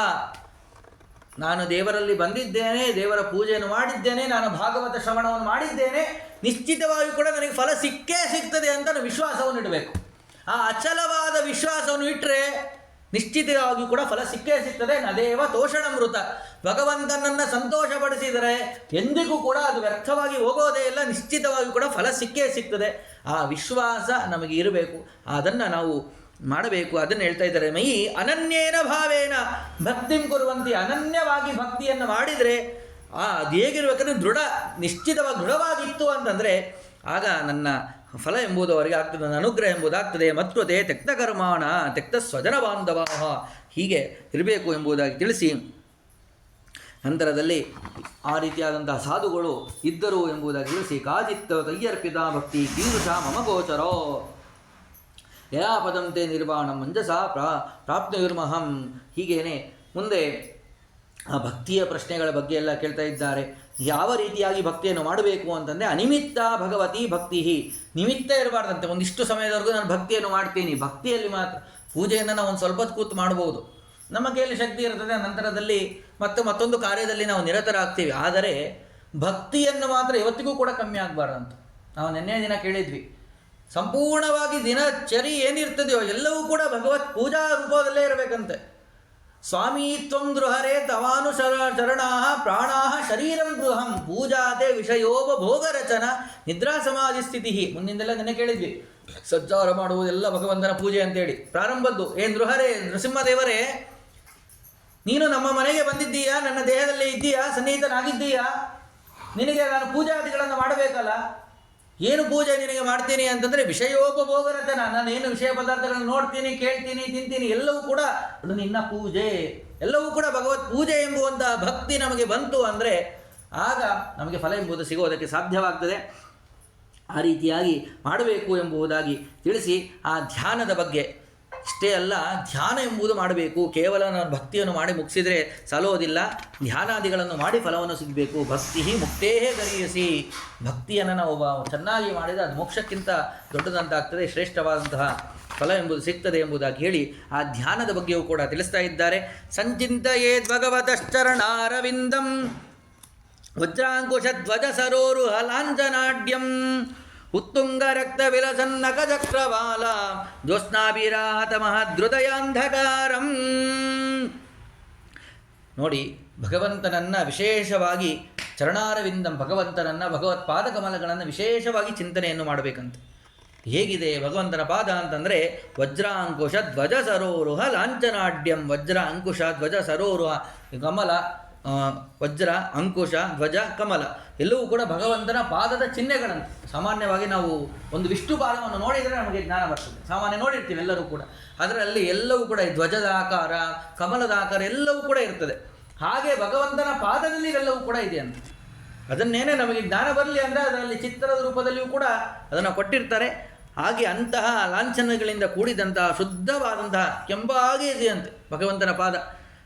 ನಾನು ದೇವರಲ್ಲಿ ಬಂದಿದ್ದೇನೆ, ದೇವರ ಪೂಜೆಯನ್ನು ಮಾಡಿದ್ದೇನೆ, ನಾನು ಭಾಗವತ ಶ್ರವಣವನ್ನು ಮಾಡಿದ್ದೇನೆ, ನಿಶ್ಚಿತವಾಗಿ ಕೂಡ ನನಗೆ ಫಲ ಸಿಕ್ಕೇ ಸಿಗ್ತದೆ ಅಂತ ವಿಶ್ವಾಸವನ್ನು ಇಡಬೇಕು. ಆ ಅಚಲವಾದ ವಿಶ್ವಾಸವನ್ನು ಇಟ್ಟರೆ ನಿಶ್ಚಿತವಾಗಿ ಕೂಡ ಫಲ ಸಿಕ್ಕೇ ಸಿಗ್ತದೆ. ನದೇವ ತೋಷಣಮೃತ, ಭಗವಂತನನ್ನು ಸಂತೋಷಪಡಿಸಿದರೆ ಎಂದಿಗೂ ಕೂಡ ಅದು ವ್ಯರ್ಥವಾಗಿ ಹೋಗೋದೇ ಇಲ್ಲ, ನಿಶ್ಚಿತವಾಗಿ ಕೂಡ ಫಲ ಸಿಕ್ಕೇ ಸಿಗ್ತದೆ. ಆ ವಿಶ್ವಾಸ ನಮಗೆ ಇರಬೇಕು, ಅದನ್ನು ನಾವು ಮಾಡಬೇಕು. ಅದನ್ನು ಹೇಳ್ತಾ ಇದ್ದಾರೆ. ಮಯಿ ಅನನ್ಯೇನ ಭಾವೇನ ಭಕ್ತಿಂ ಕುರುವಂತಿ, ಅನನ್ಯವಾಗಿ ಭಕ್ತಿಯನ್ನು ಮಾಡಿದರೆ ಅದು ಹೇಗಿರ್ಬೇಕಂದ್ರೆ ನಿಶ್ಚಿತವಾಗಿ ದೃಢವಾಗಿತ್ತು ಅಂತಂದರೆ ಆಗ ನನ್ನ ಫಲ ಎಂಬುದು ಅವರಿಗೆ ಆಗ್ತದೆ, ನನ್ನ ಅನುಗ್ರಹ ಎಂಬುದಾಗ್ತದೆ. ಮತ್ವತೆ ತ್ಯಕ್ತ ಕರ್ಮಾಣ ತ್ಯಕ್ತ ಸ್ವಜನ ಬಾಂಧವ, ಹೀಗೆ ಇರಬೇಕು ಎಂಬುದಾಗಿ ತಿಳಿಸಿ ನಂತರದಲ್ಲಿ ಆ ರೀತಿಯಾದಂತಹ ಸಾಧುಗಳು ಇದ್ದರು ಎಂಬುದಾಗಿ ತಿಳಿಸಿ ಕಾಚಿತ್ತ ಕೈಯರ್ಪಿತ ಭಕ್ತಿ ಕೀರುಷ ಮಮ ಗೋಚರೋ ಯಾ ಪದಂತೆ ನಿರ್ವಾಣ ಮಂಜಸ ಪ್ರಾಪ್ನುರ್ಮಹಂ. ಹೀಗೇನೆ ಮುಂದೆ ಆ ಭಕ್ತಿಯ ಪ್ರಶ್ನೆಗಳ ಬಗ್ಗೆ ಎಲ್ಲ ಕೇಳ್ತಾ ಇದ್ದಾರೆ. ಯಾವ ರೀತಿಯಾಗಿ ಭಕ್ತಿಯನ್ನು ಮಾಡಬೇಕು ಅಂತಂದರೆ ಅನಿಮಿತ್ತ ಭಗವತಿ ಭಕ್ತಿ, ನಿಮಿತ್ತ ಇರಬಾರ್ದಂತೆ. ಒಂದಿಷ್ಟು ಸಮಯದವರೆಗೂ ನಾನು ಭಕ್ತಿಯನ್ನು ಮಾಡ್ತೀನಿ, ಭಕ್ತಿಯಲ್ಲಿ ಮಾತ್ರ. ಪೂಜೆಯನ್ನು ನಾವು ಒಂದು ಸ್ವಲ್ಪ ಕೂತು ಮಾಡ್ಬೋದು, ನಮ್ಮ ಕೈಯಲ್ಲಿ ಶಕ್ತಿ ಇರ್ತದೆ, ನಂತರದಲ್ಲಿ ಮತ್ತೊಂದು ಕಾರ್ಯದಲ್ಲಿ ನಾವು ನಿರತರಾಗ್ತೀವಿ. ಆದರೆ ಭಕ್ತಿಯನ್ನು ಮಾತ್ರ ಯಾವತ್ತಿಗೂ ಕೂಡ ಕಮ್ಮಿ ಆಗಬಾರ್ದಂತ ನಾವು ನಿನ್ನೆ ದಿನ ಕೇಳಿದ್ವಿ. ಸಂಪೂರ್ಣವಾಗಿ ದಿನಚರಿ ಏನಿರ್ತದೆಯೋ ಎಲ್ಲವೂ ಕೂಡ ಭಗವತ್ ಪೂಜಾ ರೂಪದಲ್ಲೇ ಇರಬೇಕಂತೆ. ಸ್ವಾಮೀ ತ್ವಂ ಗೃಹರೇ ತವಾನು ಚರಣಾ ಪ್ರಾಣಾ ಶರೀರಂ ಗೃಹಂ ಪೂಜಾತೆ ವಿಷಯೋಪಭೋಗ ರಚನ ನಿದ್ರಾ ಸಮಾಧಿ ಸ್ಥಿತಿ. ಮುಂದಿಂದೆಲ್ಲ ನೆನೆ ಕೇಳಿದ್ವಿ, ಸಜ್ಜಾರ ಮಾಡುವುದೆಲ್ಲ ಭಗವಂತನ ಪೂಜೆ ಅಂತೇಳಿ ಪ್ರಾರಂಭದ್ದು. ಗೃಹರೇ ನೃಸಿಂಹದೇವರೇ, ನೀನು ನಮ್ಮ ಮನೆಗೆ ಬಂದಿದ್ದೀಯಾ, ನನ್ನ ದೇಹದಲ್ಲೇ ಇದ್ದೀಯಾ, ಸನ್ನಿಹಿತನಾಗಿದ್ದೀಯಾ, ನಿನಗೆ ನಾನು ಪೂಜಾದಿಗಳನ್ನು ಮಾಡಬೇಕಲ್ಲ. ಏನು ಪೂಜೆ ನಿನಗೆ ಮಾಡ್ತೀನಿ ಅಂತಂದರೆ ವಿಷಯೋಪಭೋಗ ರಚನ, ನಾನೇನು ವಿಷಯ ಪದಾರ್ಥಗಳನ್ನು ನೋಡ್ತೀನಿ, ಕೇಳ್ತೀನಿ, ತಿಂತೀನಿ, ಎಲ್ಲವೂ ಕೂಡ ಅದು ನಿನ್ನ ಪೂಜೆ, ಎಲ್ಲವೂ ಕೂಡ ಭಗವತ್ ಪೂಜೆ ಎಂಬುವಂತಹ ಭಕ್ತಿ ನಮಗೆ ಬಂತು ಅಂದರೆ ಆಗ ನಮಗೆ ಫಲ ಎಂಬುದು ಸಿಗೋದಕ್ಕೆ ಸಾಧ್ಯವಾಗ್ತದೆ. ಆ ರೀತಿಯಾಗಿ ಮಾಡಬೇಕು ಎಂಬುದಾಗಿ ತಿಳಿಸಿ ಆ ಧ್ಯಾನದ ಬಗ್ಗೆ ಇಷ್ಟೇ ಅಲ್ಲ, ಧ್ಯಾನ ಎಂಬುದು ಮಾಡಬೇಕು. ಕೇವಲ ನಾನು ಭಕ್ತಿಯನ್ನು ಮಾಡಿ ಮುಗಿಸಿದರೆ ಸಾಲೋದಿಲ್ಲ, ಧ್ಯಾನಾದಿಗಳನ್ನು ಮಾಡಿ ಫಲವನ್ನು ಸಿಗಬೇಕು. ಭಕ್ತಿ ಮುಕ್ತೇ ಗರಿಯಸಿ, ಭಕ್ತಿಯನ್ನು ನಾವು ಚೆನ್ನಾಗಿ ಮಾಡಿದರೆ ಅದು ಮೋಕ್ಷಕ್ಕಿಂತ ದೊಡ್ಡದಂತಾಗ್ತದೆ, ಶ್ರೇಷ್ಠವಾದಂತಹ ಫಲ ಎಂಬುದು ಸಿಗ್ತದೆ ಎಂಬುದಾಗಿ ಹೇಳಿ ಆ ಧ್ಯಾನದ ಬಗ್ಗೆಯೂ ಕೂಡ ತಿಳಿಸ್ತಾ ಇದ್ದಾರೆ. ಸಂಚಿಂತಯೇದ್ ಭಗವತಶ್ಚರಣಾರವಿಂದಂ ವಜ್ರಾಂಕುಶಧ್ವಜ ಸರೋರುಹ ಲಾಂಛನಾಢ್ಯಂ ಉತ್ತುಂಗ ರಕ್ತ ವಿಲಸನ್ನಕ ಚಕ್ರವಾಲ ಜ್ಯೋತ್ಸ್ನಾಭಿರಾತ ಮಹದೃದಯಾಂಧಕಾರಂ. ನೋಡಿ, ಭಗವಂತನನ್ನು ವಿಶೇಷವಾಗಿ ಚರಣಾರವಿಂದಂ, ಭಗವಂತನನ್ನು ಭಗವತ್ಪಾದ ಕಮಲಗಳನ್ನು ವಿಶೇಷವಾಗಿ ಚಿಂತನೆಯನ್ನು ಮಾಡಬೇಕಂತೆ. ಹೇಗಿದೆ ಭಗವಂತನ ಪಾದ ಅಂತಂದರೆ ವಜ್ರಾಂಕುಶ ಧ್ವಜ ಸರೋರುಹ ಲಾಂಛನಾಢ್ಯಂ. ವಜ್ರ ಅಂಕುಶ ಧ್ವಜ ಸರೋರುಹ, ಕಮಲ, ವಜ್ರ ಅಂಕುಶ ಧ್ವಜ ಕಮಲ ಎಲ್ಲವೂ ಕೂಡ ಭಗವಂತನ ಪಾದದ ಚಿಹ್ನೆಗಳಂತೆ. ಸಾಮಾನ್ಯವಾಗಿ ನಾವು ಒಂದು ವಿಷ್ಣು ಪಾದವನ್ನು ನೋಡಿದರೆ ನಮಗೆ ಜ್ಞಾನ ಬರ್ತದೆ, ಸಾಮಾನ್ಯ ನೋಡಿರ್ತೀವಿ ಎಲ್ಲರೂ ಕೂಡ. ಅದರಲ್ಲಿ ಎಲ್ಲವೂ ಕೂಡ ಧ್ವಜದ ಆಕಾರ, ಕಮಲದ ಆಕಾರ ಎಲ್ಲವೂ ಕೂಡ ಇರ್ತದೆ. ಹಾಗೆ ಭಗವಂತನ ಪಾದದಲ್ಲಿ ಇವೆಲ್ಲವೂ ಕೂಡ ಇದೆ ಅಂತ. ಅದನ್ನೇನೆ ನಮಗೆ ಜ್ಞಾನ ಬರಲಿ ಅಂದರೆ ಅದರಲ್ಲಿ ಚಿತ್ರದ ರೂಪದಲ್ಲಿಯೂ ಕೂಡ ಅದನ್ನು ಕೊಟ್ಟಿರ್ತಾರೆ. ಹಾಗೆ ಅಂತಹ ಲಾಂಛನಗಳಿಂದ ಕೂಡಿದಂತಹ ಶುದ್ಧವಾದಂತಹ ಕೆಂಪಾಗಿ ಇದೆಯಂತೆ ಭಗವಂತನ ಪಾದ.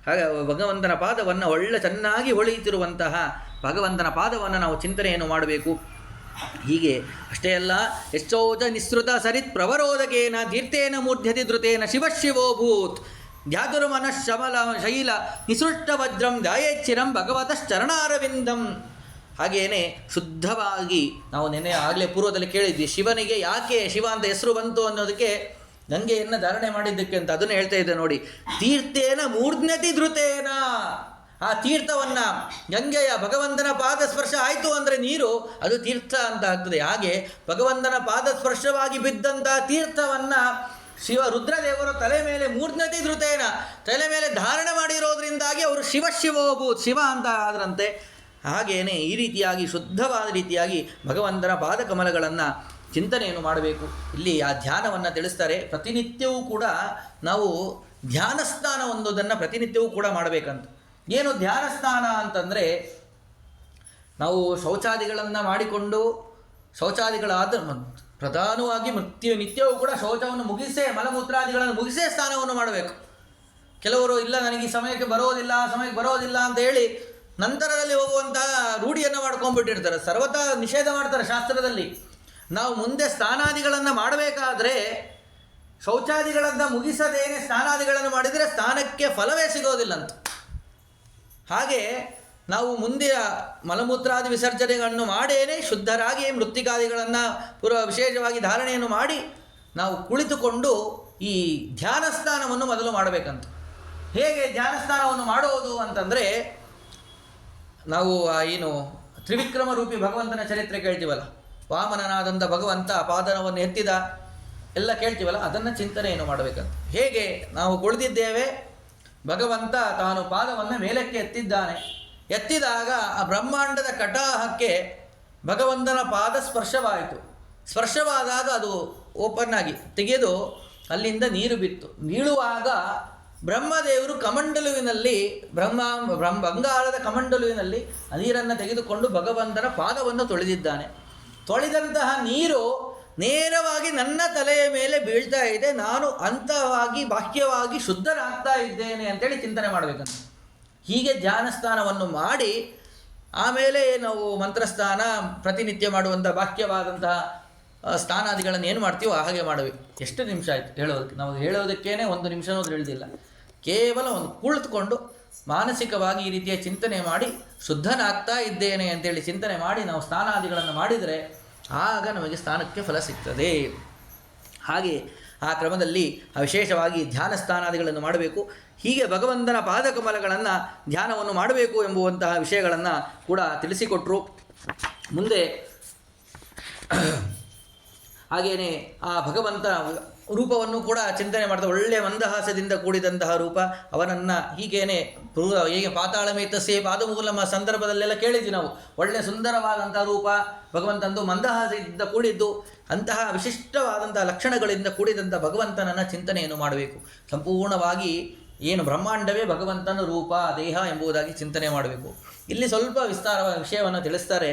ಹಾಗೆ ಭಗವಂತನ ಪಾದವನ್ನು ಒಳ್ಳೆ ಚೆನ್ನಾಗಿ ಹೊಳೆಯುತ್ತಿರುವಂತಹ ಭಗವಂತನ ಪಾದವನ್ನು ನಾವು ಚಿಂತನೆಯನ್ನು ಮಾಡಬೇಕು. ಹೀಗೆ ಅಷ್ಟೇ ಅಲ್ಲ, ಯಶ್ಚೌಚ ನಿಸೃತ ಸರಿತ್ ಪ್ರವರೋದಕೇನ ತೀರ್ಥೇನ ಮೂರ್ಧ್ಯತಿ ಧೃತೇನ ಶಿವಶಿವೋಭೂತ್ ಧ್ಯಾತುರ್ಮನಃಶಮಲ ಶೈಲ ನಿಸೃಷ್ಟ ವಜ್ರಂ ಧ್ಯಾಯೇಚ್ಚಿರಂ ಭಗವತಶ್ಚರಣಾರವಿಂದಂ. ಹಾಗೆಯೇ ಶುದ್ಧವಾಗಿ ನಾವು ನೆನೆ ಆಗಲೇ ಪೂರ್ವದಲ್ಲಿ ಕೇಳಿದ್ವಿ, ಶಿವನಿಗೆ ಯಾಕೆ ಶಿವ ಅಂತ ಹೆಸರು ಬಂತು ಅನ್ನೋದಕ್ಕೆ ಗಂಗೆಯನ್ನು ಧಾರಣೆ ಮಾಡಿದ್ದಕ್ಕೆ ಅಂತ. ಅದನ್ನು ಹೇಳ್ತಾ ಇದ್ದೆ ನೋಡಿ, ತೀರ್ಥೇನ ಮೂರ್ಧ್ನತಿ ಧೃತೇನ. ಆ ತೀರ್ಥವನ್ನು, ಗಂಗೆಯ ಭಗವಂತನ ಪಾದ ಸ್ಪರ್ಶ ಆಯಿತು ಅಂದರೆ ನೀರು, ಅದು ತೀರ್ಥ ಅಂತ ಆಗ್ತದೆ. ಹಾಗೆ ಭಗವಂತನ ಪಾದ ಸ್ಪರ್ಶವಾಗಿ ಬಿದ್ದಂಥ ತೀರ್ಥವನ್ನು ರುದ್ರದೇವರು ತಲೆ ಮೇಲೆ ಮೂರ್ಧ್ನತಿ ಧೃತೇನ, ತಲೆ ಮೇಲೆ ಧಾರಣೆ ಮಾಡಿರೋದ್ರಿಂದಾಗಿ ಅವರು ಶಿವಶಿವೋಭೂತ್, ಶಿವ ಅಂತ ಆದ್ರಂತೆ. ಹಾಗೆಯೇ ಈ ರೀತಿಯಾಗಿ ಶುದ್ಧವಾದ ರೀತಿಯಾಗಿ ಭಗವಂತನ ಪಾದಕಮಲಗಳನ್ನು ಚಿಂತನೆಯನ್ನು ಮಾಡಬೇಕು. ಇಲ್ಲಿ ಆ ಧ್ಯಾನವನ್ನು ತಿಳಿಸ್ತಾರೆ. ಪ್ರತಿನಿತ್ಯವೂ ಕೂಡ ನಾವು ಧ್ಯಾನ ಸ್ನಾನ ಒಂದನ್ನು ಪ್ರತಿನಿತ್ಯವೂ ಕೂಡ ಮಾಡಬೇಕಂತ. ಏನು ಧ್ಯಾನ ಸ್ನಾನ ಅಂತಂದರೆ, ನಾವು ಶೌಚಾದಿಗಳನ್ನು ಮಾಡಿಕೊಂಡು ಶೌಚಾದಿಗಳಾದ ಪ್ರಧಾನವಾಗಿ ನಿತ್ಯವೂ ಕೂಡ ಶೌಚವನ್ನು ಮುಗಿಸೇ, ಮಲಮೂತ್ರಾದಿಗಳನ್ನು ಮುಗಿಸೇ ಸ್ನಾನವನ್ನು ಮಾಡಬೇಕು. ಕೆಲವರು ಇಲ್ಲ ನನಗೆ ಈ ಸಮಯಕ್ಕೆ ಬರೋದಿಲ್ಲ ಅಂತ ಹೇಳಿ ನಂತರದಲ್ಲಿ ಹೋಗುವಂತಹ ರೂಢಿಯನ್ನು ಮಾಡ್ಕೊಂಡ್ಬಿಟ್ಟಿರ್ತಾರೆ. ಸರ್ವತಾ ನಿಷೇಧ ಮಾಡ್ತಾರೆ ಶಾಸ್ತ್ರದಲ್ಲಿ. ನಾವು ಮುಂದೆ ಸ್ನಾನಾದಿಗಳನ್ನು ಮಾಡಬೇಕಾದ್ರೆ ಶೌಚಾದಿಗಳನ್ನು ಮುಗಿಸದೇನೆ ಸ್ನಾನಾದಿಗಳನ್ನು ಮಾಡಿದರೆ ಸ್ನಾನಕ್ಕೆ ಫಲವೇ ಸಿಗೋದಿಲ್ಲಂತ. ಹಾಗೆ ನಾವು ಮುಂದೆ ಮಲಮೂತ್ರಾದಿ ವಿಸರ್ಜನೆಗಳನ್ನು ಮಾಡೇನೆ ಶುದ್ಧರಾಗಿ ಮೃತ್ತಿಕಾದಿಗಳನ್ನು ವಿಶೇಷವಾಗಿ ಧಾರಣೆಯನ್ನು ಮಾಡಿ ನಾವು ಕುಳಿತುಕೊಂಡು ಈ ಧ್ಯಾನ ಸ್ನಾನವನ್ನು ಮೊದಲು ಮಾಡಬೇಕಂತ. ಹೇಗೆ ಧ್ಯಾನ ಸ್ನಾನವನ್ನು ಮಾಡೋದು ಅಂತಂದರೆ, ನಾವು ಏನು ತ್ರಿವಿಕ್ರಮ ರೂಪಿ ಭಗವಂತನ ಚರಿತ್ರೆ ಕೇಳ್ತೀವಲ್ಲ, ವಾಮನನಾದಂಥ ಭಗವಂತ ಪಾದನವನ್ನು ಎತ್ತಿದ ಎಲ್ಲ ಕೇಳ್ತೀವಲ್ಲ, ಅದನ್ನು ಚಿಂತನೆಯನ್ನು ಮಾಡಬೇಕಂತ. ಹೇಗೆ ನಾವು ಕುಳಿತಿದ್ದೇವೆ, ಭಗವಂತ ತಾನು ಪಾದವನ್ನು ಮೇಲಕ್ಕೆ ಎತ್ತಿದಾಗ ಆ ಬ್ರಹ್ಮಾಂಡದ ಕಟಾಹಕ್ಕೆ ಭಗವಂತನ ಪಾದ ಸ್ಪರ್ಶವಾದಾಗ ಅದು ಓಪನ್ ಆಗಿ ತೆಗೆದು ಅಲ್ಲಿಂದ ನೀರು ಬಿತ್ತು. ಬೀಳುವಾಗ ಬ್ರಹ್ಮದೇವರು ಕಮಂಡಲುವಿನಲ್ಲಿ ಬಂಗಾರದ ಕಮಂಡಲುವಿನಲ್ಲಿ ನೀರನ್ನು ತೆಗೆದುಕೊಂಡು ಭಗವಂತನ ಪಾದವನ್ನು ತೊಳೆದಂತಹ ನೀರು ನೇರವಾಗಿ ನನ್ನ ತಲೆಯ ಮೇಲೆ ಬೀಳ್ತಾ ಇದೆ, ನಾನು ಅಂತವಾಗಿ ಬಾಹ್ಯವಾಗಿ ಶುದ್ಧನಾಗ್ತಾ ಇದ್ದೇನೆ ಅಂತೇಳಿ ಚಿಂತನೆ ಮಾಡಬೇಕಂತ. ಹೀಗೆ ಧ್ಯಾನಸ್ಥಾನವನ್ನು ಮಾಡಿ ಆಮೇಲೆ ನಾವು ಮಂತ್ರಸ್ಥಾನ ಪ್ರತಿನಿತ್ಯ ಮಾಡುವಂಥ ಬಾಹ್ಯವಾದಂತಹ ಸ್ಥಾನಾದಿಗಳನ್ನು ಏನು ಮಾಡ್ತೀವೋ ಹಾಗೆ ಮಾಡಬೇಕು. ಎಷ್ಟು ನಿಮಿಷ ಆಯಿತು ಹೇಳೋದಕ್ಕೆ? ನಾವು ಹೇಳೋದಕ್ಕೇನೆ 1 ನಿಮಿಷನೂ ತಿಳಿದಿಲ್ಲ. ಕೇವಲ ಒಂದು ಕುಳಿತುಕೊಂಡು ಮಾನಸಿಕವಾಗಿ ಈ ರೀತಿಯ ಚಿಂತನೆ ಮಾಡಿ ಶುದ್ಧನಾಗ್ತಾ ಇದ್ದೇನೆ ಅಂತೇಳಿ ಚಿಂತನೆ ಮಾಡಿ ನಾವು ಸ್ನಾನಾದಿಗಳನ್ನು ಮಾಡಿದರೆ ಆಗ ನಮಗೆ ಸ್ಥಾನಕ್ಕೆ ಫಲ ಸಿಗ್ತದೆ. ಹಾಗೆ ಆ ಕ್ರಮದಲ್ಲಿ ವಿಶೇಷವಾಗಿ ಧ್ಯಾನ ಸ್ಥಾನಾದಿಗಳನ್ನು ಮಾಡಬೇಕು. ಹೀಗೆ ಭಗವಂತನ ಪಾದಕಮಲಗಳನ್ನು ಧ್ಯಾನವನ್ನು ಮಾಡಬೇಕು ಎಂಬುವಂತಹ ವಿಷಯಗಳನ್ನು ಕೂಡ ತಿಳಿಸಿಕೊಟ್ರು. ಮುಂದೆ ಹಾಗೆಯೇ ಆ ಭಗವಂತ ರೂಪವನ್ನು ಕೂಡ ಚಿಂತನೆ ಮಾಡ್ತಾ, ಒಳ್ಳೆಯ ಮಂದಹಾಸದಿಂದ ಕೂಡಿದಂತಹ ರೂಪ ಅವನನ್ನು ಹೇಗೆ ಪಾತಾಳಮೇತಸ್ಸೇ ಪಾದಮೂಲಮ ಸಂದರ್ಭದಲ್ಲೆಲ್ಲ ಕೇಳಿದ್ವಿ ನಾವು. ಒಳ್ಳೆಯ ಸುಂದರವಾದಂಥ ರೂಪ ಭಗವಂತಂದು ಮಂದಹಾಸದಿಂದ ಕೂಡಿದ್ದು, ಅಂತಹ ವಿಶಿಷ್ಟವಾದಂತಹ ಲಕ್ಷಣಗಳಿಂದ ಕೂಡಿದಂಥ ಭಗವಂತನನ್ನು ಚಿಂತನೆಯನ್ನು ಮಾಡಬೇಕು. ಸಂಪೂರ್ಣವಾಗಿ ಏನು ಬ್ರಹ್ಮಾಂಡವೇ ಭಗವಂತನ ರೂಪ ದೇಹ ಎಂಬುದಾಗಿ ಚಿಂತನೆ ಮಾಡಬೇಕು. ಇಲ್ಲಿ ಸ್ವಲ್ಪ ವಿಸ್ತಾರವಾದ ವಿಷಯವನ್ನು ತಿಳಿಸ್ತಾರೆ.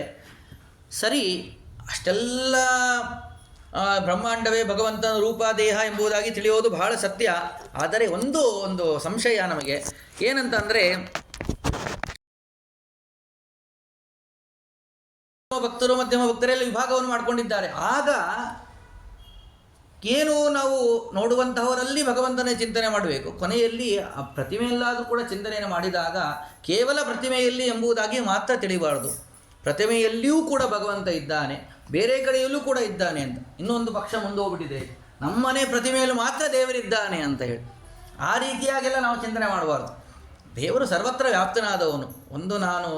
ಸರಿ, ಅಷ್ಟೆಲ್ಲ ಬ್ರಹ್ಮಾಂಡವೇ ಭಗವಂತನ ರೂಪ ದೇಹ ಎಂಬುದಾಗಿ ತಿಳಿಯೋದು ಬಹಳ ಸತ್ಯ. ಆದರೆ ಒಂದು ಸಂಶಯ ನಮಗೆ ಏನಂತಂದರೆ, ಭಕ್ತರು ಮಧ್ಯಮ ಭಕ್ತರೆಲ್ಲ ವಿಭಾಗವನ್ನು ಮಾಡಿಕೊಂಡಿದ್ದಾರೆ. ಆಗ ಏನು ನಾವು ನೋಡುವಂತಹವರಲ್ಲಿ ಭಗವಂತನೇ ಚಿಂತನೆ ಮಾಡಬೇಕು. ಕೊನೆಯಲ್ಲಿ ಆ ಪ್ರತಿಮೆಯಲ್ಲಾದರೂ ಕೂಡ ಚಿಂತನೆಯನ್ನು ಮಾಡಿದಾಗ ಕೇವಲ ಪ್ರತಿಮೆಯಲ್ಲಿ ಎಂಬುದಾಗಿ ಮಾತ್ರ ತಿಳಿಬಾರದು. ಪ್ರತಿಮೆಯಲ್ಲಿಯೂ ಕೂಡ ಭಗವಂತ ಇದ್ದಾನೆ, ಬೇರೆ ಕಡೆಯಲ್ಲೂ ಕೂಡ ಇದ್ದಾನೆ ಅಂತ. ಇನ್ನೊಂದು ಪಕ್ಷ ಮುಂದೆ ಹೋಗ್ಬಿಟ್ಟಿದೆ, ನಮ್ಮನೆ ಪ್ರತಿಮೆಯಲ್ಲೂ ಮಾತ್ರ ದೇವರಿದ್ದಾನೆ ಅಂತ ಹೇಳಿ. ಆ ರೀತಿಯಾಗೆಲ್ಲ ನಾವು ಚಿಂತನೆ ಮಾಡಬಾರ್ದು. ದೇವರು ಸರ್ವತ್ರ ವ್ಯಾಪ್ತನಾದವನು. ನಾನು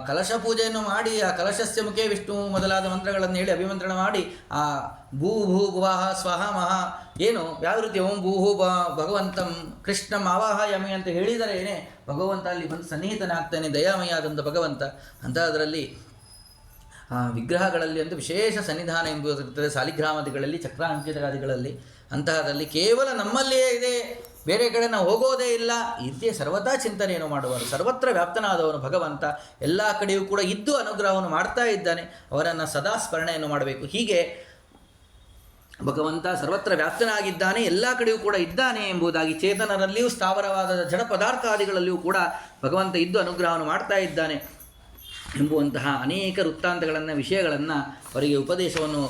ಕಲಶ ಪೂಜೆಯನ್ನು ಮಾಡಿ ಆ ಕಲಶಸ್ಯ ಮುಖೇ ವಿಷ್ಣು ಮೊದಲಾದ ಮಂತ್ರಗಳನ್ನು ಹೇಳಿ ಅಭಿಮಂತ್ರಣ ಮಾಡಿ ಆ ಭೂ ಭುವಃ ಸ್ವಹ ಮಹಾ ಏನು ಯಾವ ರೀತಿ ಓಂ ಭೂಹು ಭಗವಂತಂ ಕೃಷ್ಣಂ ಆವಾಹಯಾಮಿ ಅಂತ ಹೇಳಿದರೇನೆ ಭಗವಂತ ಅಲ್ಲಿ ಬಂದು ಸನ್ನಿಹಿತನಾಗ್ತಾನೆ, ದಯಾಮಯ ಆದಂಥ ಭಗವಂತ. ಅಂಥದ್ರಲ್ಲಿ ವಿಗ್ರಹಗಳಲ್ಲಿ ಒಂದು ವಿಶೇಷ ಸನ್ನಿಧಾನ ಎಂಬುದಿರುತ್ತದೆ. ಸಾಲಿಗ್ರಾಮಾದಿಗಳಲ್ಲಿ, ಚಕ್ರಾಂಕಿತಾದಿಗಳಲ್ಲಿ. ಅಂತಹದಲ್ಲಿ ಕೇವಲ ನಮ್ಮಲ್ಲಿಯೇ ಇದೆ, ಬೇರೆ ಕಡೆ ನಾವು ಹೋಗೋದೇ ಇಲ್ಲ. ಇದೇ ಸರ್ವದಾ ಚಿಂತನೆಯನ್ನು ಮಾಡುವರು. ಸರ್ವತ್ರ ವ್ಯಾಪ್ತನಾದವನು ಭಗವಂತ ಎಲ್ಲ ಕಡೆಯೂ ಕೂಡ ಇದ್ದು ಅನುಗ್ರಹವನ್ನು ಮಾಡ್ತಾ ಇದ್ದಾನೆ. ಅವರನ್ನು ಸದಾ ಸ್ಮರಣೆಯನ್ನು ಮಾಡಬೇಕು. ಹೀಗೆ ಭಗವಂತ ಸರ್ವತ್ರ ವ್ಯಾಪ್ತನಾಗಿದ್ದಾನೆ, ಎಲ್ಲ ಕಡೆಯೂ ಕೂಡ ಇದ್ದಾನೆ ಎಂಬುದಾಗಿ, ಚೇತನರಲ್ಲಿಯೂ ಸ್ಥಾವರವಾದ ಜಡ ಪದಾರ್ಥಾದಿಗಳಲ್ಲಿಯೂ ಕೂಡ ಭಗವಂತ ಇದ್ದು ಅನುಗ್ರಹವನ್ನು ಮಾಡ್ತಾ ಇದ್ದಾನೆ ಎಂಬುವಂತಹ ಅನೇಕ ವೃತ್ತಾಂತಗಳನ್ನು, ವಿಷಯಗಳನ್ನು ಅವರಿಗೆ ಉಪದೇಶವನ್ನು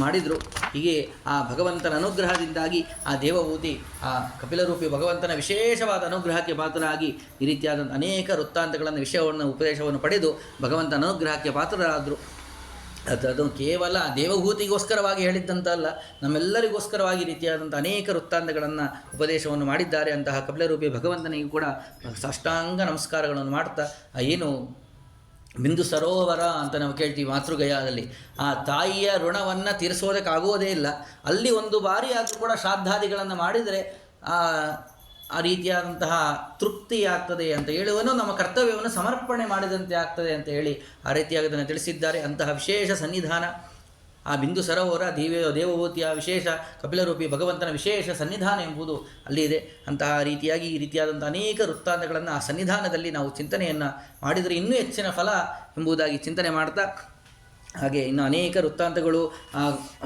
ಮಾಡಿದರು. ಹೀಗೆ ಆ ಭಗವಂತನ ಅನುಗ್ರಹದಿಂದಾಗಿ ಆ ದೇವಭೂತಿ, ಆ ಕಪಿಲರೂಪಿ ಭಗವಂತನ ವಿಶೇಷವಾದ ಅನುಗ್ರಹಕ್ಕೆ ಪಾತ್ರರಾಗಿ ಈ ರೀತಿಯಾದಂಥ ಅನೇಕ ವೃತ್ತಾಂತಗಳನ್ನು, ವಿಷಯವನ್ನು, ಉಪದೇಶವನ್ನು ಪಡೆದು ಭಗವಂತನ ಅನುಗ್ರಹಕ್ಕೆ ಪಾತ್ರರಾದರು. ಅದು ಕೇವಲ ದೇವಭೂತಿಗೋಸ್ಕರವಾಗಿ ಹೇಳಿದ್ದಂತಲ್ಲ, ನಮ್ಮೆಲ್ಲರಿಗೋಸ್ಕರವಾಗಿ ರೀತಿಯಾದಂಥ ಅನೇಕ ವೃತ್ತಾಂತಗಳನ್ನು, ಉಪದೇಶವನ್ನು ಮಾಡಿದ್ದಾರೆ. ಅಂತಹ ಕಪಿಲರೂಪಿ ಭಗವಂತನಿಗೂ ಕೂಡ ಸಾಷ್ಟಾಂಗ ನಮಸ್ಕಾರಗಳನ್ನು ಮಾಡ್ತಾ, ಏನು ಬಿಂದು ಸರೋವರ ಅಂತ ನಾವು ಕೇಳ್ತೀವಿ ಮಾತೃಗಯಾದಲ್ಲಿ, ಆ ತಾಯಿಯ ಋಣವನ್ನು ತೀರಿಸೋದಕ್ಕಾಗೋದೇ ಇಲ್ಲ. ಅಲ್ಲಿ ಒಂದು ಬಾರಿ ಆದರೂ ಕೂಡ ಶ್ರಾದ್ದಾದಿಗಳನ್ನು ಮಾಡಿದರೆ ಆ ರೀತಿಯಾದಂತಹ ತೃಪ್ತಿ ಆಗ್ತದೆ ಅಂತ ಹೇಳುವನು, ನಮ್ಮ ಕರ್ತವ್ಯವನ್ನು ಸಮರ್ಪಣೆ ಮಾಡಿದಂತೆ ಆಗ್ತದೆ ಅಂತ ಹೇಳಿ ಆ ರೀತಿಯಾಗಿ ಅದನ್ನು ತಿಳಿಸಿದ್ದಾರೆ. ಅಂತಹ ವಿಶೇಷ ಸನ್ನಿಧಾನ ಆ ಬಿಂದು ಸರೋವರ, ದೇವಭೂತಿಯ ವಿಶೇಷ, ಕಪಿಲರೂಪಿ ಭಗವಂತನ ವಿಶೇಷ ಸನ್ನಿಧಾನ ಎಂಬುದು ಅಲ್ಲಿ ಇದೆ. ಅಂತಹ ರೀತಿಯಾಗಿ ಈ ರೀತಿಯಾದಂಥ ಅನೇಕ ವೃತ್ತಾಂತಗಳನ್ನು ಆ ಸನ್ನಿಧಾನದಲ್ಲಿ ನಾವು ಚಿಂತನೆಯನ್ನು ಮಾಡಿದರೆ ಇನ್ನೂ ಹೆಚ್ಚಿನ ಫಲ ಎಂಬುದಾಗಿ ಚಿಂತನೆ ಮಾಡ್ತಾ, ಹಾಗೆ ಇನ್ನು ಅನೇಕ ವೃತ್ತಾಂತಗಳು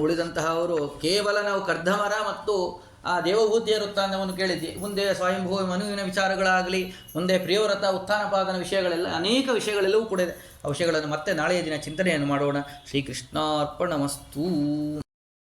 ಉಳಿದಂತಹವರು ಕೇವಲ ನಾವು ಕರ್ಧಮರ ಮತ್ತು ಆ ದೇವಭೂತಿಯ ವೃತ್ತಾಂತವನ್ನು ಕೇಳಿದ್ವಿ. ಮುಂದೆ ಸ್ವಯಂಭೂ ಮನುವಿನ ವಿಚಾರಗಳಾಗಲಿ, ಮುಂದೆ ಪ್ರಿಯವ್ರತ ಉತ್ಥಾನಪಾದನ ವಿಷಯಗಳೆಲ್ಲ, ಅನೇಕ ವಿಷಯಗಳೆಲ್ಲವೂ ಕೂಡ ಇದೆ. ಆ ವಿಷಯಗಳನ್ನು ಮತ್ತೆ ನಾಳೆಯ ದಿನ ಚಿಂತನೆಯನ್ನು ಮಾಡೋಣ. ಶ್ರೀಕೃಷ್ಣಾರ್ಪಣಮಸ್ತು.